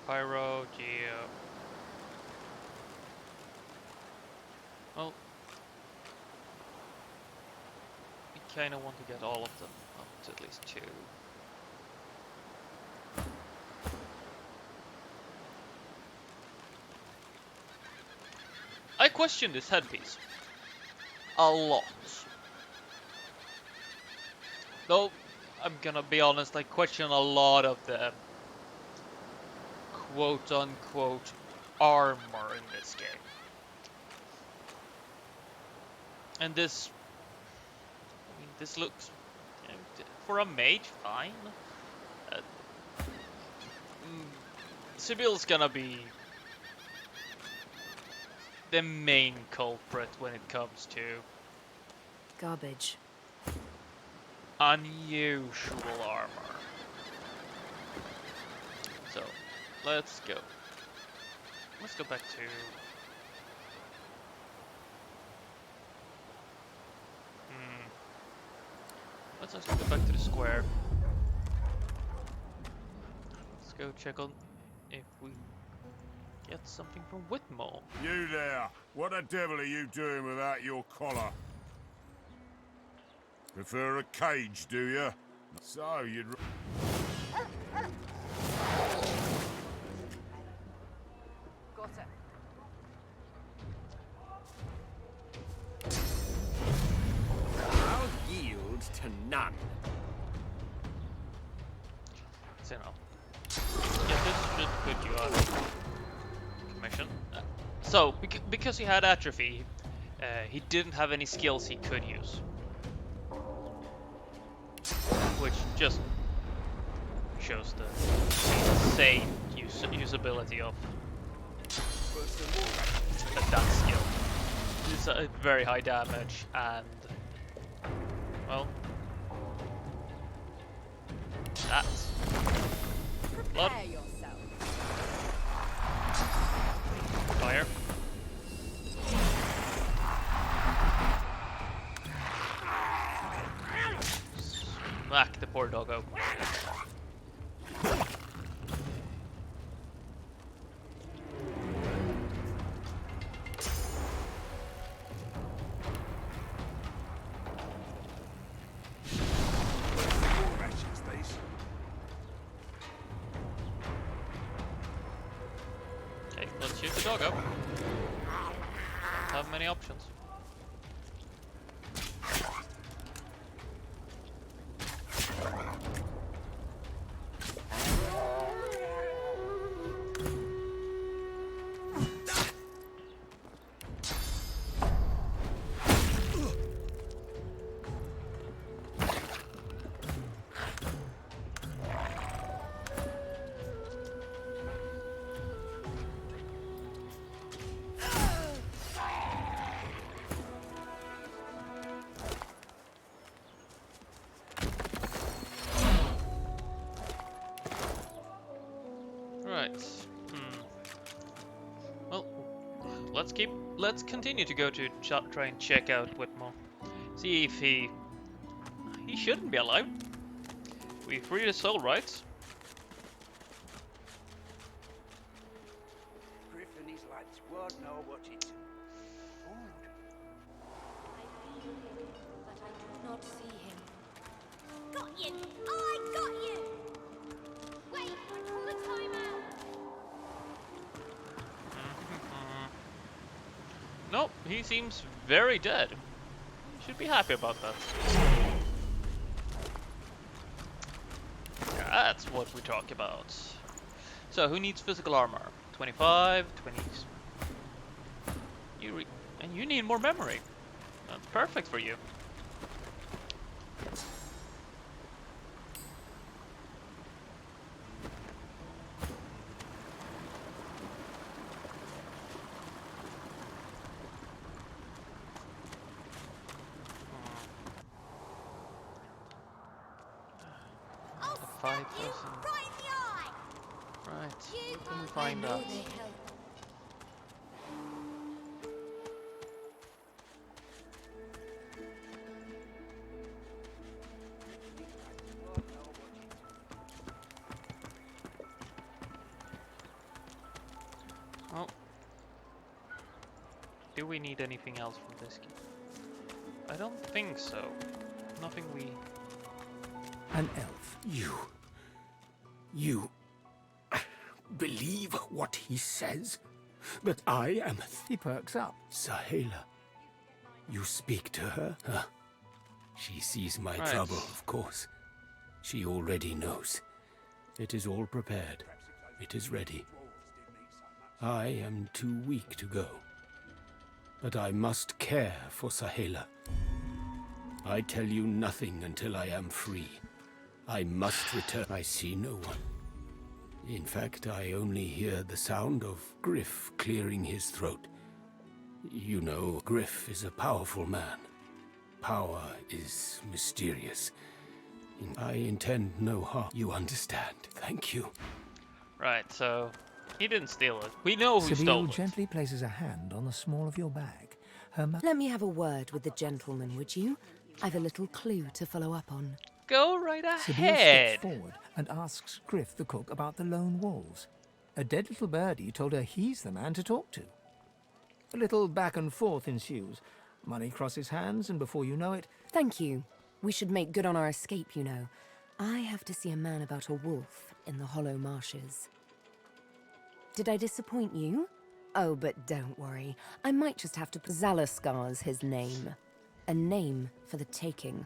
Pyro, Geo. Well, we kinda want to get all of them up to at least 2. I question this headpiece a lot. Though, I'm gonna be honest, I question a lot of the quote-unquote armor in this game. And this, I mean, this looks, you know, for a mage, fine. Sibyl's gonna be the main culprit when it comes to garbage. Unusual armor. So, let's go. Let's go back to... Let's actually go back to the square. Let's go check on if we get something from Whitmore. You there! What the devil are you doing without your collar? Prefer a cage, do you? So you'd... Got it. I'll yield to none. So now, yeah, this should put you out of commission. So, because he had atrophy, he didn't have any skills he could use. Which just shows the insane usability of that skill. It's a very high damage and, well, that's blood. Prepare yourself. Fire. Smack the poor doggo. Okay, let's shoot the doggo. Don't have many options. Let's continue to go to try and check out Whitmore. See if he shouldn't be alive. We freed his soul, right? Griff and his lads won't know what it's for. I feel him, but I do not see him. Got you! I got you! Wait, I call the timeout! Nope, he seems very dead. Should be happy about that. That's what we talk about. So, who needs physical armor? 25, 20. And you need more memory. Perfect for you. Right in the eye! Right, You where can we can't find know that? they help. Oh. Do we need anything else from this key? I don't think so. Nothing we... An elf. You believe what he says? That I am... He perks up. Sahela. You speak to her? Huh? She sees my Right. trouble, of course. She already knows. It is all prepared. It is ready. I am too weak to go. But I must care for Sahela. I tell you nothing until I am free. I must return. I see no one. In fact, I only hear the sound of Griff clearing his throat. You know, Griff is a powerful man. Power is mysterious. I intend no harm. You understand. Thank you. Right, so... He didn't steal it. We know who stole Sabine it. gently places a hand on the small of your bag. Let me have a word with the gentleman, would you? I've a little clue to follow up on. Go right Sabine ahead. steps forward and asks Griff the cook about the lone wolves. A dead little birdie told her he's the man to talk to. A little back and forth ensues. Money crosses hands, and before you know it... Thank you. We should make good on our escape, you know. I have to see a man about a wolf in the Hollow Marshes. Did I disappoint you? Oh, but don't worry. I might just have to... Zalaskar's his name. A name for the taking,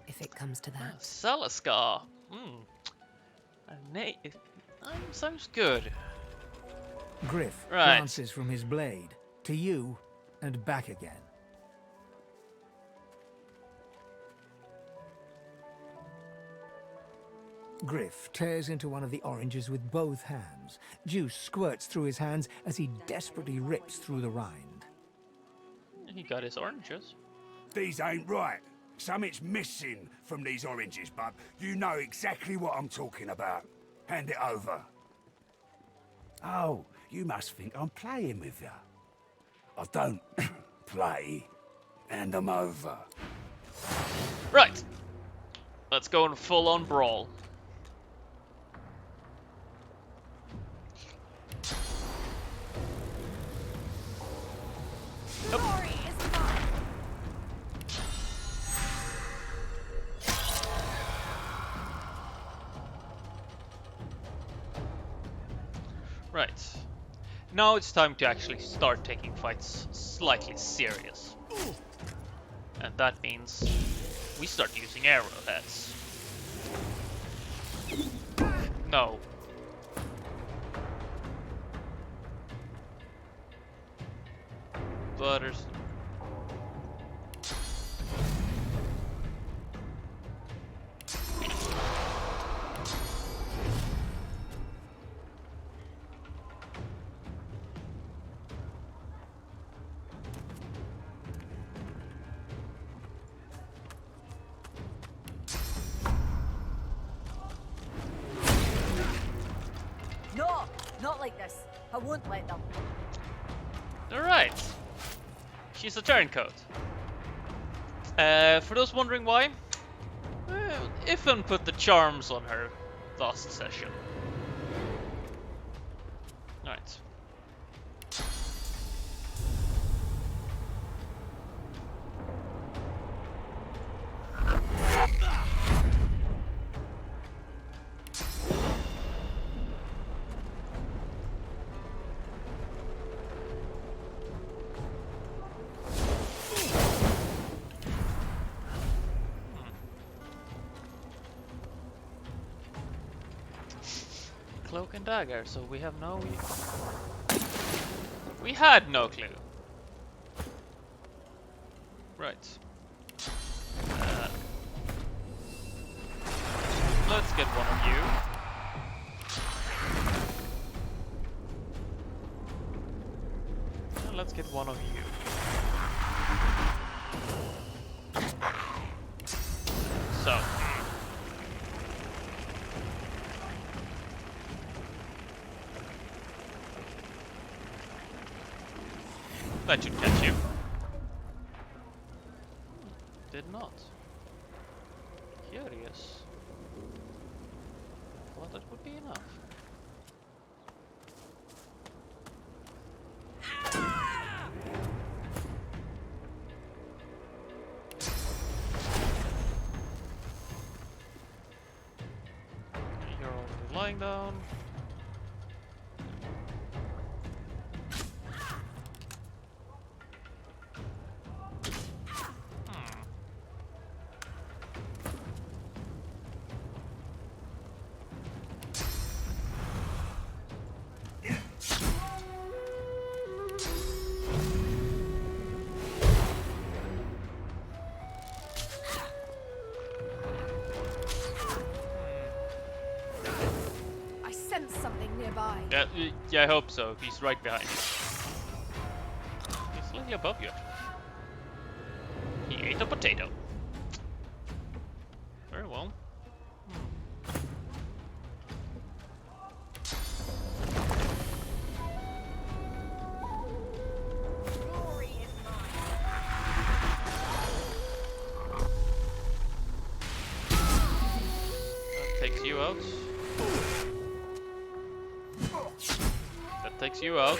if it comes to that. Salaskar. Sounds good. Griff Right. glances from his blade to you and back again. Griff tears into one of the oranges with both hands. Juice squirts through his hands as he desperately rips through the rind. He got his oranges. These ain't right. Something's missing from these oranges, bub. You know exactly what I'm talking about. Hand it over. Oh, you must think I'm playing with you. I don't play. Hand them over. Right. Let's go in full-on brawl. Glory is mine! Right. Now it's time to actually start taking fights slightly serious. And that means we start using arrowheads. No. Butters. No, not like this. I won't let them. Alright. She's a turncoat. For those wondering why, Ifan put the charms on her last session. Alright. Cloak and dagger, so we have no... We had no clue. Right. Let's get one of you. And let's get one of you. So. That should catch you. Did not. Curious. Thought that would be enough. You're already lying down. Yeah, I hope so. He's right behind you. He's slightly above you, actually. He ate a potato. Very well. That takes you out. Takes you out.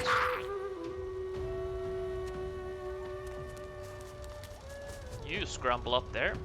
You scramble up there.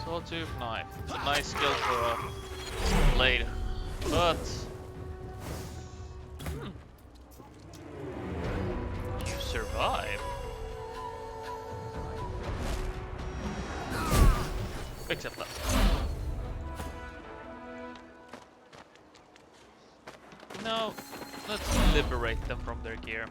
Sawtooth knife. It's a nice skill for a blade, but you survive. Except that. Now, let's liberate them from their gear.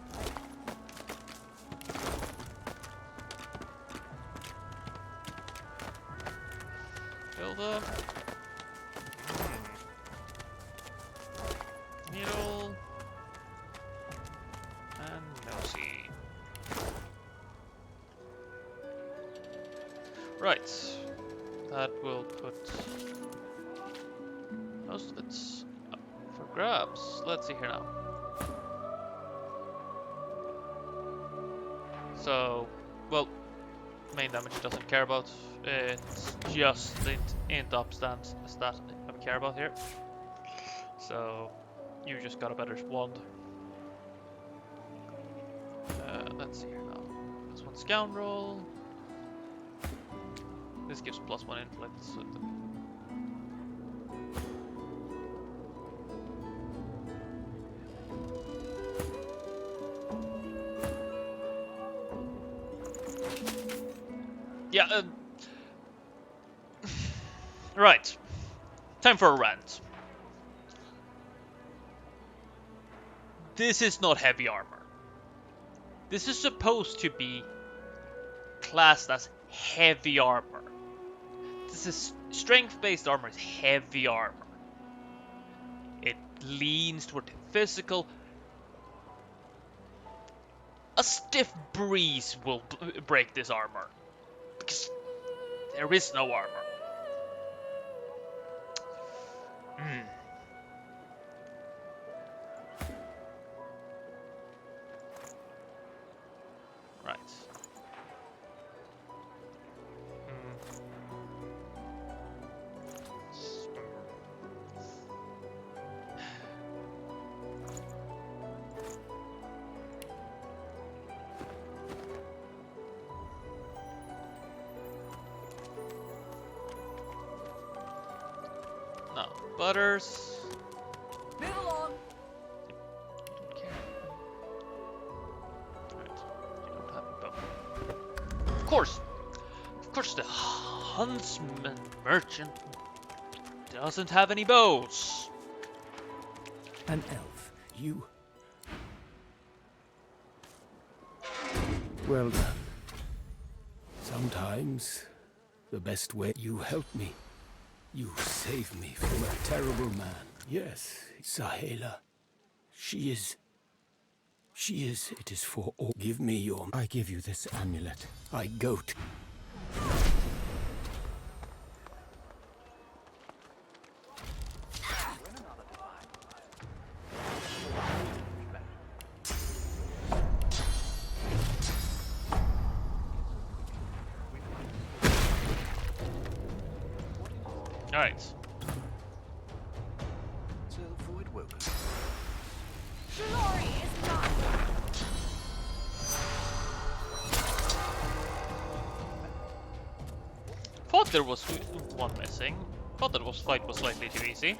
Build up. Needle. And nosy. Right. That will put most of it up for grabs. Let's see here now. So, well, main damage it doesn't care about. It's just the int up stat I care about here. So you just got a better wand. Let's see here now. This one's scoundrel. This gives +1 intellect. So Yeah. Right. Time for a rant. This is not heavy armor. This is supposed to be classed as heavy armor. This is strength-based armor is heavy armor. It leans toward the physical. A stiff breeze will break this armor. Because there is no armor. Right. No. Butters. Move along. Don't care. Right. You don't have a bow. Of course, the huntsman merchant doesn't have any bows. An elf, you. Well done. Sometimes the best way you help me. You save me from a terrible man. Yes, Sahela. She is. It is for all. Give me your. I give you this amulet. I go to. Alright. Glory is not. Thought there was one missing. Thought that fight was slightly too easy.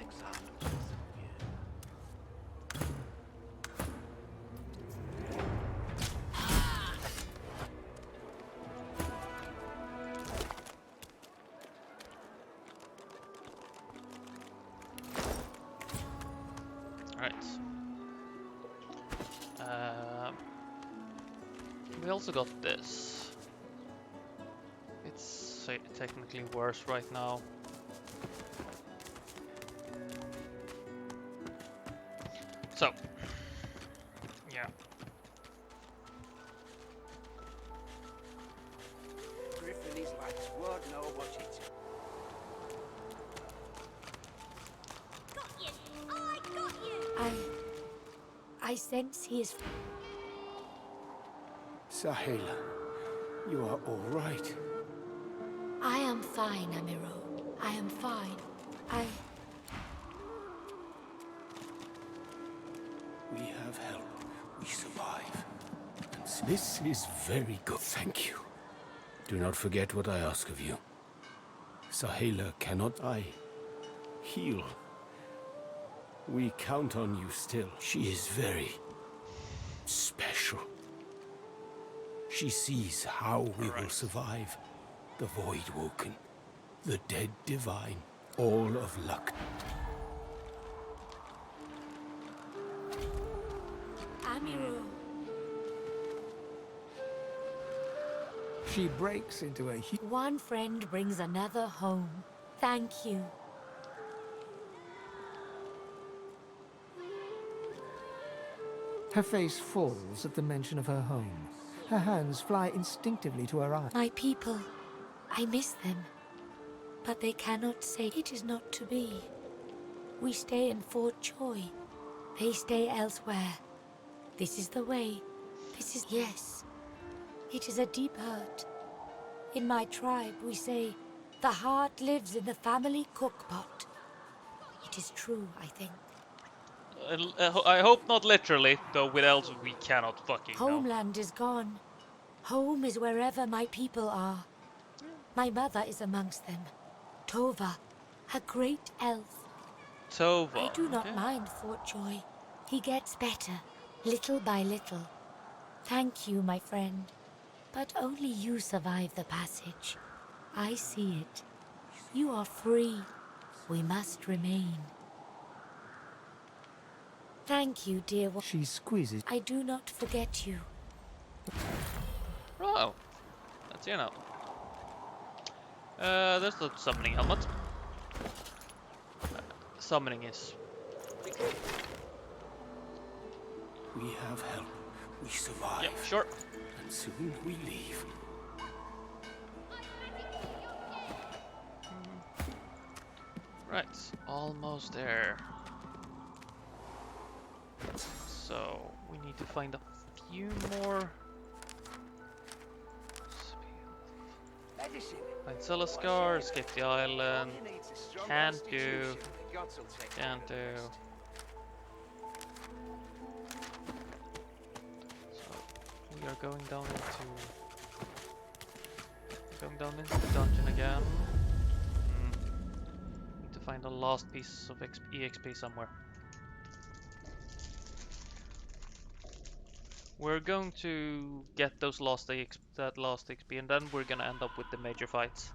Right. We also got this. It's technically worse right now. So, yeah. Griffin is like sword, no watch it. Got you. I got you. I sense he is. Sahela, you are all right. I am fine, Amiro. I am fine. We have help. We survive. This is very good. Thank you. Do not forget what I ask of you. Sahela cannot. I heal. We count on you still. She is very special. She sees how we will survive. The void woken, the dead divine, all of luck. Amiro. She breaks into a One friend brings another home. Thank you. Her face falls at the mention of her home. Her hands fly instinctively to her eyes. My people, I miss them. But they cannot say it is not to be. We stay in Fort Joy. They stay elsewhere. This is the way. This is... Yes. It is a deep hurt. In my tribe, we say, the heart lives in the family cookpot. It is true, I think. I hope not literally, though with else we cannot fucking know. Homeland is gone. Home is wherever my people are. My mother is amongst them. Tova, a great elf. Tova. I do not mind Fort Joy. He gets better, little by little. Thank you, my friend. But only you survive the passage. I see it. You are free. We must remain. Thank you, dear one. She squeezes. I do not forget you. Oh, that's you now. There's the summoning helmet. Summoning is. We have help. We survive. Yeah, sure. And soon we leave. Right, almost there. So we need to find a few more. Find Celescar, escape the island. Can't do. Can't do. So we are going down into the dungeon again. Need to find the last piece of EXP somewhere. We're going to get those that last XP, and then we're gonna end up with the major fights.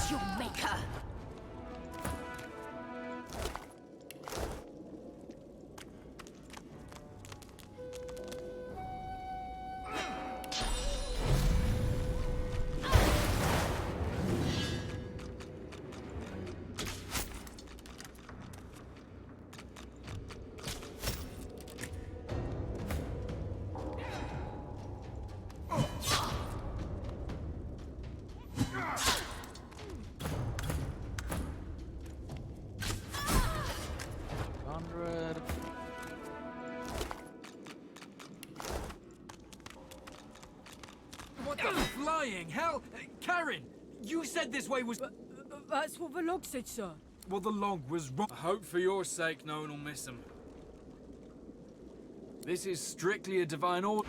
Your maker. What the flying hell? Karen, you said this way was... That's what the log said, sir. Well, the log was wrong. I hope for your sake no one will miss him. This is strictly a divine order.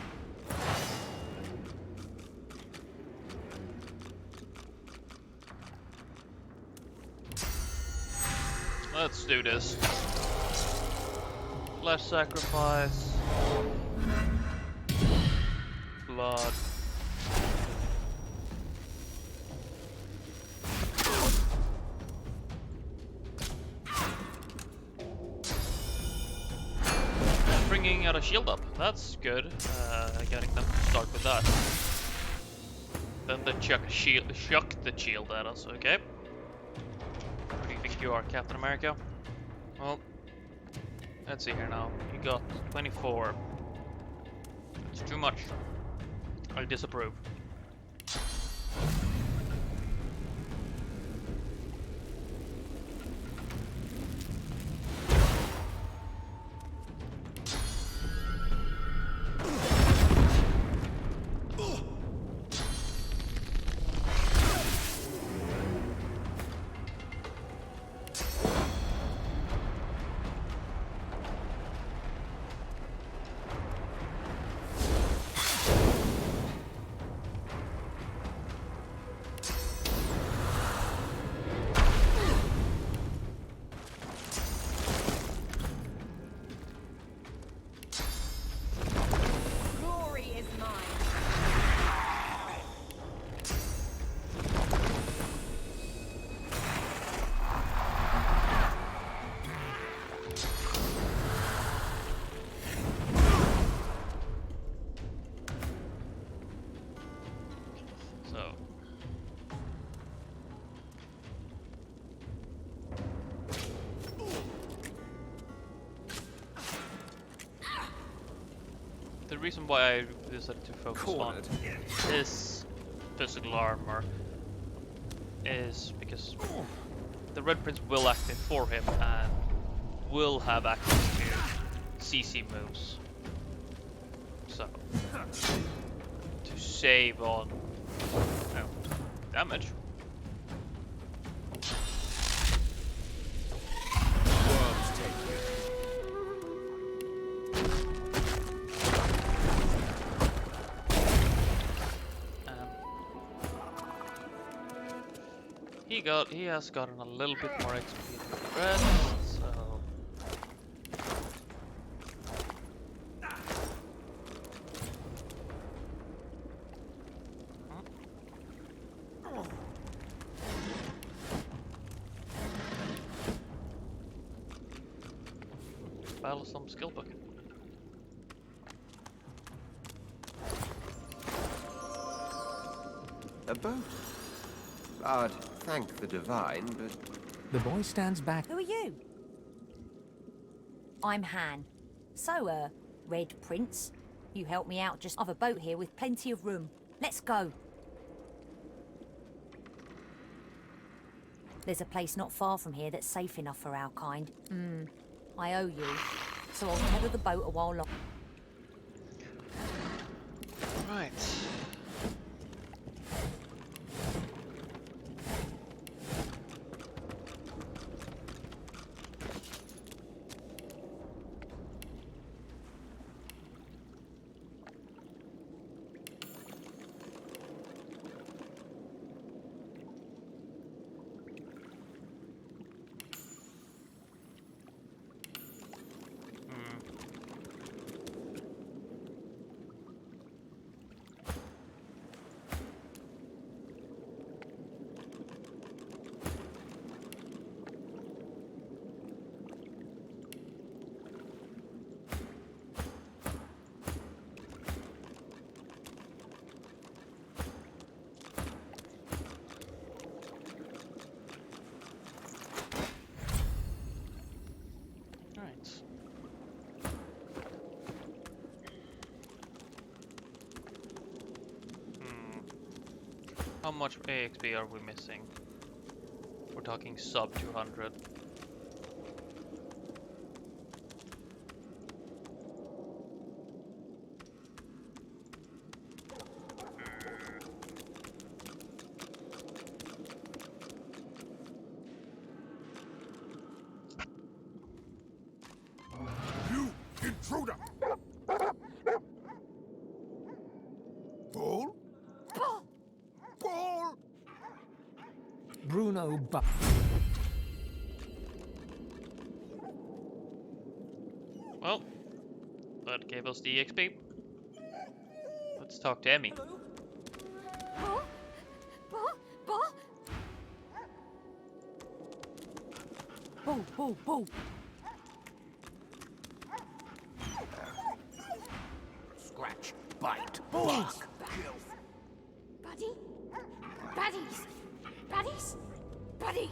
Let's do this. Less sacrifice. Blood. Bringing out a shield up. That's good. Getting them to start with that. Then they chuck the shield at us. Okay. What do you think you are, Captain America? Well, let's see here now. You got 24. It's too much. I disapprove. The reason why I decided to focus on this physical armor is because the Red Prince will activate for him, and will have access to CC moves. So, to save on damage. Worms take you. He has gotten a little bit more XP than the rest, so battle some skill book. A boat? I'd thank the divine, but... The boy stands back. Who are you? I'm Han. So, Red Prince, you helped me out just of a boat here with plenty of room. Let's go. There's a place not far from here that's safe enough for our kind. I owe you, so I'll tether the boat a while longer. Right. How much AXP are we missing? We're talking sub 200. You intruder! Paul? Paul! Bruno Well, that gave us the EXP. Let's talk to Emmy. Paul? Paul? Paul? Paul. Scratch, bite, Balls. bark, kill. Buddy? Buddies? Buddies? Buddy?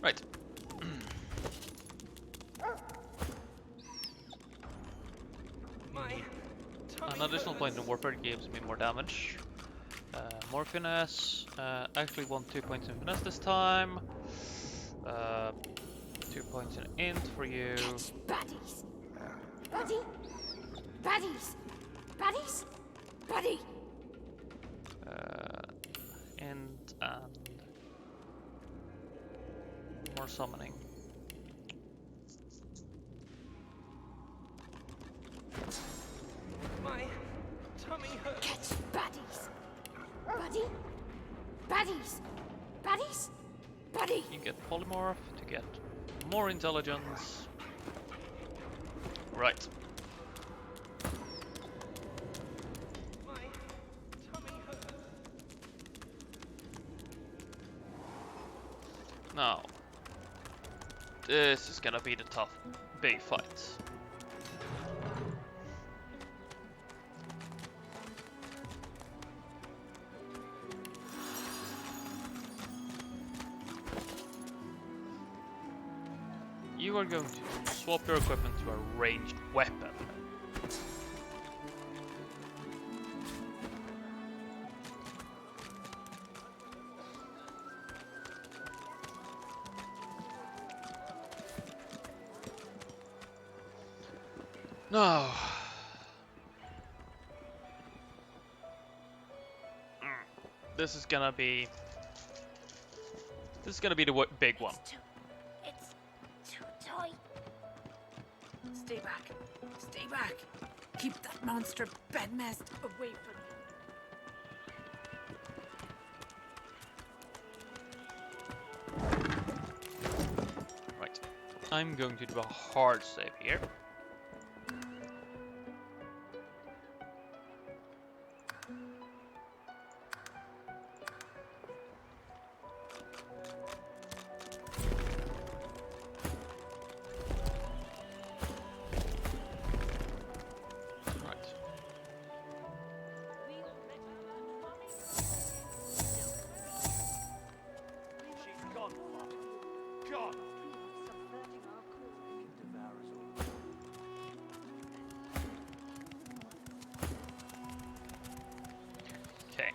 Right. An additional point in warfare gives me more damage. More finesse. Actually won 2 points in finesse this time. 2 points in int for you. Buddies? Buddy? Buddies? Buddies? Buddy? Int and more summoning. My tummy hurts. Catch buddies. Buddy? Buddies? Buddies? Buddy? You get polymorph to get more intelligence. Right. My tummy hurts. Now, this is gonna be the tough, big fight. you are going to swap your equipment to a ranged weapon. No. This is gonna be the big one. It's too tight. Stay back. Stay back. Keep that monster bednest away from me. Right. I'm going to do a hard save here. Okay.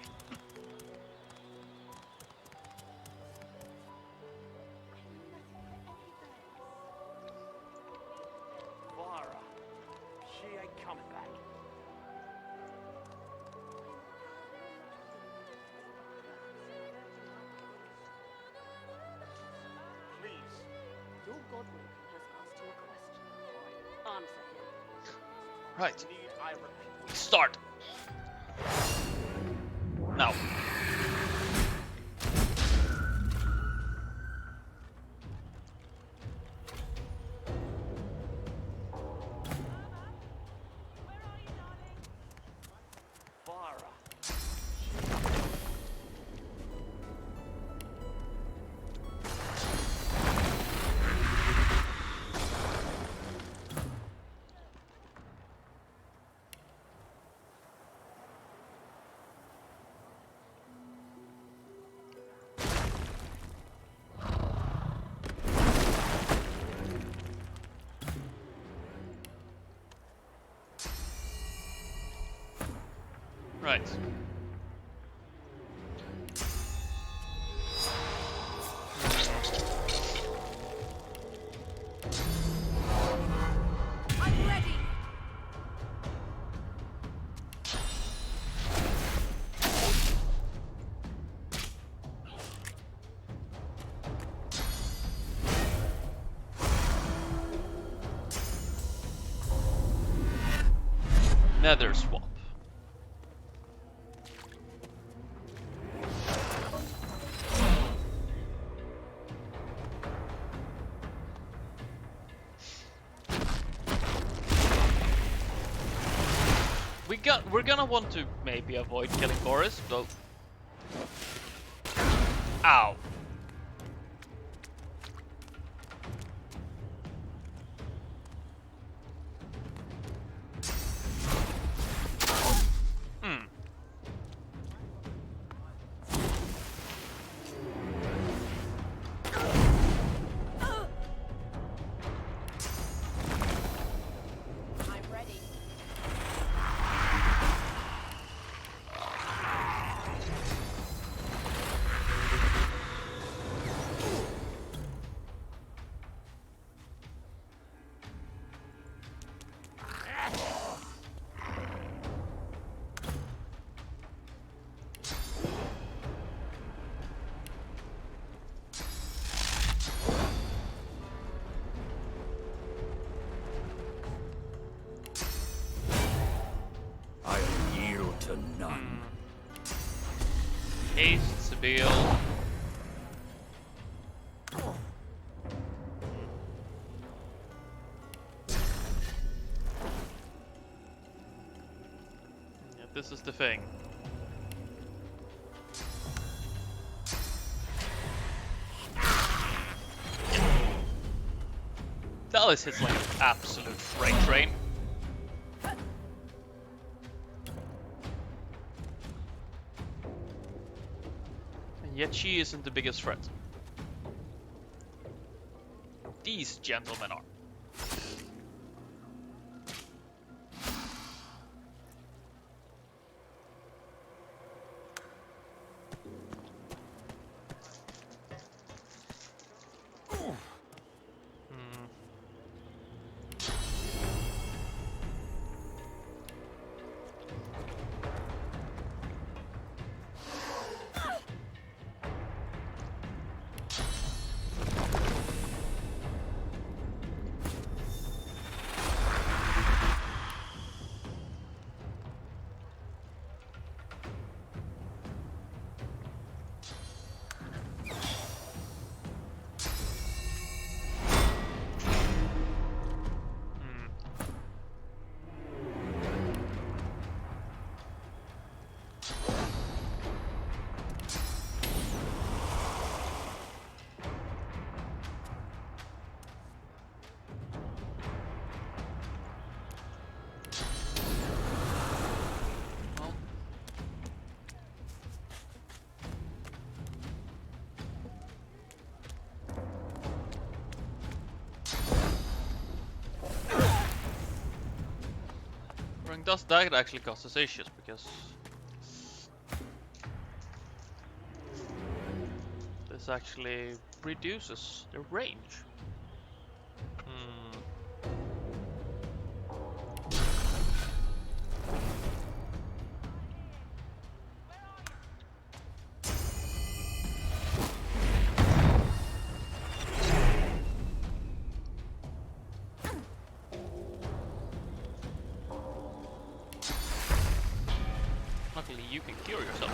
Vara, she ain't coming back. Please. Your Godwin has asked you a question. Answer him. Right. Need I repeat? Start. Now. Vara. Right. I'm ready. Nether swap. We're gonna want to maybe avoid killing Boris, though. Ow. I'm ready. I yield to none. Haste, Seville. Yeah, this is the thing. Dallas hits like an absolute freight train. And yet she isn't the biggest threat. these gentlemen are. Does that actually cause us issues? Because this actually reduces the range. Luckily, you can cure yourself.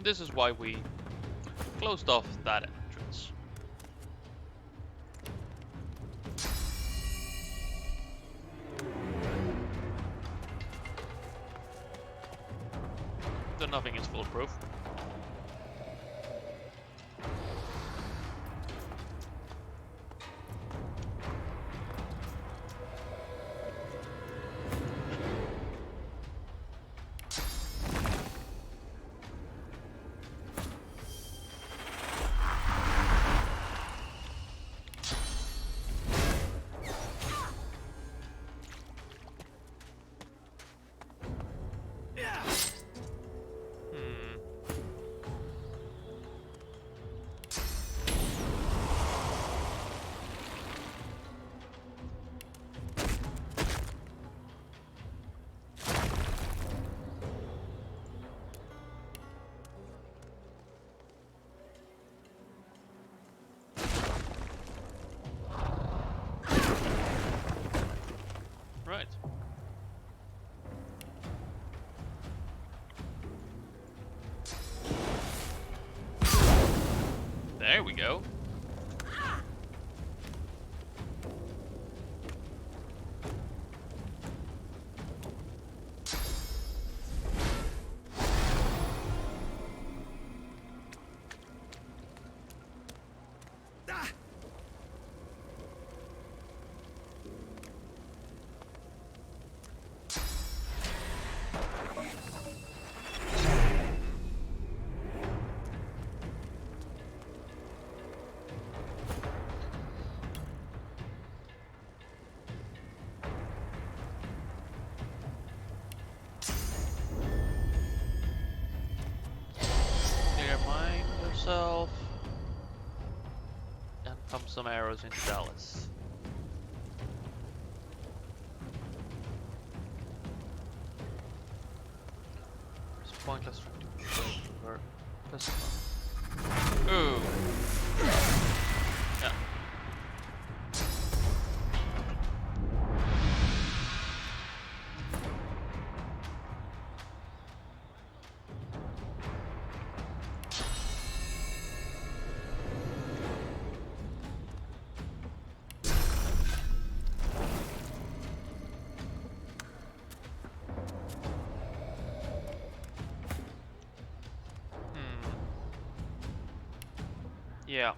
This is why we closed off that entrance. So nothing is foolproof. Right. There we go. Yourself and pump some arrows into Dallas. It's pointless to her pistol. Ooh. Yeah. Yeah.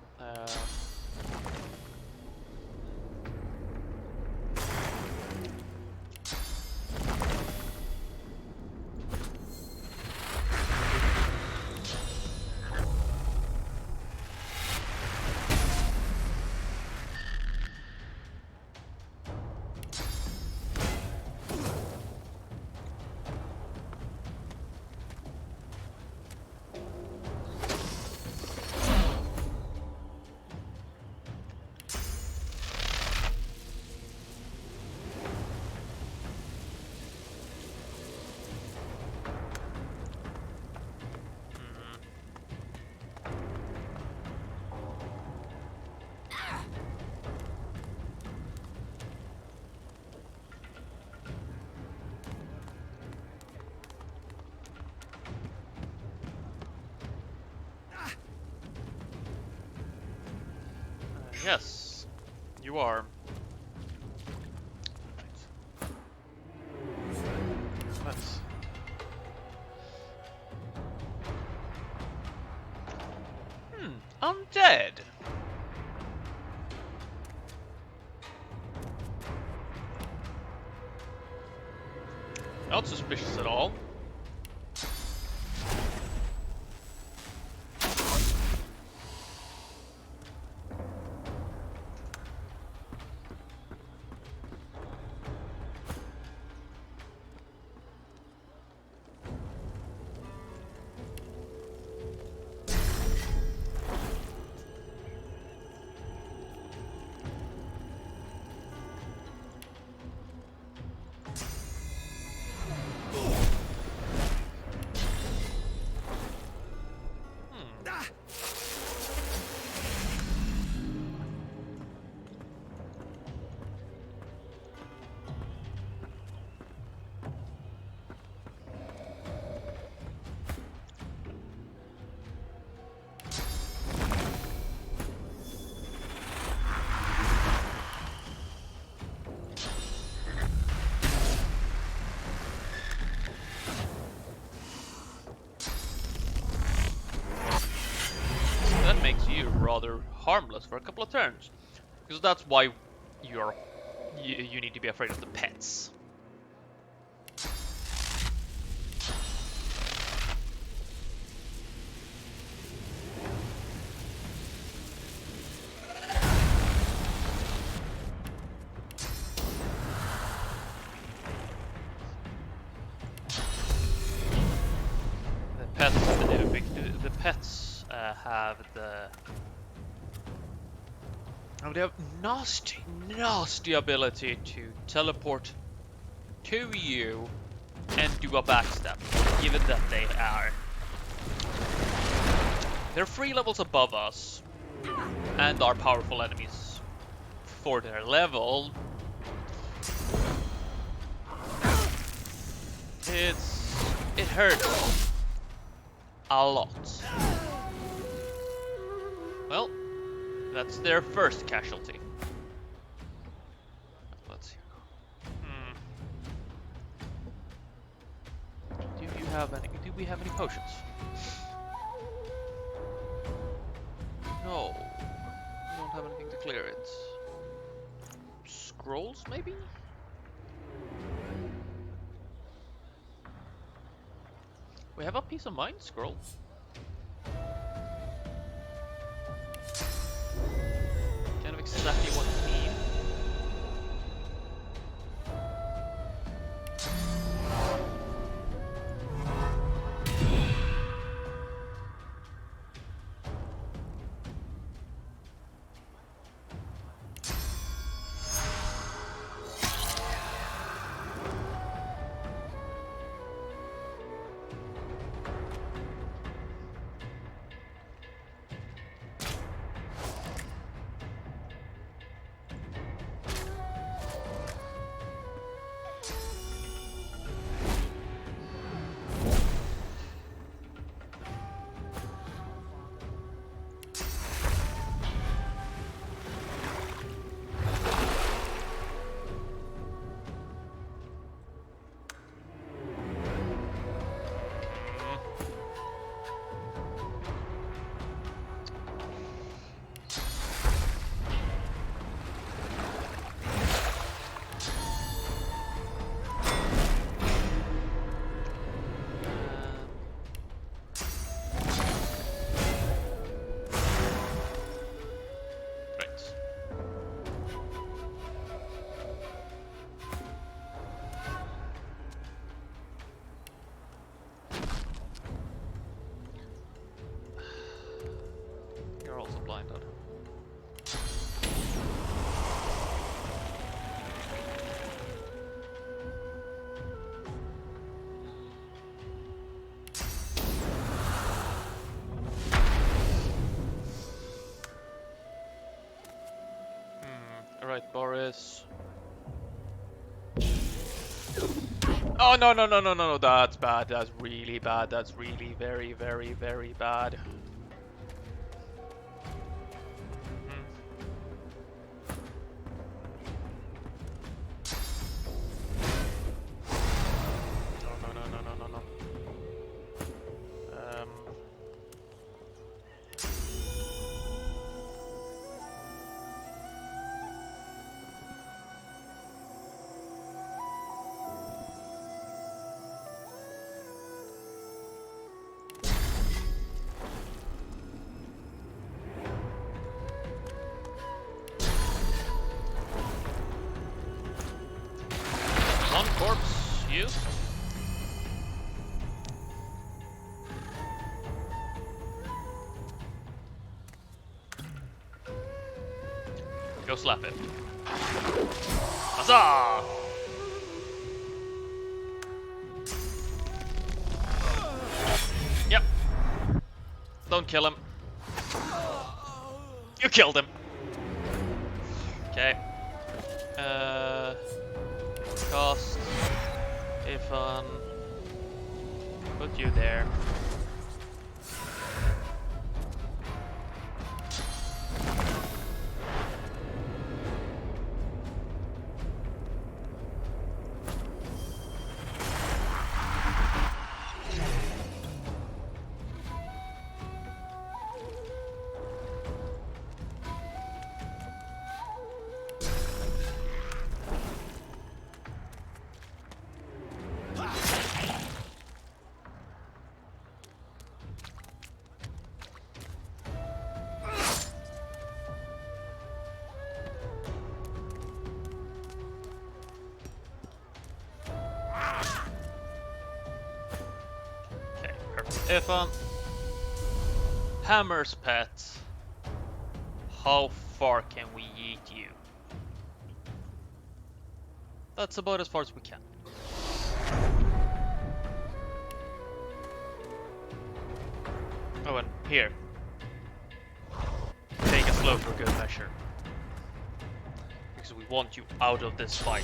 Yes, you are. Let's. Undead. Not suspicious at all. That makes you rather harmless for a couple of turns, because that's why you need to be afraid of the pets. The pets have the. Oh, they have nasty ability to teleport to you and do a backstab, given that they are. They're 3 levels above us and are powerful enemies for their level. It hurts a lot. Well, that's their first casualty. Let's see. Do we have any potions? No. We don't have anything to clear it. Scrolls, maybe? We have a piece of mind scroll. Kind of exactly what we need. Alright, Boris. Oh no no no no no no! That's bad. That's really bad. That's really very very very bad. No no no no no no no. One corpse used. Go slap it. Huzzah! Yep. Don't kill him. You killed him. Okay. Cost. Ifan. Put you there. Ifan. Hammer's pet. How far can we yeet you? That's about as far as we can. Oh, and here. Take it slow for good measure. Because we want you out of this fight.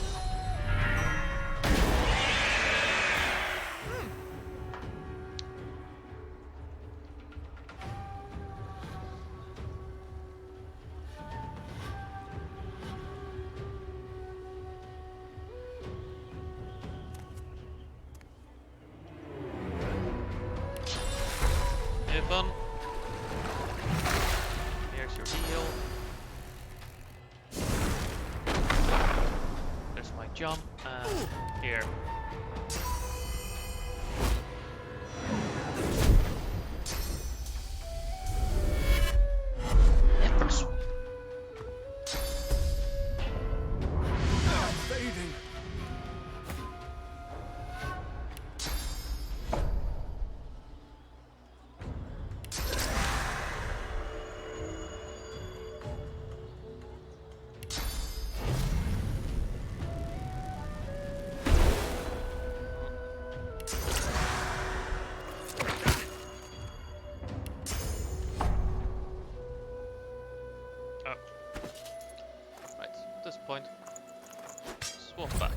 Ifan. Here's your heal. There's my jump, and here. Fading. Point. Swap back.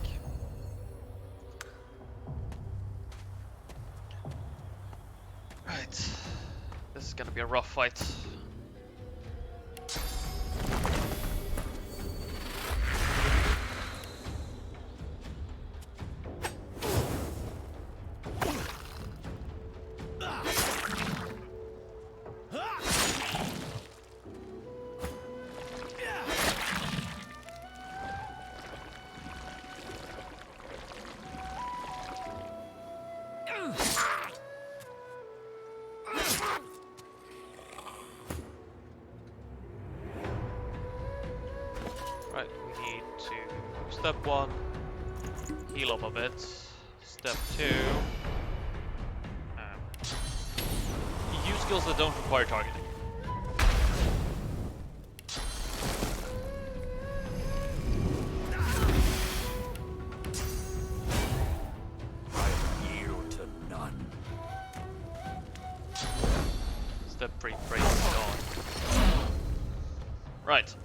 Right. This is gonna be a rough fight. Right, we need to step 1, heal up a bit. Step 2, use skills that don't require targeting. Yield to none. Step 3, break on. Right.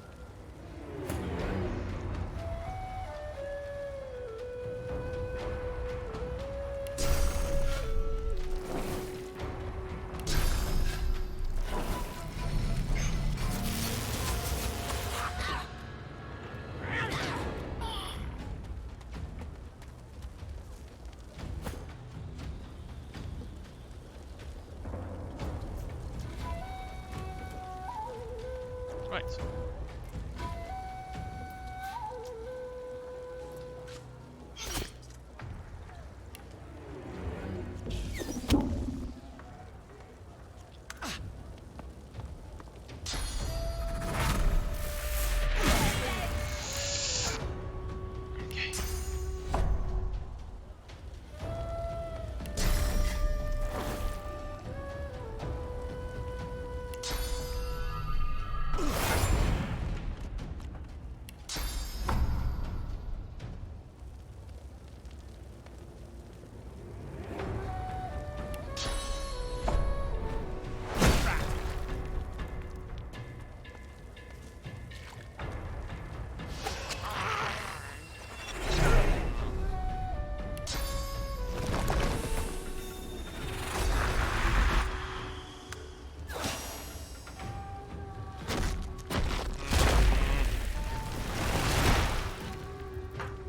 Right.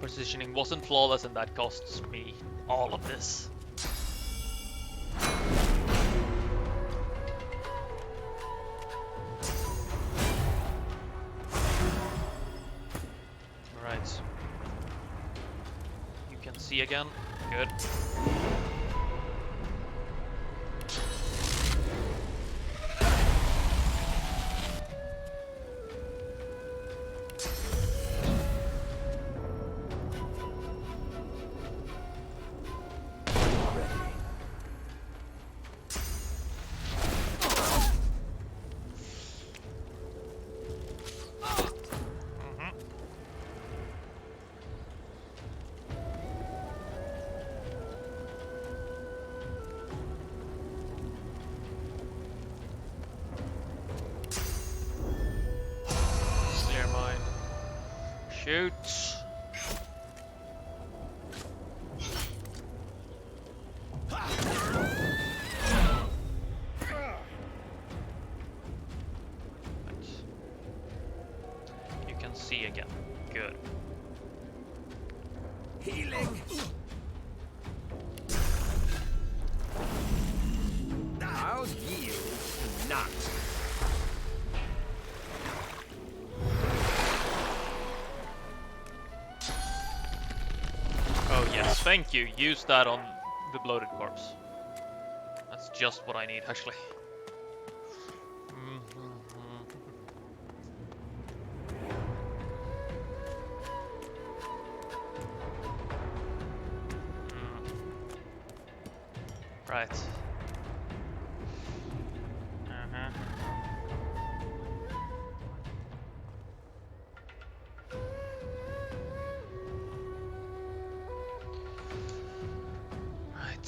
Positioning wasn't flawless, and that costs me all of this. Alright. You can see again. Good. Clear mine. Shoot. You can see again. Good. Healing. I'll yield to none. Oh yes, thank you. Use that on the bloated corpse. That's just what I need, actually. Right. Right.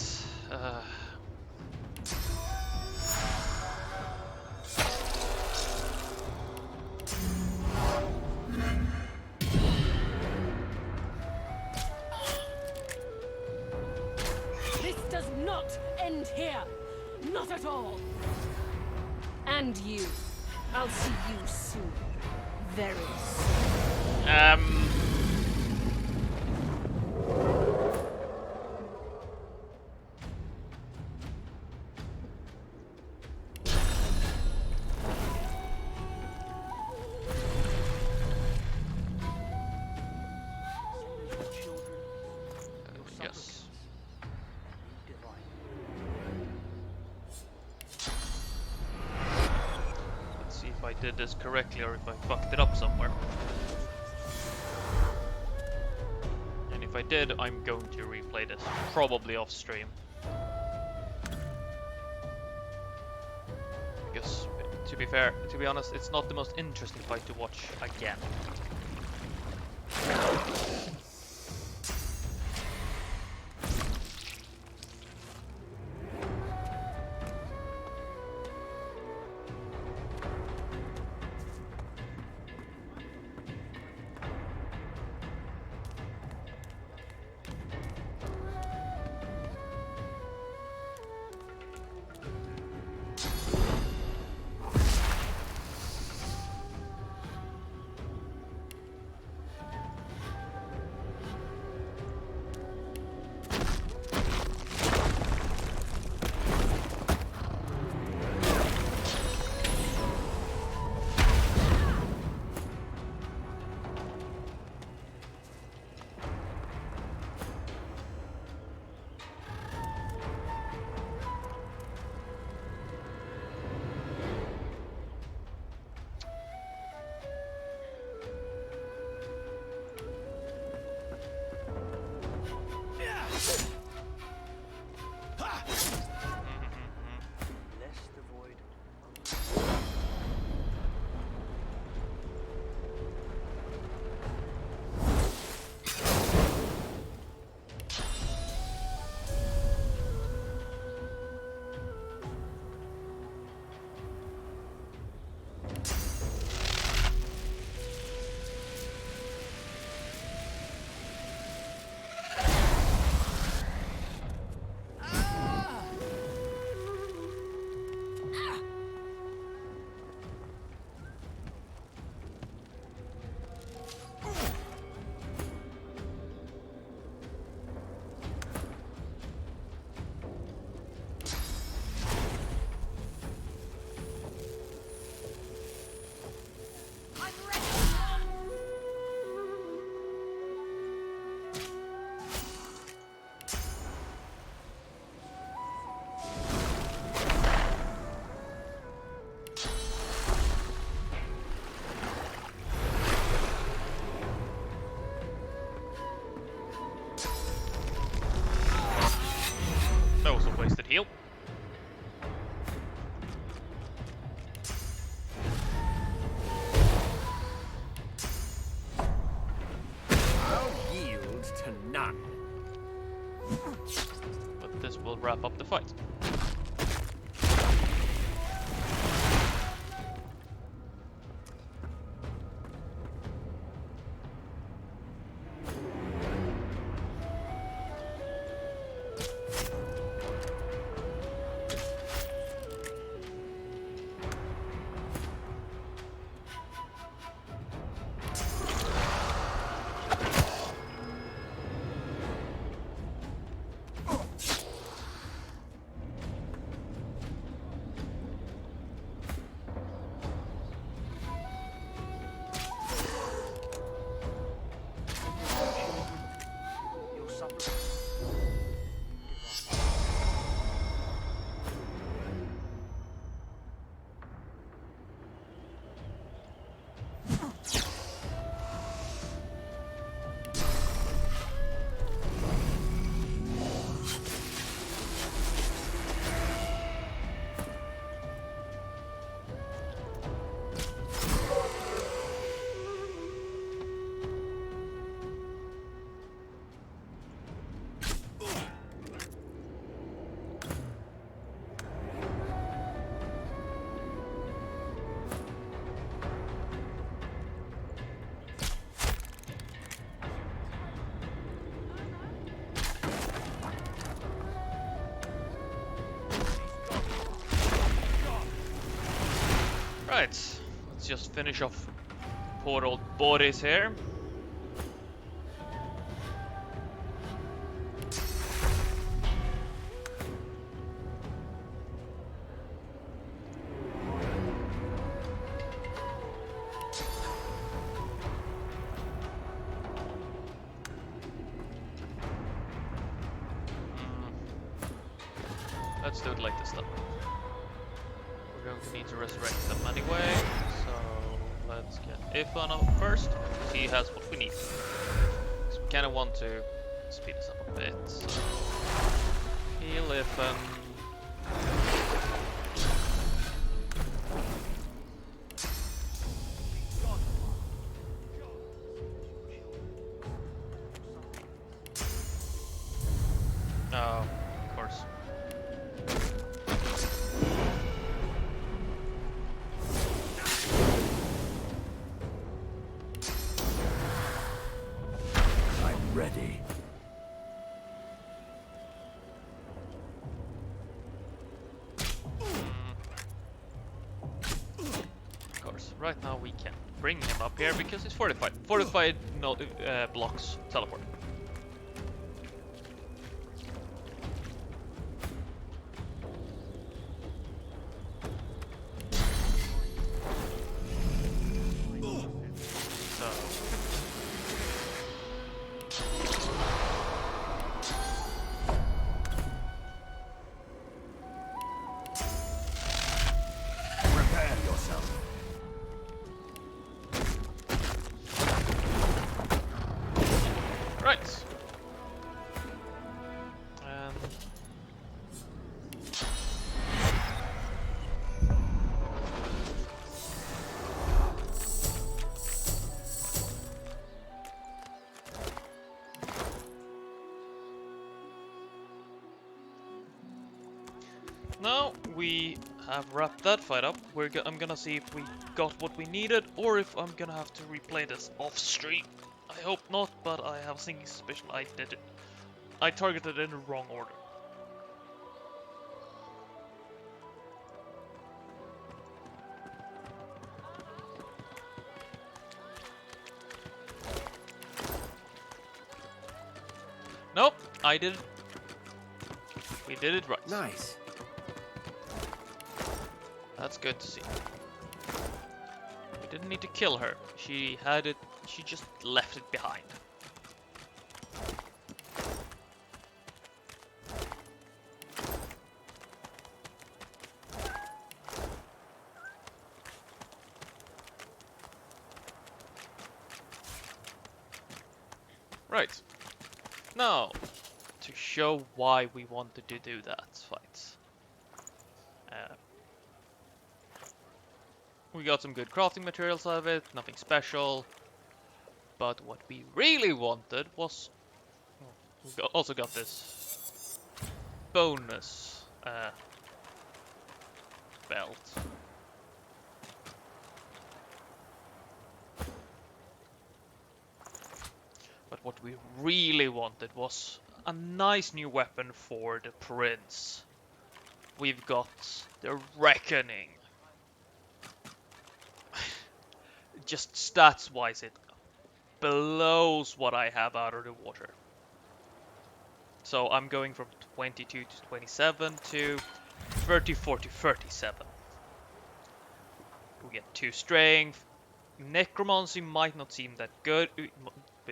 This does not end here. Not at all. And you. I'll see you soon. Very soon. Yes. Let's see if I did this correctly or if I fucked it up somewhere. And if I did, I'm going to replay this, probably off stream. Because, to be honest, it's not the most interesting fight to watch again. to none. But this will wrap up the fight. Right, let's just finish off poor old Boris here. Let's do it like this then. We're going to need to resurrect them anyway, so let's get Ifan up first. He has what we need. So we kind of want to speed this up a bit. So heal Ifan. Oh, of course. Ready. Of course, right now we can't bring him up here because he's fortified. Fortified no, blocks teleport. Right. Now we have wrapped that fight up. I'm gonna see if we got what we needed, or if I'm gonna have to replay this off stream. I hope not, but I have a sinking suspicion I did it. I targeted it in the wrong order. Nope, I did it. We did it right. Nice. That's good to see. We didn't need to kill her. She had it. She just left it behind. Right. Now, to show why we wanted to do that fight. We got some good crafting materials out of it, nothing special. But what we really wanted was Also got this bonus belt. But what we really wanted was a nice new weapon for the prince. We've got the Reckoning. Just stats wise, it blows what I have out of the water. So I'm going from 22 to 27 to 34 to 37. We get 2 strength. Necromancy might not seem that good,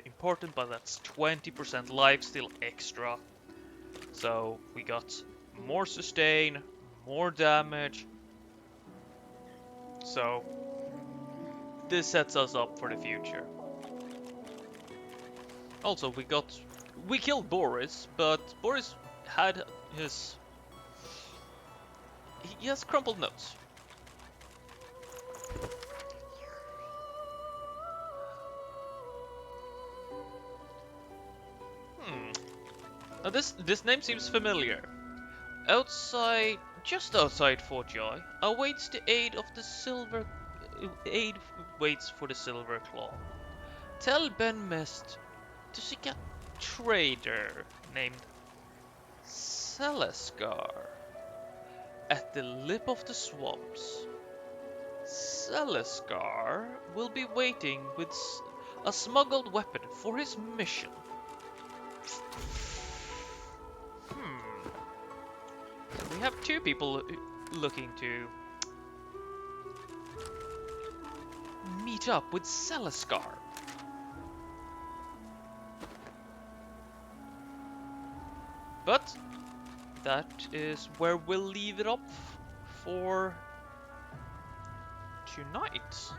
important, but that's 20% lifesteal extra. So we got more sustain, more damage. So this sets us up for the future. Also, we killed Boris, but Boris had he has crumpled nose. Now this name seems familiar. Just outside Fort Joy, awaits the aid of the silver. Aid waits for the Silver Claw. Tell Ben Mest to seek a trader named Celescar at the lip of the swamps. Celescar will be waiting with a smuggled weapon for his mission. So we have 2 people looking to meet up with Celescar. But that is where we'll leave it up for tonight.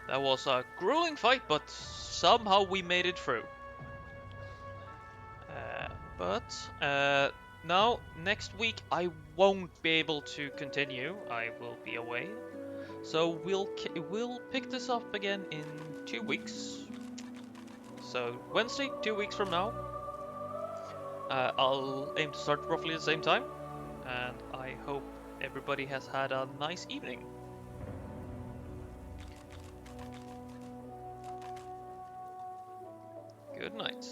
That was a grueling fight, but somehow we made it through. Now, next week I won't be able to continue. I will be away. So we'll pick this up again in 2 weeks. So Wednesday, 2 weeks from now. I'll aim to start roughly the same time. And I hope everybody has had a nice evening. Good night.